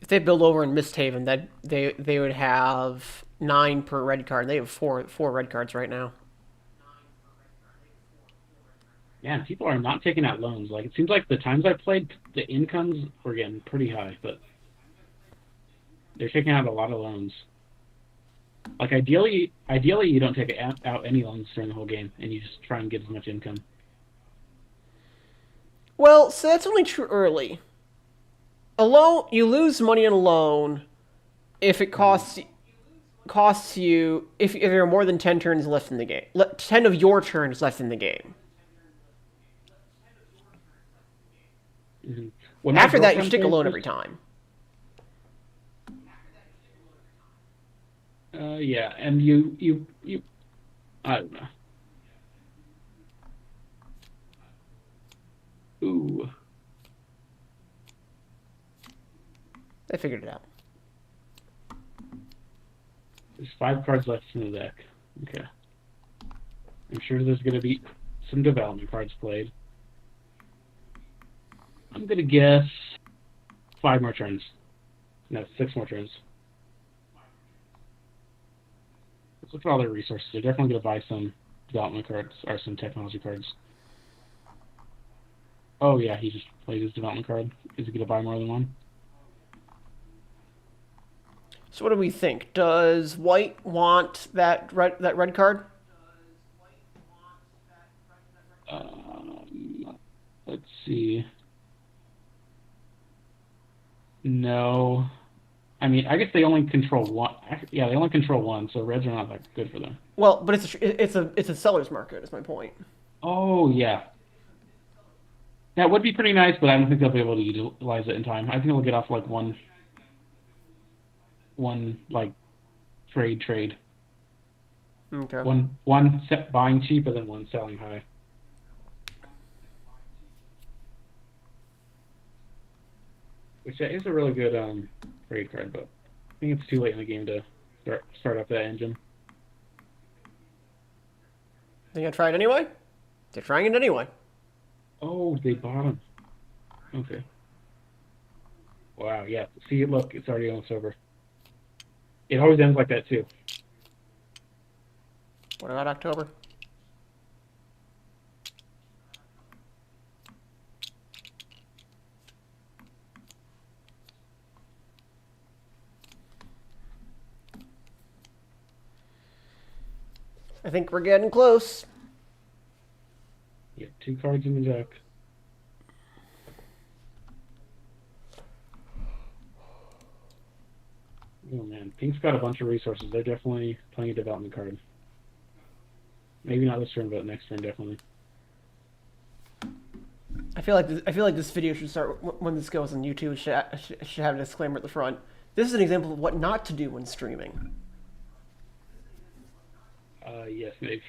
If they build over in Misthaven, that they would have 9 per red card. They have four red cards right now. Man, people are not taking out loans. Like, it seems like the times I played, the incomes were getting pretty high, but they're taking out a lot of loans. Like, ideally, you don't take out any loans during the whole game, and you just try and get as much income. Well, so that's only true early. A loan, you lose money on a loan if it costs you if there are more than 10 turns left in the game. 10 of your turns left in the game. Mm-hmm. When my After that, you girlfriend take a plays loan this- every time. Yeah, and you I don't know. Ooh. I figured it out. There's 5 cards left in the deck. Okay. I'm sure there's going to be some development cards played. I'm going to guess 5 more turns. No, 6 more turns. Let's look at all their resources. They're definitely going to buy some development cards or some technology cards. Oh, yeah, he just played his development card. Is he going to buy more than one? So what do we think? Does White want that red card? Let's see. No. I mean, I guess they only control one. Yeah, they only control one, so reds are not that good for them. Well, but it's a seller's market. Is my point. Oh yeah. That would be pretty nice, but I don't think they'll be able to utilize it in time. I think they'll get off like one like trade. Okay. One set buying cheap and then one selling high. Which is a really good trade card, but I think it's too late in the game to start up that engine. They gonna try it anyway? They're trying it anyway. Oh, they bought him. Okay. Wow, yeah. See, look, it's already almost over. It always ends like that, too. What about October? I think we're getting close. You have 2 cards in the deck. Oh, man. Pink's got a bunch of resources. They're definitely playing a development card. Maybe not this turn, but next turn, definitely. I feel like this video should start when this goes on YouTube. It should have a disclaimer at the front. This is an example of what not to do when streaming. Yes, maybe.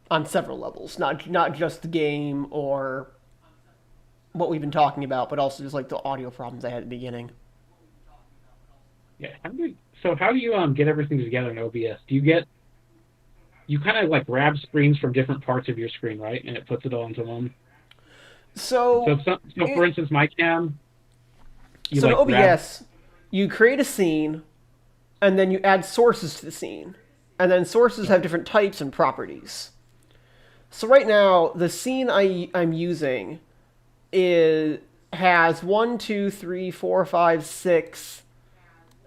On several levels, not just the game or what we've been talking about, but also just like the audio problems I had at the beginning. Yeah. How do you get everything together in OBS? You kind of like grab screens from different parts of your screen, right? And it puts it all into one. So for instance, my cam. So in OBS, you create a scene, and then you add sources to the scene, and then sources have different types and properties. So right now, the scene I'm using has 1, 2, 3, 4, 5, 6,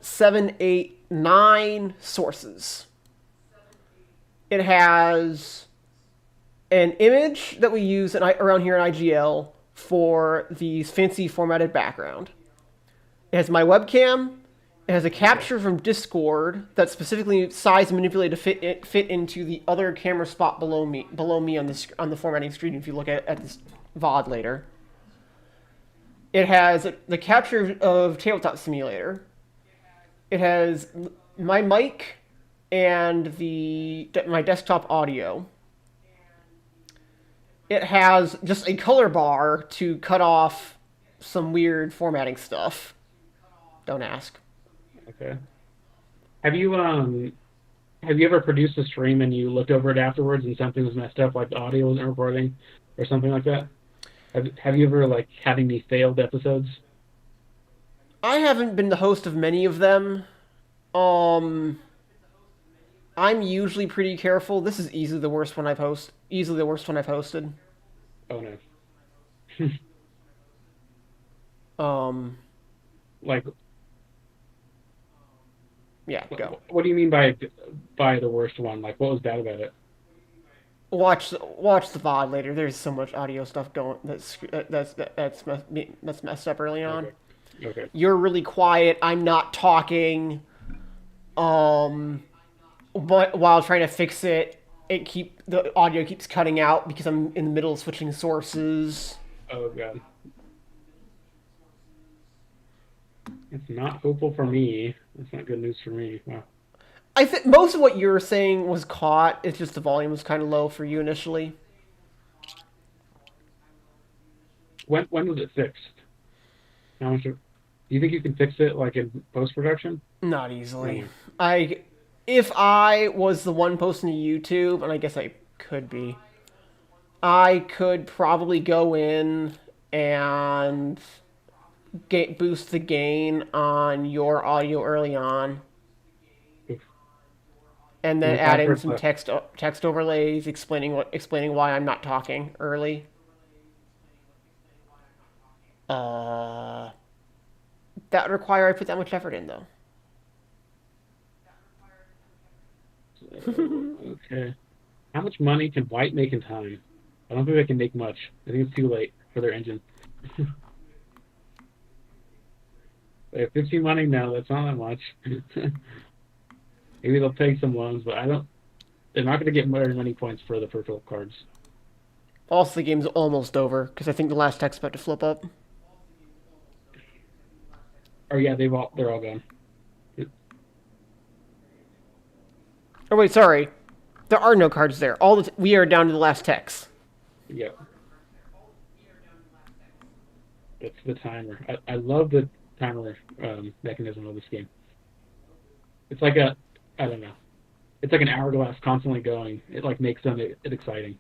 7, 8, 9 sources. It has an image that we use around here in IGL for the fancy formatted background. It has my webcam. It has a capture from Discord that's specifically sized and manipulated to fit into the other camera spot below me on the formatting screen. If you look at this VOD later, it has the capture of Tabletop Simulator. It has my mic and my desktop audio. It has just a color bar to cut off some weird formatting stuff. Don't ask. Okay. Have you ever produced a stream and you looked over it afterwards and something was messed up, like the audio wasn't recording or something like that? Have you ever like had any failed episodes? I haven't been the host of many of them. I I'm usually pretty careful. This is easily the worst one I've hosted. Oh no. Like, Yeah, go. what do you mean by the worst one? Like, what was bad about it? Watch the VOD later. There's so much audio stuff going that's messed up early on. Okay. You're really quiet. I'm not talking. But while trying to fix it, the audio keeps cutting out because I'm in the middle of switching sources. Oh god. It's not hopeful for me. That's not good news for me. Wow. I think most of what you were saying was caught. It's just the volume was kind of low for you initially. When was it fixed? How much? Do you think you can fix it like in post production? Not easily. No. If I was the one posting to YouTube, and I guess I could be, I could probably go in and boost the gain on your audio early on, and then add in some text overlays explaining why I'm not talking early. That would require I put that much effort in, though. Okay. How much money can White make in time? I don't think they can make much. I think it's too late for their engine. They have 15 money now. That's not that much. Maybe they'll take some loans, but they're not going to get very many points for the purple cards. Also, the game's almost over because I think the last tech's about to flip up. Oh yeah, they're all gone. Oh wait, sorry. There are no cards there. We are down to the last text. Yeah. It's the timer. I love the timer mechanism of this game. It's like I don't know. It's like an hourglass constantly going. It like makes it exciting.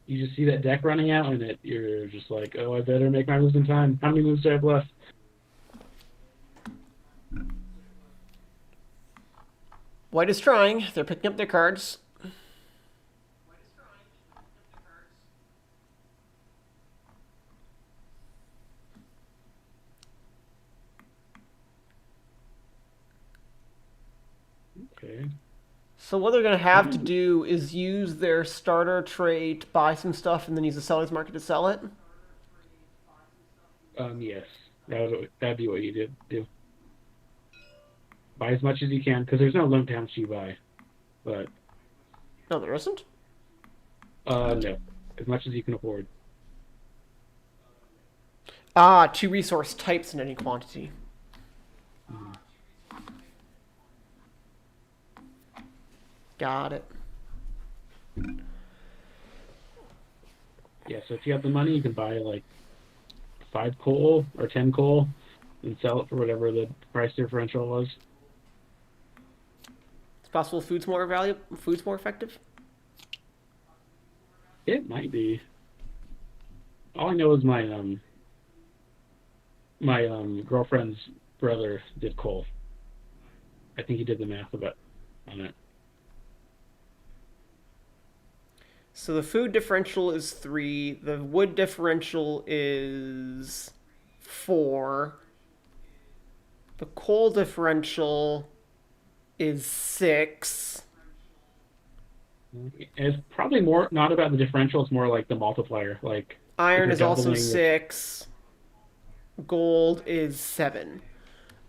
You just see that deck running out, and you're just like, oh, I better make my moves in time. How many moves do I have left? White is trying. They're picking up their cards. Okay. So what they're going to have to do is use their starter trade to buy some stuff and then use the seller's market to sell it? Yes. That'd be what you do. Buy as much as you can, because there's no limit to how much you buy. But No, there isn't? no. As much as you can afford. 2 resource types in any quantity. Got it. Yeah, so if you have the money, you can buy like 5 coal or 10 coal and sell it for whatever the price differential was. It's possible food's more effective? It might be. All I know is my girlfriend's brother did coal. I think he did the math on it. So the food differential is 3. The wood differential is 4. The coal differential is 6. It's probably more not about the differential. It's more like the multiplier. Like Iron is also 6. Gold is 7.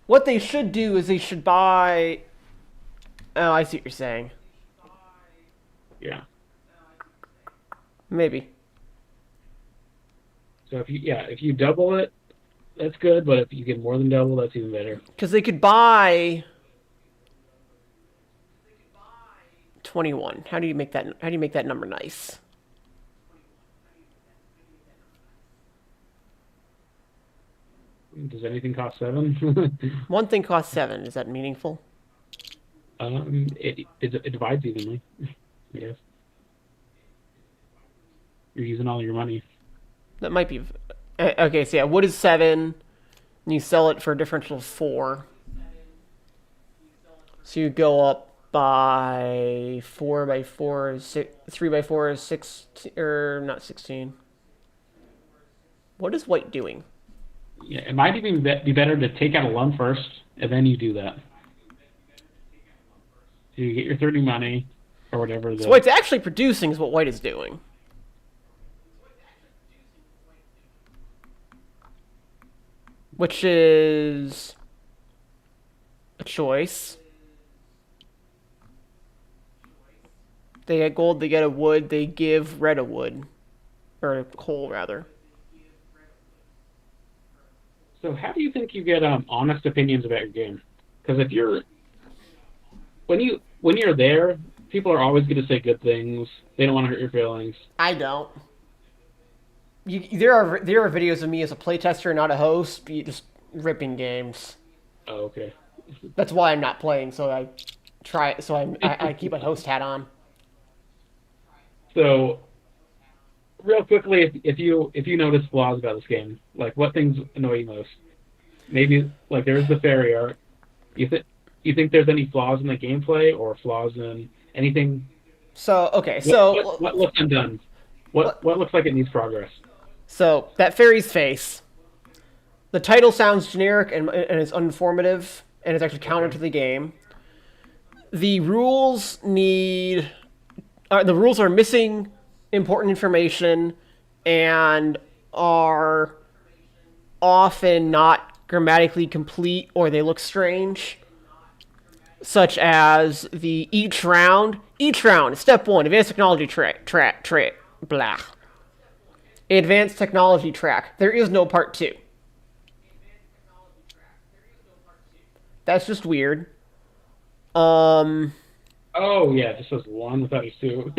What they should do is they should buy... Oh, I see what you're saying. Yeah. Maybe. So if you double it, that's good. But if you get more than double, that's even better. Because they could buy 21. How do you make that number nice? Does anything cost 7? One thing costs 7. Is that meaningful? It divides evenly. Yes. You're using all your money. That might be... Okay, so yeah, wood is 7. And you sell it for a differential of 4. So you go up by 4 by 4 is 3 by 4 is 16, or not 16. What is white doing? Yeah, it might even be better to take out a loan first, and then you do that. So you get your 30 money, or whatever. So white's actually producing is what white is doing. Which is a choice. They get gold, they get a wood, they give red a wood. Or a coal, rather. So how do you think you get honest opinions about your game? Because if you're when you're there, people are always going to say good things. They don't want to hurt your feelings. I don't. There are videos of me as a playtester, not a host, just ripping games. Oh, okay. That's why I'm not playing. So I try. So I keep a host hat on. So, real quickly, if you notice flaws about this game, like what things annoy you most? Maybe like there's the fairy art. You think there's any flaws in the gameplay or flaws in anything? So okay, so what looks undone? What looks like it needs progress? So that fairy's face. The title sounds generic and is uninformative, and it's actually counter to the game. The rules are missing important information and are often not grammatically complete, or they look strange. Such as each round, step 1, advanced technology track, blah. Advanced technology track. There is no part 2. That's just weird. Oh yeah, this was 1 without a 2.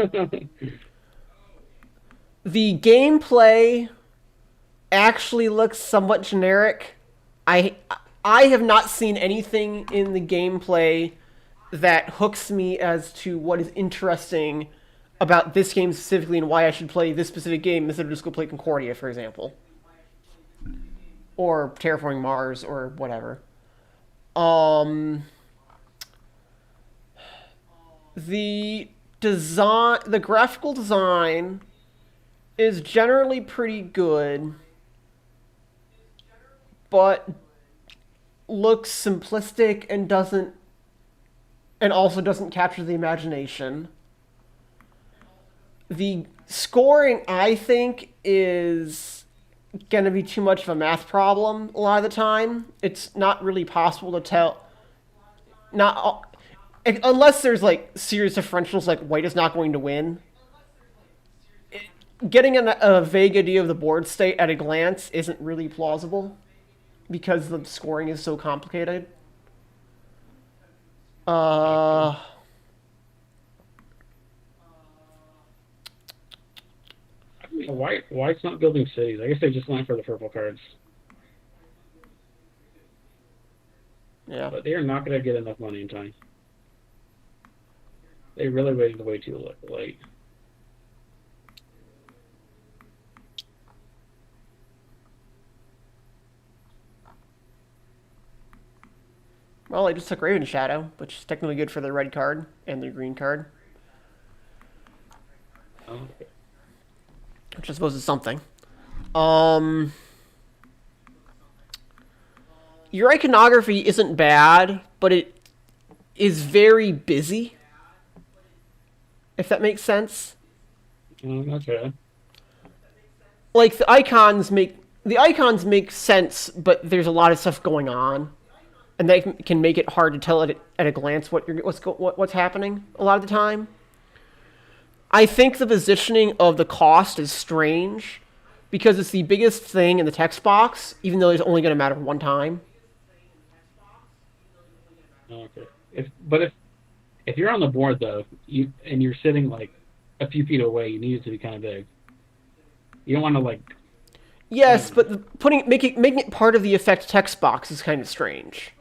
The gameplay actually looks somewhat generic. I have not seen anything in the gameplay that hooks me as to what is interesting about this game specifically and why I should play this specific game instead of just go play Concordia, for example. Or Terraforming Mars, or whatever. The graphical design is generally pretty good, but looks simplistic and also doesn't capture the imagination. The scoring, I think, is going to be too much of a math problem a lot of the time. It's not really possible to tell. Unless there's like serious differentials, like white is not going to win. Getting a vague idea of the board state at a glance isn't really plausible because the scoring is so complicated. White's not building cities. I guess they just went for the purple cards. Yeah. But they are not going to get enough money in time. They really waited way too late. Well, I just took Raven Shadow, which is technically good for the red card and the green card. Oh, okay. Which I suppose is something. Your iconography isn't bad, but it is very busy. If that makes sense. Okay. Like the icons make sense, but there's a lot of stuff going on, and they can make it hard to tell at a glance what's happening a lot of the time. I think the positioning of the cost is strange because it's the biggest thing in the text box, even though it's only going to matter one time. Okay. If you're on the board though, and you're sitting like a few feet away, you need it to be kind of big. You don't want to like. Yes, but making it part of the effect text box is kind of strange.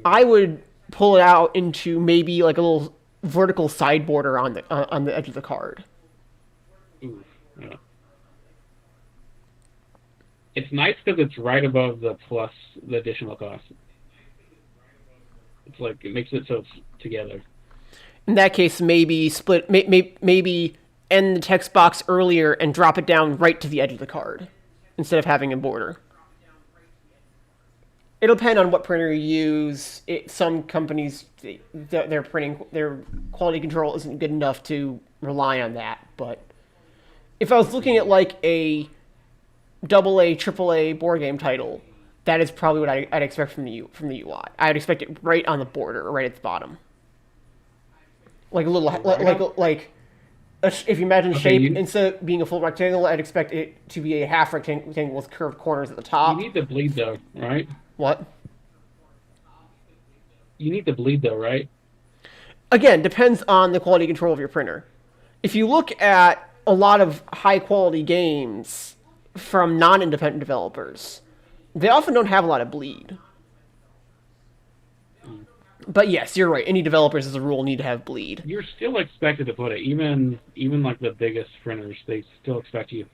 I would pull it out into maybe like a little vertical side border on the edge of the card. Ooh, yeah. It's nice because it's right above the additional cost. It's like it makes it so it's together. In that case, maybe split, maybe end the text box earlier and drop it down right to the edge of the card instead of having a border. It'll depend on what printer you use. Some companies, their quality control isn't good enough to rely on that. But if I was looking at like a AA, AAA board game title, that is probably what I'd expect from the UI. I'd expect it right on the border, or right at the bottom. Like a little, if you imagine shape, instead of being a full rectangle, I'd expect it to be a half rectangle with curved corners at the top. You need the bleed though, right? What? You need the bleed though, right? Again, depends on the quality control of your printer. If you look at a lot of high quality games from non-independent developers, they often don't have a lot of bleed. But yes, you're right. Any developers, as a rule, need to have bleed. You're still expected to put it. Even like the biggest printers, they still expect you.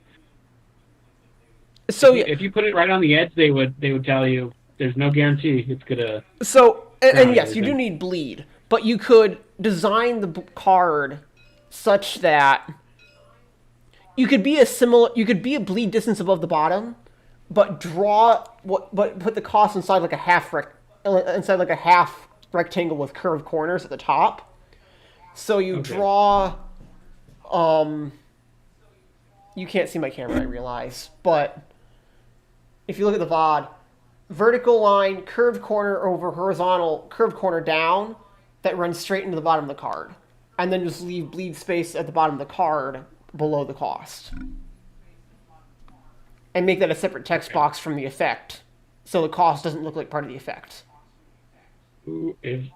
So if you put it right on the edge, they would tell you there's no guarantee it's gonna. So and yes, you do need bleed, but you could design the card such that you could be a bleed distance above the bottom, but put the cost inside like a half rectangle with curved corners at the top. So you draw. You can't see my camera, I realize, but if you look at the VOD, vertical line, curved corner over horizontal, curved corner down, that runs straight into the bottom of the card. And then just leave bleed space at the bottom of the card below the cost. And make that a separate text box from the effect, so the cost doesn't look like part of the effect. It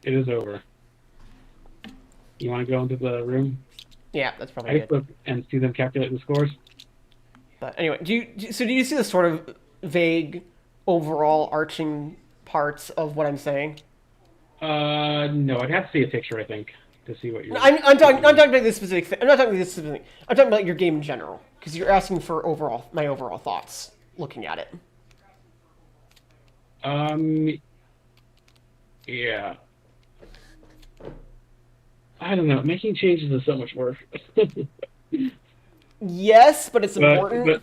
is over. You want to go into the room? Yeah, that's probably good. And see them calculate the scores? But anyway, do you see the sort of vague, overall arching parts of what I'm saying? No, I'd have to see a picture, I think, to see what you're. I'm talking about this specific thing. I'm not talking about this specific thing. I'm talking about your game in general, because you're asking for my overall thoughts looking at it. Yeah. I don't know. Making changes is so much work. Yes, but it's important.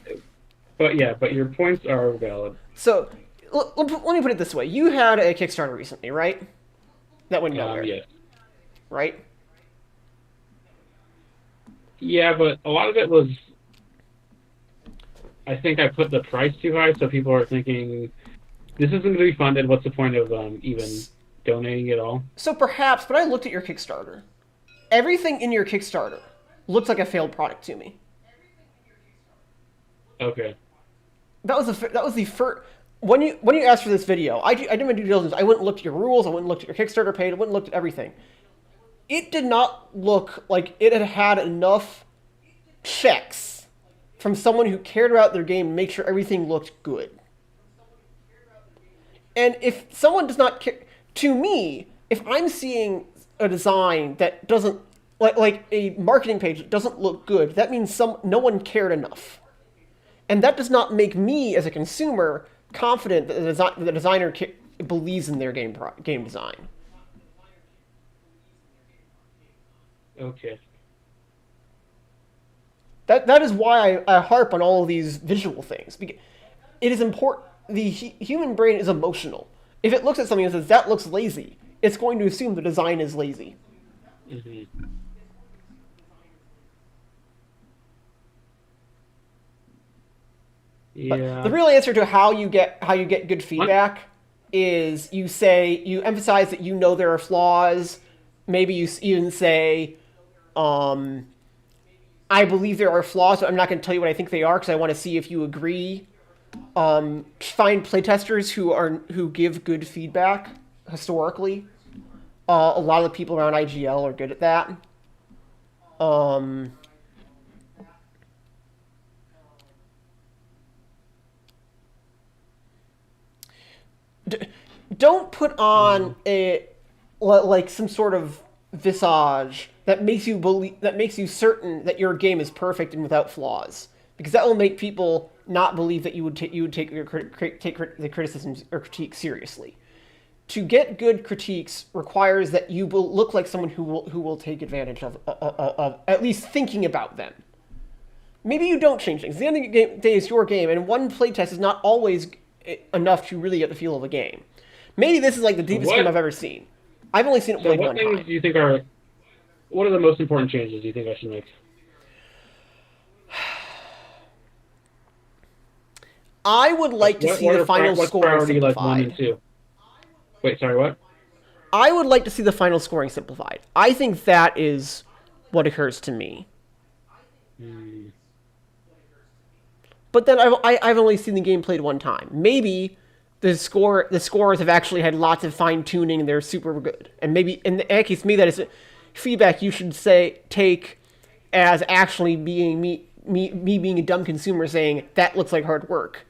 But your points are valid. So, let me put it this way. You had a Kickstarter recently, right? That went nowhere. Yes. Right? Yeah, but a lot of it was... I think I put the price too high, so people are thinking, this isn't going to be funded. What's the point of even donating at all? So perhaps, but I looked at your Kickstarter. Everything in your Kickstarter looks like a failed product to me. Okay. That was the first. When you asked for this video, I did my due diligence. I went and looked at your rules. I went and looked at your Kickstarter page. I went and looked at everything. It did not look like it had enough checks from someone who cared about their game to make sure everything looked good. And if someone does not care, to me, if I'm seeing a design that doesn't like a marketing page that doesn't look good, that means no one cared enough. And that does not make me, as a consumer, confident that the designer believes in their game design. Okay. That is why I harp on all of these visual things. Because it is important. The human brain is emotional. If it looks at something and says, that looks lazy, it's going to assume the design is lazy. Mm-hmm. But Yeah. the real answer to how you get good feedback is you emphasize that you know there are flaws. Maybe you even say, I believe there are flaws, but I'm not going to tell you what I think they are because I want to see if you agree. Find playtesters who give good feedback historically. A lot of the people around IGL are good at that. Don't put on some sort of visage that makes you certain that your game is perfect and without flaws, because that will make people not believe that you would take the criticisms or critiques seriously. To get good critiques requires that you will look like someone who will take advantage of at least thinking about them. Maybe you don't change things. At the end of the day, it's your game, and one playtest is not always enough to really get the feel of a game. Maybe this is like the deepest game I've ever seen. I've only seen it played one time. What things do you think are? What are the most important changes you think I should make? I would like to see the final scoring simplified. Like 1 and 2? Wait, sorry, what? I would like to see the final scoring simplified. I think that is what occurs to me. But then I've only seen the game played one time. Maybe the scores have actually had lots of fine tuning and they're super good. And maybe in that case, maybe that is feedback you should take as actually being me being a dumb consumer saying that looks like hard work.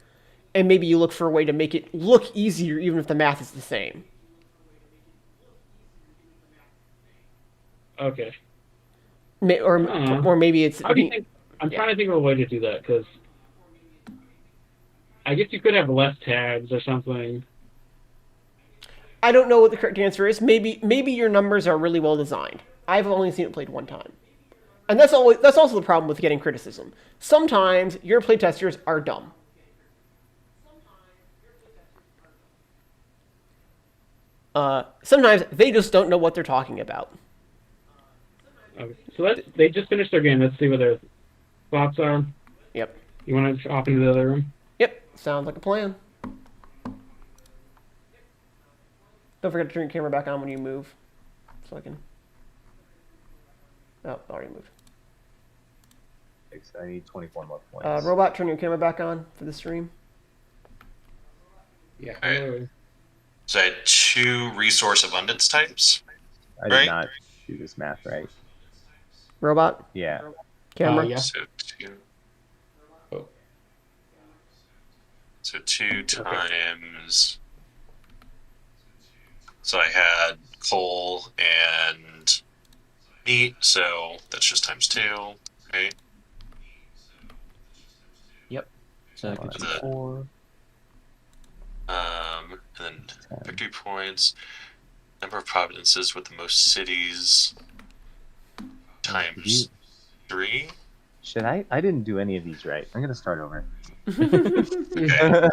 And maybe you look for a way to make it look easier even if the math is the same. Okay. Or maybe it's... I'm trying to think of a way to do that, because I guess you could have less tags or something. I don't know what the correct answer is. Maybe your numbers are really well designed. I've only seen it played one time. And that's also the problem with getting criticism. Sometimes your playtesters are dumb. Sometimes they just don't know what they're talking about. Okay. So they just finished their game. Let's see what their thoughts are. Yep. You want to hop into the other room? Yep. Sounds like a plan. Don't forget to turn your camera back on when you move. So I can... Oh, already moved. I need 24 more points. Robot, turn your camera back on for the stream. Yeah. Right. So I had 2 resource abundance types. I did not do this math right. Robot? Yeah. Camera? Yeah. So 2. So 2 times. So I had coal and meat, so that's just times 2. Okay. Yep. So that gets you The- 4. And then victory points. Number of provinces with the most cities times 3. Shit, I didn't do any of these right. I'm gonna start over. Okay.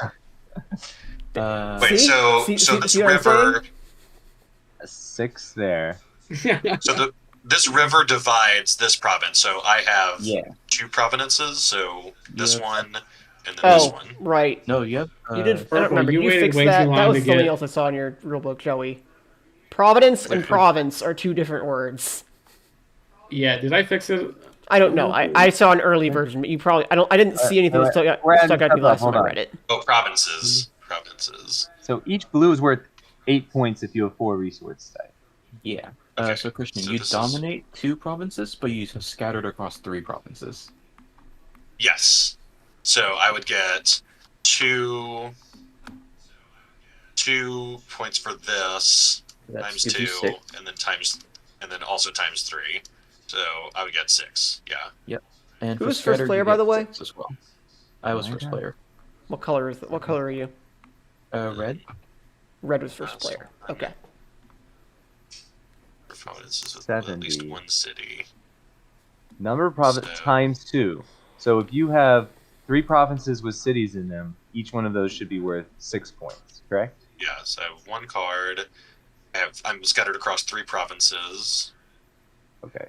Wait, so this river. A 6 there. So this river divides this province. So I have Yeah. 2 provinces. So this Yep. one and then this one. Right. No, you have. You did. I Purple, don't remember. you You waited fixed way that. too long That was to something get- else I saw in your rule book, Joey. Providence and Wait, province are 2 different words. Yeah. Did I fix it? I don't know. I saw an early version, but you probably I didn't see anything that stuck out to me last time I read it. Oh, provinces. Provinces. So each blue is worth 8 points if you have 4 resource type. Yeah. Okay, So Christian, so you this is- dominate 2 provinces, but you have scattered across 3 provinces. Yes. So I would get 2 points for this That times gives 2, you 6. and then also times 3. So I would get 6. Yeah. And Who for was first scattered, player, you by get the way? 6 as well. I was Oh my first God. player. What color is it? What color are you? Red. Red was first player. Okay. Provinces with at 70. least 1 city. Number of provinces So- times 2. So if you have 3 provinces with cities in them, each one of those should be worth 6 points, correct? Yeah, so I have 1 card. I'm scattered across 3 provinces. Okay.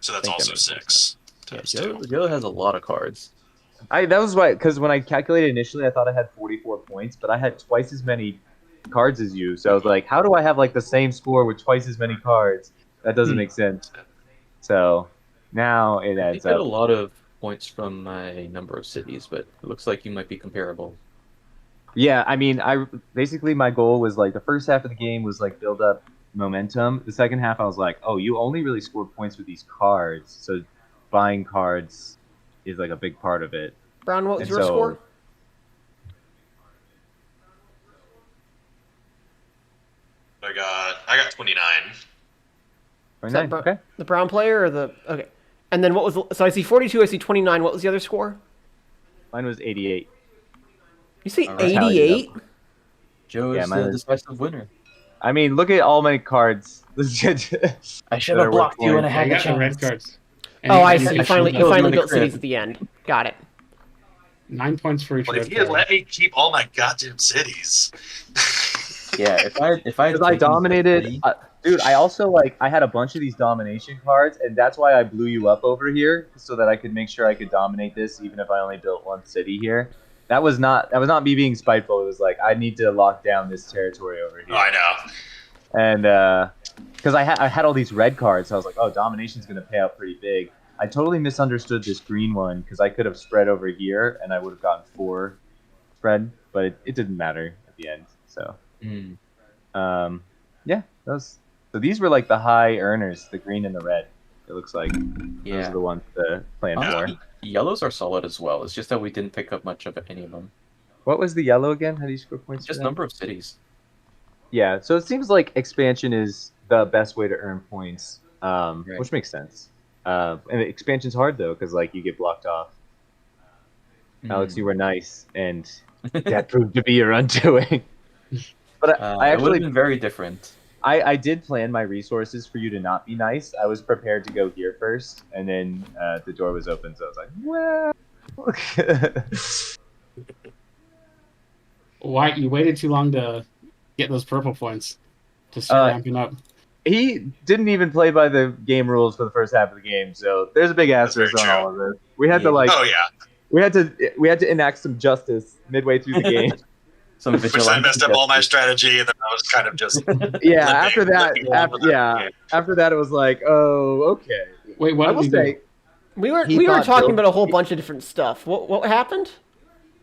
So that's think that also makes more 6 Yeah, times Joe, 2. Joe has a lot of cards. That was why, because when I calculated initially, I thought I had 44 points, but I had twice as many cards as you. So I was like, how do I have like the same score with twice as many cards? That doesn't make sense. So now it I adds think I had a up. lot of points from my number of cities, but it looks like you might be comparable. Yeah, I mean, basically my goal was like the first half of the game was like build up momentum. The second half, I was like, oh, you only really scored points with these cards, so buying cards is like a big part of it. Brown, what was And your so- score? I got 29. 29, Bro- okay. The brown player or the okay? And then what was so I see 42. I see 29. What was the other score? Mine was 88. You say All right. 88? Joe Yeah, is mine the is- decisive winner. I mean, look at all my cards. I should That have are worth blocked you when I points. Yeah, had you the got the red chance. cards. And Oh, I and see. You you finally killed them. finally the built cities crit. at the end. Got it. 9 points for each Well, if red you had card. let me keep all my goddamn cities. Yeah, if I had Because I taken the dominated, city- dude. I also I had a bunch of these domination cards, and that's why I blew you up over here, so that I could make sure I could dominate this, even if I only built one city here. That was not me being spiteful. It was like I need to lock down this territory over here. Oh, I know. And because I had all these red cards, so I was like, oh, domination's gonna pay out pretty big. I totally misunderstood this green one because I could have spread over here, and I would have gotten 4 spread, but it didn't matter at the end. So. Mm. Yeah, those. So these were like the high earners, the green and the red. It looks like those Yeah. are the ones to plan for. Honestly, yellows are solid as well. It's just that we didn't pick up much of any of them. What was the yellow again? How do you score points? Just for that? number of cities. Yeah, so it seems like expansion is the best way to earn points, Right. which makes sense. And expansion's hard though, because like you get blocked off. Alex, you were nice, and that proved to be your undoing. But I it would actually have been very different. I did plan my resources for you to not be nice. I was prepared to go here first, and then the door was open, so I was like, well. Why you waited too long to get those purple points to start ramping up? He didn't even play by the game rules for the first half of the game, so there's a big asterisk on all of this. We had to Oh yeah. we had to enact some justice midway through the game. Some Which I vigilante messed up all my justice. strategy, and then I was kind of just Yeah, limping- after that, limping along with it. after that, it was like, oh, okay. Wait, what I did will he say, do? We were He we were thought talking build- about a whole bunch of different stuff. What happened?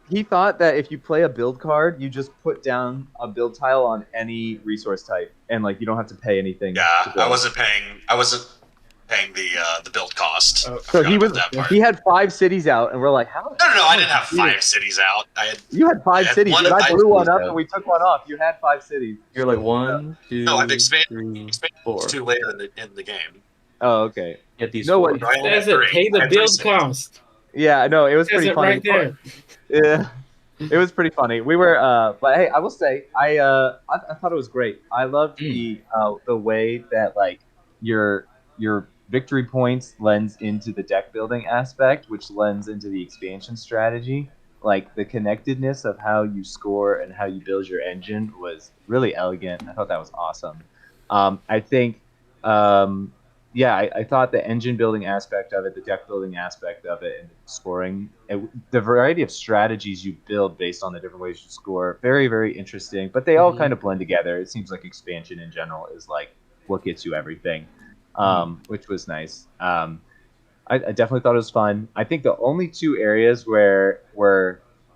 he thought that if you play a build card, you just put down a build tile on any resource type, and like you don't have to pay anything. Yeah, to build. I wasn't paying the build cost. I So forgot he about was that part. he had 5 cities out, and we're like, how? No, I didn't have 5 cities out. I had You had 5 I had cities, one and I five blew one cities up, out. and we took one off. You had 5 cities. You're like 1, 2, No, I've expanded 3, expanded 4. too later in the game. Oh, okay. Get these No, 4. what- No, I only Says had it. 3. Pay I the had 3 build cities. cost. Yeah, no, it was Says pretty it funny. right there. Yeah, it was pretty funny. We were, but hey, I will say, I thought it was great. I loved the way that like your victory points lends into the deck building aspect, which lends into the expansion strategy. Like the connectedness of how you score and how you build your engine was really elegant. I thought that was awesome. I think, I thought the engine building aspect of it, the deck building aspect of it, and the scoring, the variety of strategies you build based on the different ways you score, very, very interesting. But they all kind of blend together. It seems like expansion in general is like what gets you everything, which was nice. I definitely thought it was fun. I think the only 2 areas where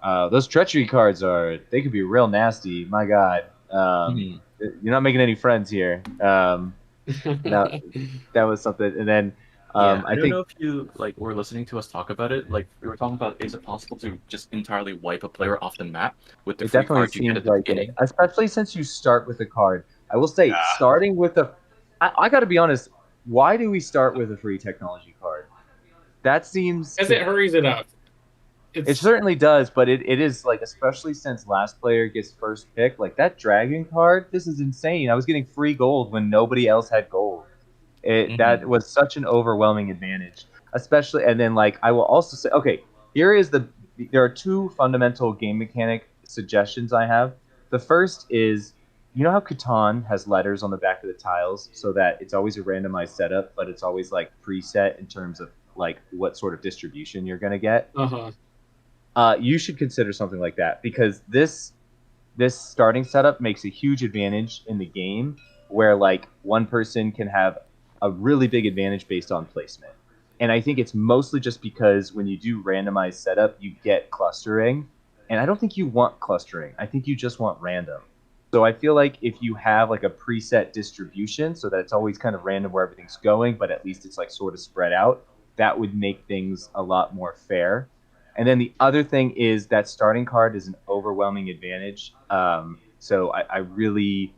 those treachery cards they could be real nasty. My God, you're not making any friends here. That was something. And then I I don't think know if you were listening to us talk about it. Like we were talking about, is it possible to just entirely wipe a player off the map with the it free definitely cards you get seems at the like beginning? it, especially since you start with a card. I will say, Yeah. starting with I got to be honest. Why do we start with a free technology card? That seems Because it hurries it up. It certainly does, but it is like, especially since last player gets first pick, like that dragon card, this is insane. I was getting free gold when nobody else had gold. That was such an overwhelming advantage, especially. And then like I will also say, okay, there are 2 fundamental game mechanic suggestions I have. The first is, you know how Catan has letters on the back of the tiles, so that it's always a randomized setup, but it's always like preset in terms of like what sort of distribution you're gonna get. You should consider something like that, because this starting setup makes a huge advantage in the game, where like one person can have a really big advantage based on placement. And I think it's mostly just because when you do randomized setup, you get clustering. And I don't think you want clustering. I think you just want random. So I feel like if you have like a preset distribution so that it's always kind of random where everything's going, but at least it's like sort of spread out, that would make things a lot more fair. And then the other thing is that starting card is an overwhelming advantage. So I really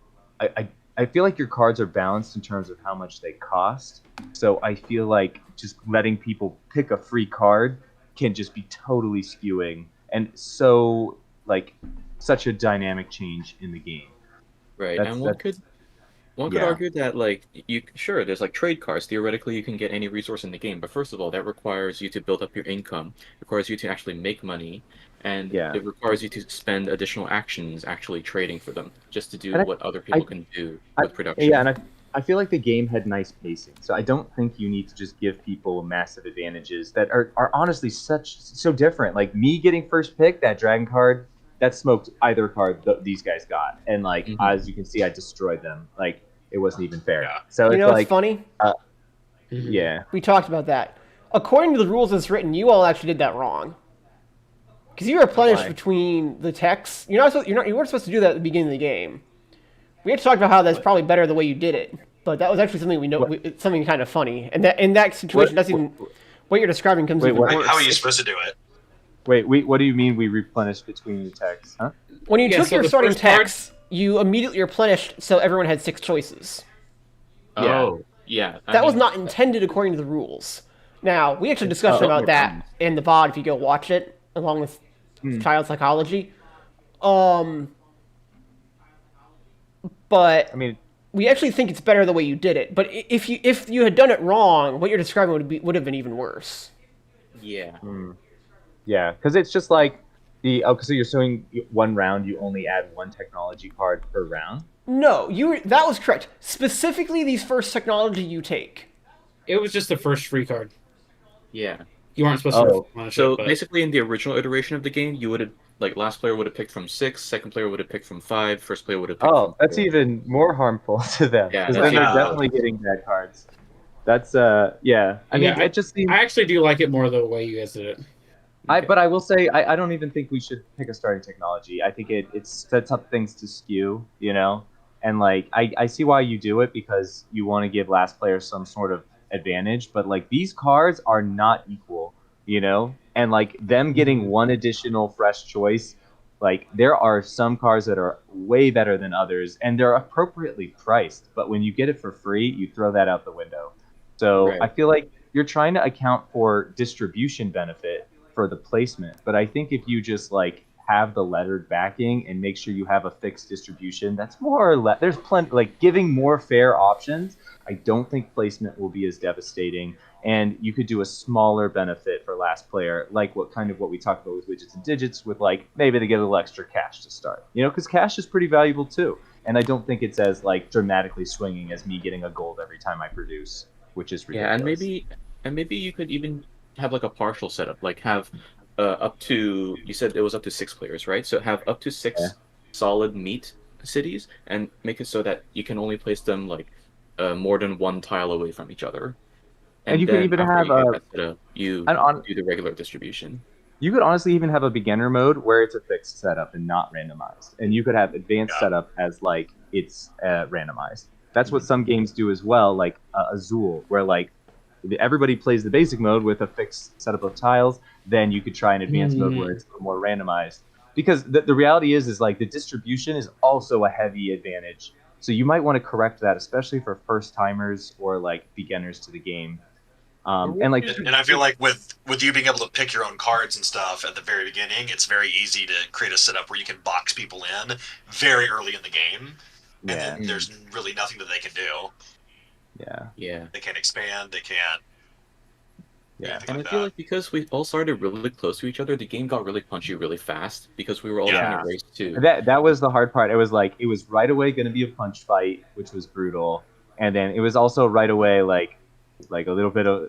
feel like your cards are balanced in terms of how much they cost. So I feel like just letting people pick a free card can just be totally skewing and so like such a dynamic change in the game. Right, That's and that's one could yeah. argue that like sure there's like trade cards. Theoretically, you can get any resource in the game, but first of all, that requires you to build up your income, requires you to actually make money, and Yeah. it requires you to spend additional actions actually trading for them just to do And what other I people can do with production. yeah, and I feel like the game had nice pacing, so I don't think you need to just give people massive advantages that are honestly so different. Like me getting first pick, that dragon card, that smoked either card these guys got, and like Mhm. as you can see, I destroyed them. Like it wasn't even fair. Yeah. So You it's know what's like, funny? yeah, We talked about that. According to the rules as written, you all actually did that wrong. Because you replenish Why? between the texts. You weren't supposed to do that at the beginning of the game. We had to talk about how that's probably better the way you did it, but that was actually something it's something kind of funny. And that in that situation, that's even what you're describing comes Wait, even what? worse. How are you supposed to do it? wait, what do you mean we replenish between the texts? Huh? When you Yeah, took so your the starting first card- text, you immediately replenished, so everyone had 6 choices. Yeah. Oh, yeah. I That was mean, not intended according to the rules. Now, we actually It's discussion a about more that fun. in the VOD if you go watch it, along with child psychology. But I mean, we actually think it's better the way you did it. But if you had done it wrong, what you're describing would have been even worse. yeah. yeah, because it's just like so you're showing one round, you only add one technology card per round. No, that was correct. Specifically, these first technology you take. It was just the first free card. Yeah. You weren't supposed to replenish So it, but basically, in the original iteration of the game, you would have like last player would have picked from 6, second player would have picked from 5, first player would have picked Oh, from that's 4. even more harmful to them. Yeah, Because that's then they're even- definitely getting bad cards. That's yeah. I Yeah, mean, it just seems. I actually do like it more the way you guys did it. But I will say, I don't even think we should pick a starting technology. I think it sets up things to skew, you know? And, like, I see why you do it because you want to give last player some sort of advantage. But, like, these cards are not equal, you know? And, like, them getting one additional fresh choice, like, there are some cards that are way better than others, and they're appropriately priced. But when you get it for free, you throw that out the window. So Right. I feel like you're trying to account for distribution benefit for the placement, but I think if you just like have the lettered backing and make sure you have a fixed distribution, that's more or less there's plenty like giving more fair options. I don't think placement will be as devastating, and you could do a smaller benefit for last player, like what we talked about with widgets and digits, with like maybe they get a little extra cash to start, you know, because cash is pretty valuable too. And I don't think it's as like dramatically swinging as me getting a gold every time I produce, which is ridiculous. Yeah, and maybe you could even have like a partial setup, like have up to you said it was up to 6 players, right? So have up to 6 Yeah. solid meat cities, and make it so that you can only place them like more than 1 tile away from each other. And you could then even after have you get that setup, you an on do the regular distribution. You could honestly even have a beginner mode where it's a fixed setup and not randomized, and you could have advanced Yeah. setup as like it's randomized. That's what some games do as well, like Azul, where like everybody plays the basic mode with a fixed setup of tiles. Then you could try an advanced mode where it's a little more randomized. Because the reality is like the distribution is also a heavy advantage. So you might want to correct that, especially for first timers or like beginners to the game. And like And I feel like with you being able to pick your own cards and stuff at the very beginning, it's very easy to create a setup where you can box people in very early in the game, and yeah, then there's really nothing that they can do. Yeah. They can't expand. They can't. yeah. anything And like I feel that. like because we all started really close to each other, the game got really punchy really fast because we were all Yeah. trying to race too. That was the hard part. It was like it was right away going to be a punch fight, which was brutal, and then it was also right away like a little bit of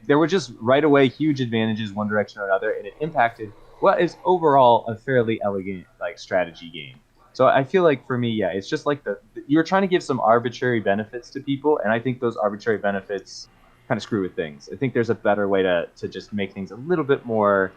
there were just right away huge advantages one direction or another, and it impacted what is overall a fairly elegant like strategy game. So I feel like for me, yeah, it's just like you're trying to give some arbitrary benefits to people, and I think those arbitrary benefits kind of screw with things. I think there's a better way to just make things a little bit more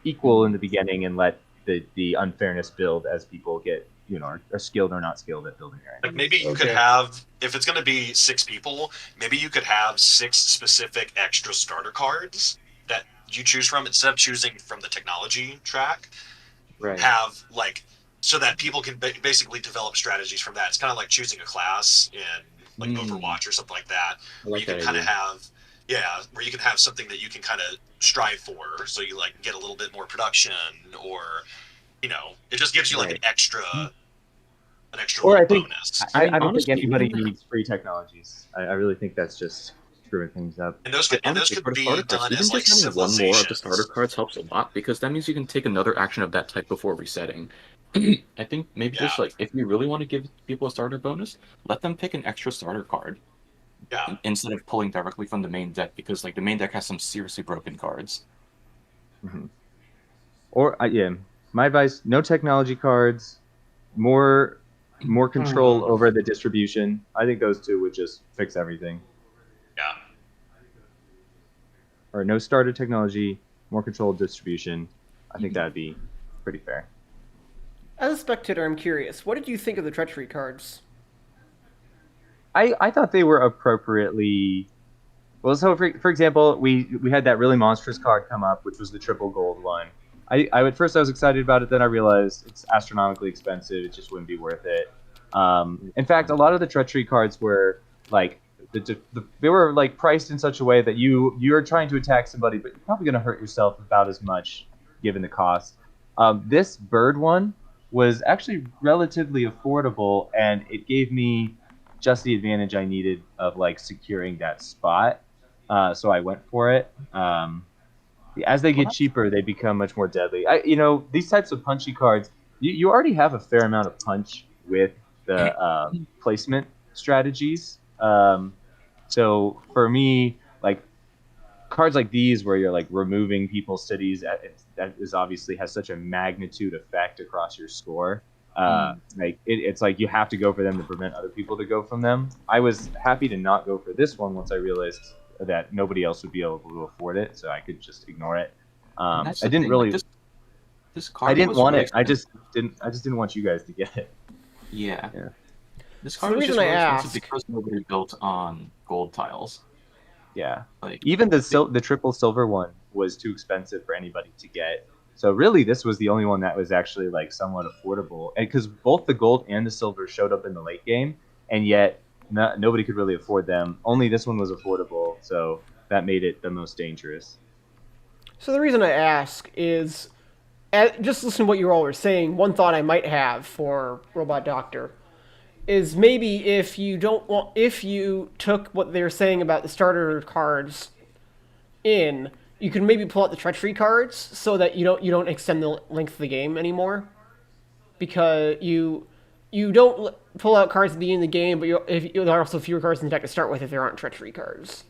equal in the beginning and let the unfairness build as people get, you know, are skilled or not skilled at building their Like enemies. maybe you could have, if it's going to be 6 people, maybe you could have 6 specific extra starter cards that you choose from instead of choosing from the technology track. Right. Have like so that people can basically develop strategies from that. It's kind of like choosing a class in like Overwatch or something like that. I Where like you can that kind of idea. have Yeah, where you can have something that you can kind of strive for, so you like get a little bit more production, or it just gives you like Right. an extra Or little I think bonus. I mean, I don't think honestly, anybody even needs free technologies. I really think that's just screwing things up. And those honestly, could for the be starter cards, done even as like just having one more of the starter civilizations. cards helps a lot because that means you can take another action of that type before resetting. I think maybe Yeah, just like if you really want to give people a starter bonus, let them pick an extra starter card yeah. instead of pulling directly from the main deck because like the main deck has some seriously broken cards. Mhm. Or yeah, my advice: no technology cards, more control over the distribution. I think those two would just fix everything. Yeah. Or no starter technology, more controlled distribution. I think that'd be pretty fair. As a spectator, I'm curious. What did you think of the treachery cards? I thought they were appropriately well. So for example, we had that really monstrous card come up, which was the triple gold one. I at first I was excited about it, then I realized it's astronomically expensive. It just wouldn't be worth it. In fact, a lot of the treachery cards were like they were like priced in such a way that you're trying to attack somebody, but you're probably going to hurt yourself about as much given the cost. This bird one was actually relatively affordable, and it gave me just the advantage I needed of like securing that spot. So I went for it. As they get cheaper, they become much more deadly. These types of punchy cards, you already have a fair amount of punch with the placement strategies. So for me, like cards like these, where you're like removing people's cities, that is obviously has such a magnitude effect across your score. It's like you have to go for them to prevent other people to go from them. I was happy to not go for this one once I realized that nobody else would be able to afford it, so I could just ignore it. And that's I the didn't thing, like really, this I card didn't was want really it. expensive. I just didn't want you guys to get it. Yeah. Yeah. This So card the was reason just I really expensive ask, because nobody built on gold tiles. Yeah. Like Even the triple silver one was too expensive for anybody to get. So really, this was the only one that was actually like somewhat affordable, and because both the gold and the silver showed up in the late game, and yet nobody could really afford them. Only this one was affordable, so that made it the most dangerous. so the reason I ask is, just listen to what you all were saying. One thought I might have for Robot Doctor is maybe if you took what they were saying about the starter cards in, you could maybe pull out the treachery cards so that you don't extend the length of the game anymore, because you don't pull out cards at the beginning of the game, but there are also fewer cards in the deck to start with if there aren't treachery cards.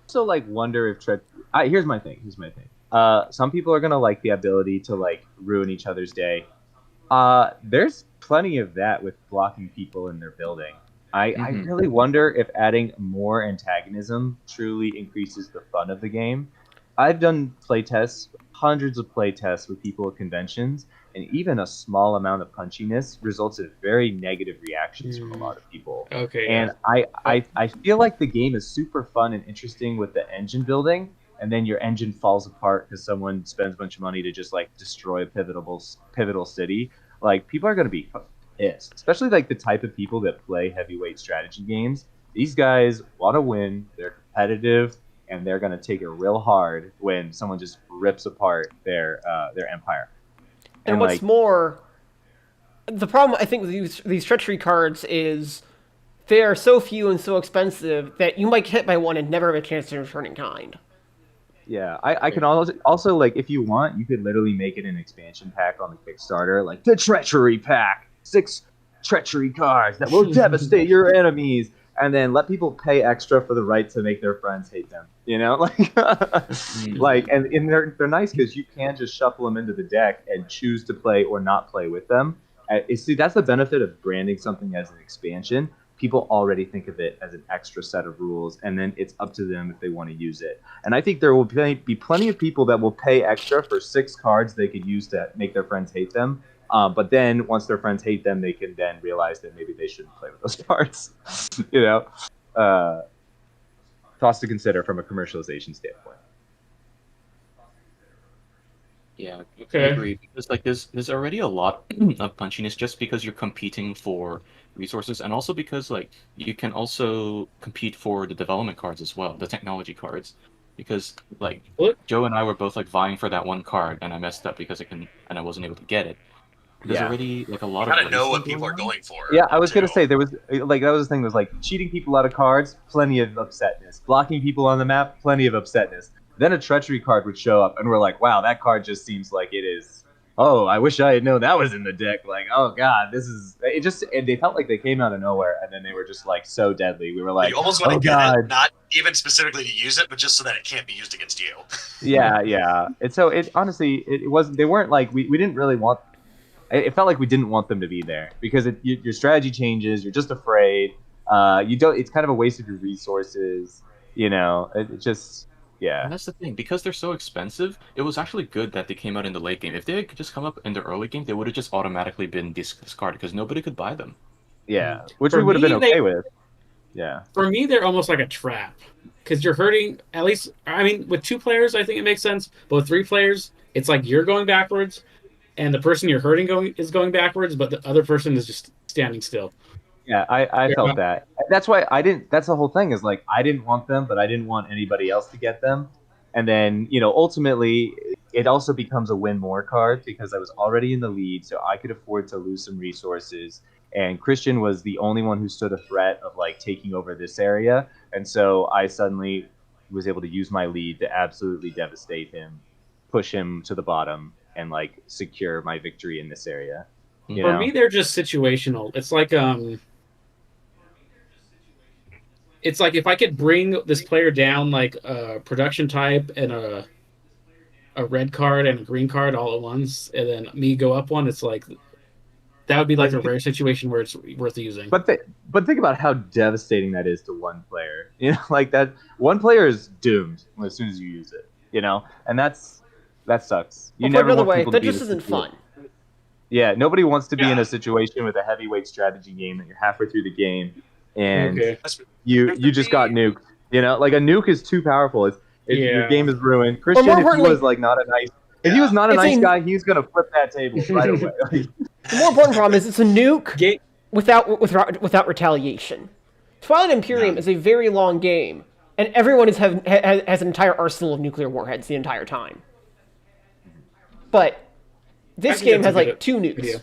Also, like wonder if here's my thing. Some people are gonna like the ability to like ruin each other's day. There's plenty of that with blocking people in their building. I really wonder if adding more antagonism truly increases the fun of the game. I've done playtests, hundreds of playtests with people at conventions, and even a small amount of punchiness results in very negative reactions from a lot of people. Okay, And yeah. I feel like the game is super fun and interesting with the engine building, and then your engine falls apart because someone spends a bunch of money to just like destroy a pivotal city. Like people are going to be pissed, especially like the type of people that play heavyweight strategy games. These guys want to win. They're competitive, and they're going to take it real hard when someone just rips apart their empire. And And what's like, more, the problem I think with these treachery cards is they are so few and so expensive that you might get hit by one and never have a chance to return in kind. yeah, I can also like if you want, you could literally make it an expansion pack on the Kickstarter, like the treachery pack, 6 treachery cards that will devastate your enemies, and then let people pay extra for the right to make their friends hate them. Like and they're nice because you can just shuffle them into the deck and choose to play or not play with them. See, that's the benefit of branding something as an expansion. People already think of it as an extra set of rules, and then it's up to them if they want to use it. And I think there will be plenty of people that will pay extra for 6 cards they could use to make their friends hate them. But then once their friends hate them, they can then realize that maybe they shouldn't play with those cards. you know, uh, thoughts to consider from a commercialization standpoint. Yeah, I Okay. agree because like there's already a lot of punchiness just because you're competing for resources, and also because like you can also compete for the development cards as well, the technology cards, because like What? Joe and I were both like vying for that one card, and I messed up because I wasn't able to get it. There's Yeah. already like a lot You of gotta know racing what people going are on. going for. Yeah, I was too. gonna say there was like that was the thing was like cheating people out of cards, plenty of upsetness. Blocking people on the map, plenty of upsetness. Then a treachery card would show up, and we're like, wow, that card just seems like it is. Oh, I wish I had known that was in the deck. Like, oh god, this is it. Just and they felt like they came out of nowhere, and then they were just like so deadly. We were like, you almost want to oh get god, it, not even specifically to use it, but just so that it can't be used against you. yeah. And so it honestly, it wasn't. They weren't like we didn't really want. It felt like we didn't want them to be there because your strategy changes. You're just afraid. You don't. It's kind of a waste of your resources. You know, it just yeah. And that's the thing, because they're so expensive, it was actually good that they came out in the late game. If they had just come up in the early game, they would have just automatically been discarded because nobody could buy them. Yeah, which For we would have been me, okay with. Yeah. For me, they're almost like a trap because you're hurting. At least, I mean, with 2 players, I think it makes sense. But with 3 players, it's like you're going backwards, and the person you're hurting is going backwards, but the other person is just standing still. Yeah, I Yeah. felt that. That's why I didn't. That's the whole thing is like I didn't want them, but I didn't want anybody else to get them. And then ultimately, it also becomes a win more card because I was already in the lead, so I could afford to lose some resources. And Christian was the only one who stood a threat of like taking over this area, and so I suddenly was able to use my lead to absolutely devastate him, push him to the bottom, and like secure my victory in this area. You For know? me, they're just situational. It's like if I could bring this player down like a production type and a red card and a green card all at once, and then me go up one, it's like that would be like a rare situation where it's worth using. But think about how devastating that is to one player. Like that one player is doomed as soon as you use it. And that sucks. You Well, put never another want way, people to that be in just a isn't situation- fun. Yeah, nobody wants to be in Yeah. a situation with a heavyweight strategy game that you're halfway through the game and Okay. you just got nuked. Like a nuke is too powerful. Your Yeah. game is ruined. Christian, more if he importantly- was like not a nice, if he was not a It's nice a- guy, he's gonna flip that table right away. The more important problem is it's a nuke Ga- without retaliation. Twilight Imperium is a very long game, and everyone has an entire arsenal of nuclear warheads the entire time. But this think game that's has a good like 2 nukes. idea.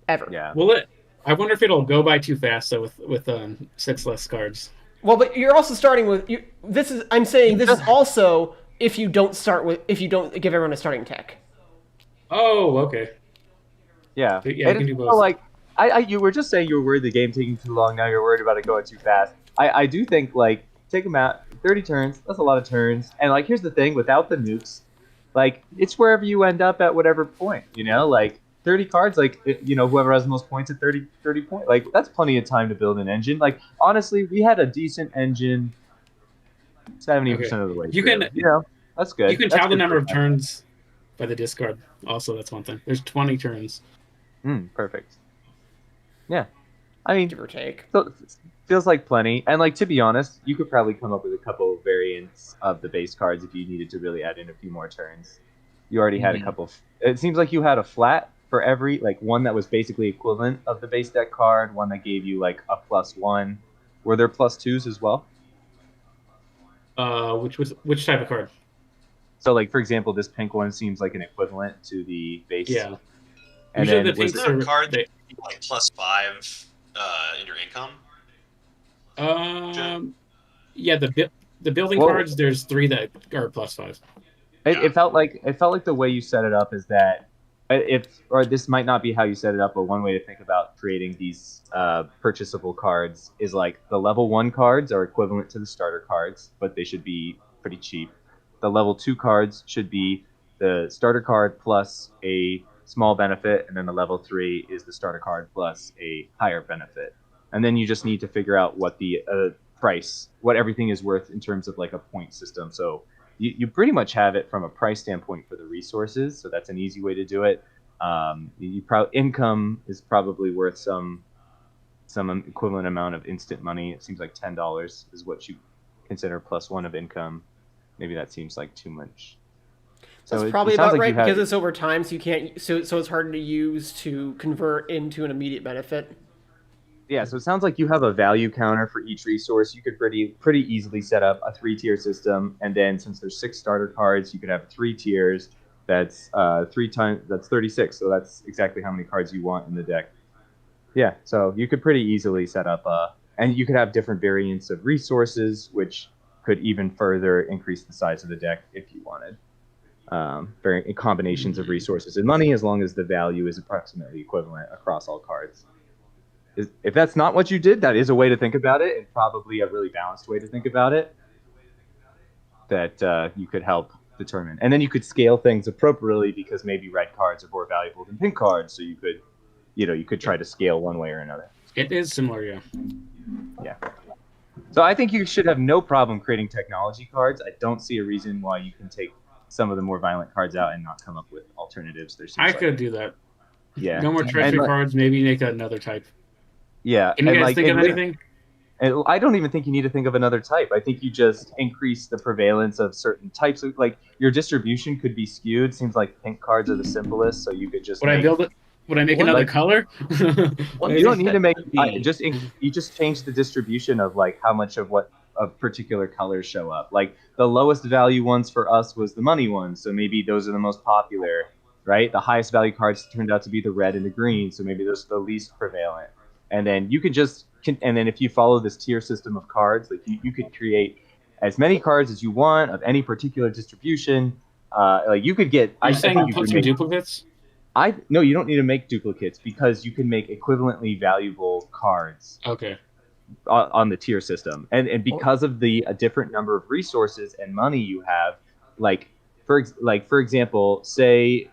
Ever. Yeah. I wonder if it'll go by too fast though with 6 less cards. Well, but you're also starting with I'm saying this is also if you don't give everyone a starting tech. Oh, okay. Yeah. Yeah, you can do it's both. Like, you were just saying you were worried the game taking too long. Now you're worried about it going too fast. I do think, like, take them out. 30 turns. That's a lot of turns. And, like, here's the thing. Without the nukes, like, it's wherever you end up at whatever point, Like, 30 cards, like, whoever has the most points at 30 points. Like, that's plenty of time to build an engine. Like, honestly, we had a decent engine 70% of the way You through. can- That's good. You can That's tell the good number for of turns by the discard. Also, that's one thing. There's 20 turns. Perfect. Yeah. I mean, Give or take. so, feels like plenty. And, like, to be honest, you could probably come up with a couple of variants of the base cards if you needed to really add in a few more turns. You already had a couple. It seems like you had a flat for every, like, one that was basically equivalent of the base deck card, one that gave you, like, a +1. Were there +2s as well? Which type of card? So, like, for example, this pink one seems like an equivalent to the base. Yeah. And Usually then the was pinks Isn't there a are- card that they- gives you, like +5 in your income? Yeah, the building Whoa. cards. There's 3 that are +5. It felt like the way you set it up is that or this might not be how you set it up, but one way to think about creating these purchasable cards is like the level 1 cards are equivalent to the starter cards, but they should be pretty cheap. The level 2 cards should be the starter card plus a small benefit, and then the level 3 is the starter card plus a higher benefit. And then you just need to figure out what the price, what everything is worth in terms of like a point system. So you pretty much have it from a price standpoint for the resources, so that's an easy way to do it. Income is probably worth some equivalent amount of instant money. It seems like $10 is what you consider +1 of income. Maybe that seems like too much. So That's it probably sounds about like right you had- because it's over time, so you can't. So it's harder to use to convert into an immediate benefit. Yeah, so it sounds like you have a value counter for each resource. You could pretty easily set up a 3-tier system, and then since there's 6 starter cards, you could have 3 tiers. That's 36. So that's exactly how many cards you want in the deck. Yeah, so you could pretty easily set up and you could have different variants of resources, which could even further increase the size of the deck if you wanted. Combinations of resources and money, as long as the value is approximately equivalent across all cards. If that's not what you did, that is a way to think about it, and probably a really balanced way to think about it that you could help determine. And then you could scale things appropriately because maybe red cards are more valuable than pink cards, so you could try to scale one way or another. It is similar, yeah. Yeah. So I think you should have no problem creating technology cards. I don't see a reason why you can take some of the more violent cards out and not come up with alternatives. I could do that. Yeah. No more treachery cards, maybe make another type. Yeah. Can you guys think of anything? And I don't even think you need to think of another type. I think you just increase the prevalence of certain types of, like, your distribution could be skewed. Seems like pink cards are the simplest, so you could just Would I make another color? You don't need to make you just change the distribution of like how much of what of particular colors show up. Like the lowest value ones for us was the money ones, so maybe those are the most popular, right? The highest value cards turned out to be the red and the green, so maybe those are the least prevalent. And then you can and then if you follow this tier system of cards, like you could create as many cards as you want of any particular distribution. Like you could get. You're saying put some duplicates? No, you don't need to make duplicates because you can make equivalently valuable cards. Okay. On the tier system, and because of the different number of resources and money you have, for example, say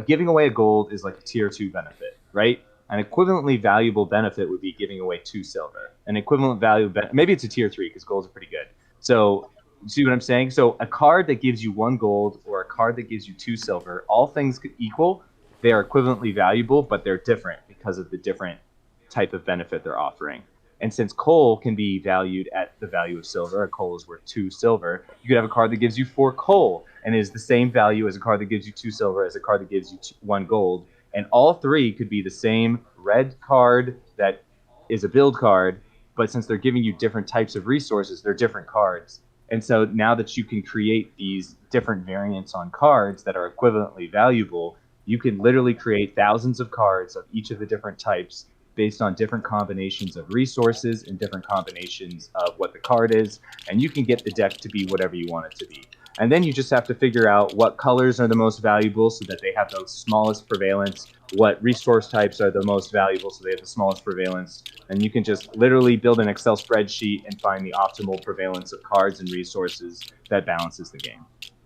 giving away a gold is like a tier 2 benefit, right? An equivalently valuable benefit would be giving away 2 silver. An equivalent value maybe it's a tier 3 because golds are pretty good. So see what I'm saying? So a card that gives you 1 gold or a card that gives you 2 silver, all things equal, they are equivalently valuable, but they're different because of the different type of benefit they're offering. And since coal can be valued at the value of silver, a coal is worth 2 silver, you could have a card that gives you 4 coal and is the same value as a card that gives you 2 silver as a card that gives you 1 gold. And all 3 could be the same red card that is a build card, but since they're giving you different types of resources, they're different cards. And so now that you can create these different variants on cards that are equivalently valuable, you can literally create thousands of cards of each of the different types based on different combinations of resources and different combinations of what the card is, and you can get the deck to be whatever you want it to be. And then you just have to figure out what colors are the most valuable so that they have the smallest prevalence, what resource types are the most valuable so they have the smallest prevalence, and you can just literally build an Excel spreadsheet and find the optimal prevalence of cards and resources that balances the game.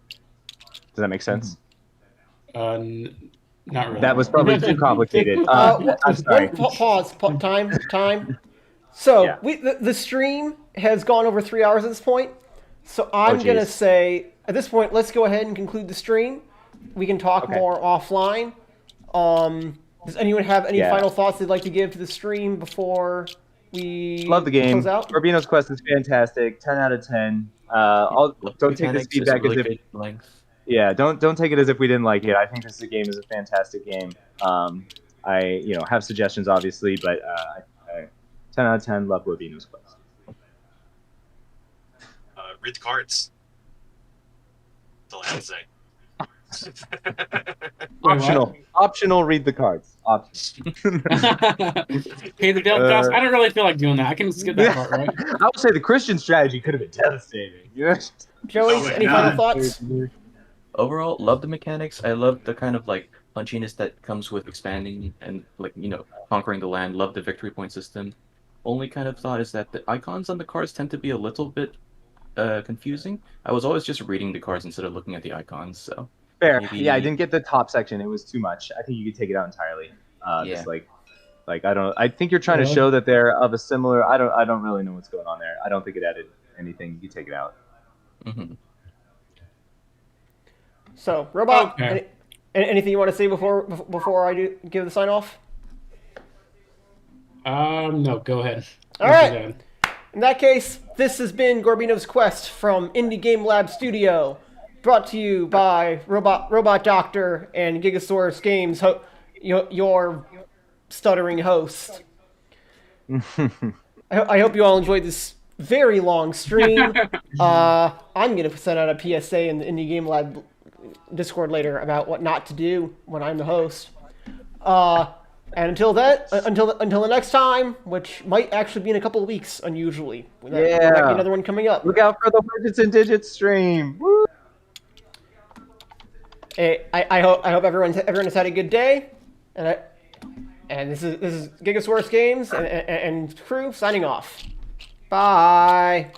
Does that make sense? Not really. That was probably too complicated. I'm sorry. Pause. Time. So Yeah. the stream has gone over 3 hours at this point. So I'm going to say, at this point, let's go ahead and conclude the stream. We can talk more offline. Does anyone have any final thoughts they'd like to give to the stream before we love the game? Close out? Gorbino's Quest is fantastic. 10 out of 10. Don't take this feedback as if length. Yeah, don't take it as if we didn't like it. I think this game is a fantastic game. I have suggestions obviously, but 10 out of 10. Love Gorbino's Quest. Read the cards. That's all I have to say. Optional. Read the cards. Pay the build cost. I don't really feel like doing that. I can skip that part, right? I would say the Christian strategy could have been devastating. Joey, any final thoughts? Overall, love the mechanics. I love the kind of like punchiness that comes with expanding and conquering the land. Love the victory point system. Only kind of thought is that the icons on the cards tend to be a little bit confusing. I was always just reading the cards instead of looking at the icons. So fair. maybe... Yeah, I didn't get the top section. It was too much. I think you could take it out entirely. Just I don't. I think you're trying to show that they're of a similar. I don't really know what's going on there. I don't think it added anything. You could take it out. Mm-hmm. So, Robot, anything you want to say before I give the sign off? No, go ahead. All right. In that case, this has been Gorbino's Quest from Indie Game Lab Studio, brought to you by Robot Doctor and GigaSaurus Games, your stuttering host. I hope you all enjoyed this very long stream. I'm going to send out a PSA in the Indie Game Lab Discord later about what not to do when I'm the host. And until the next time, which might actually be in a couple of weeks, unusually. There might be another one coming up. Look out for the Widgets and Digits stream. Woo! Hey, I hope everyone has had a good day, and this is GigaSaurus Games and crew signing off. Bye.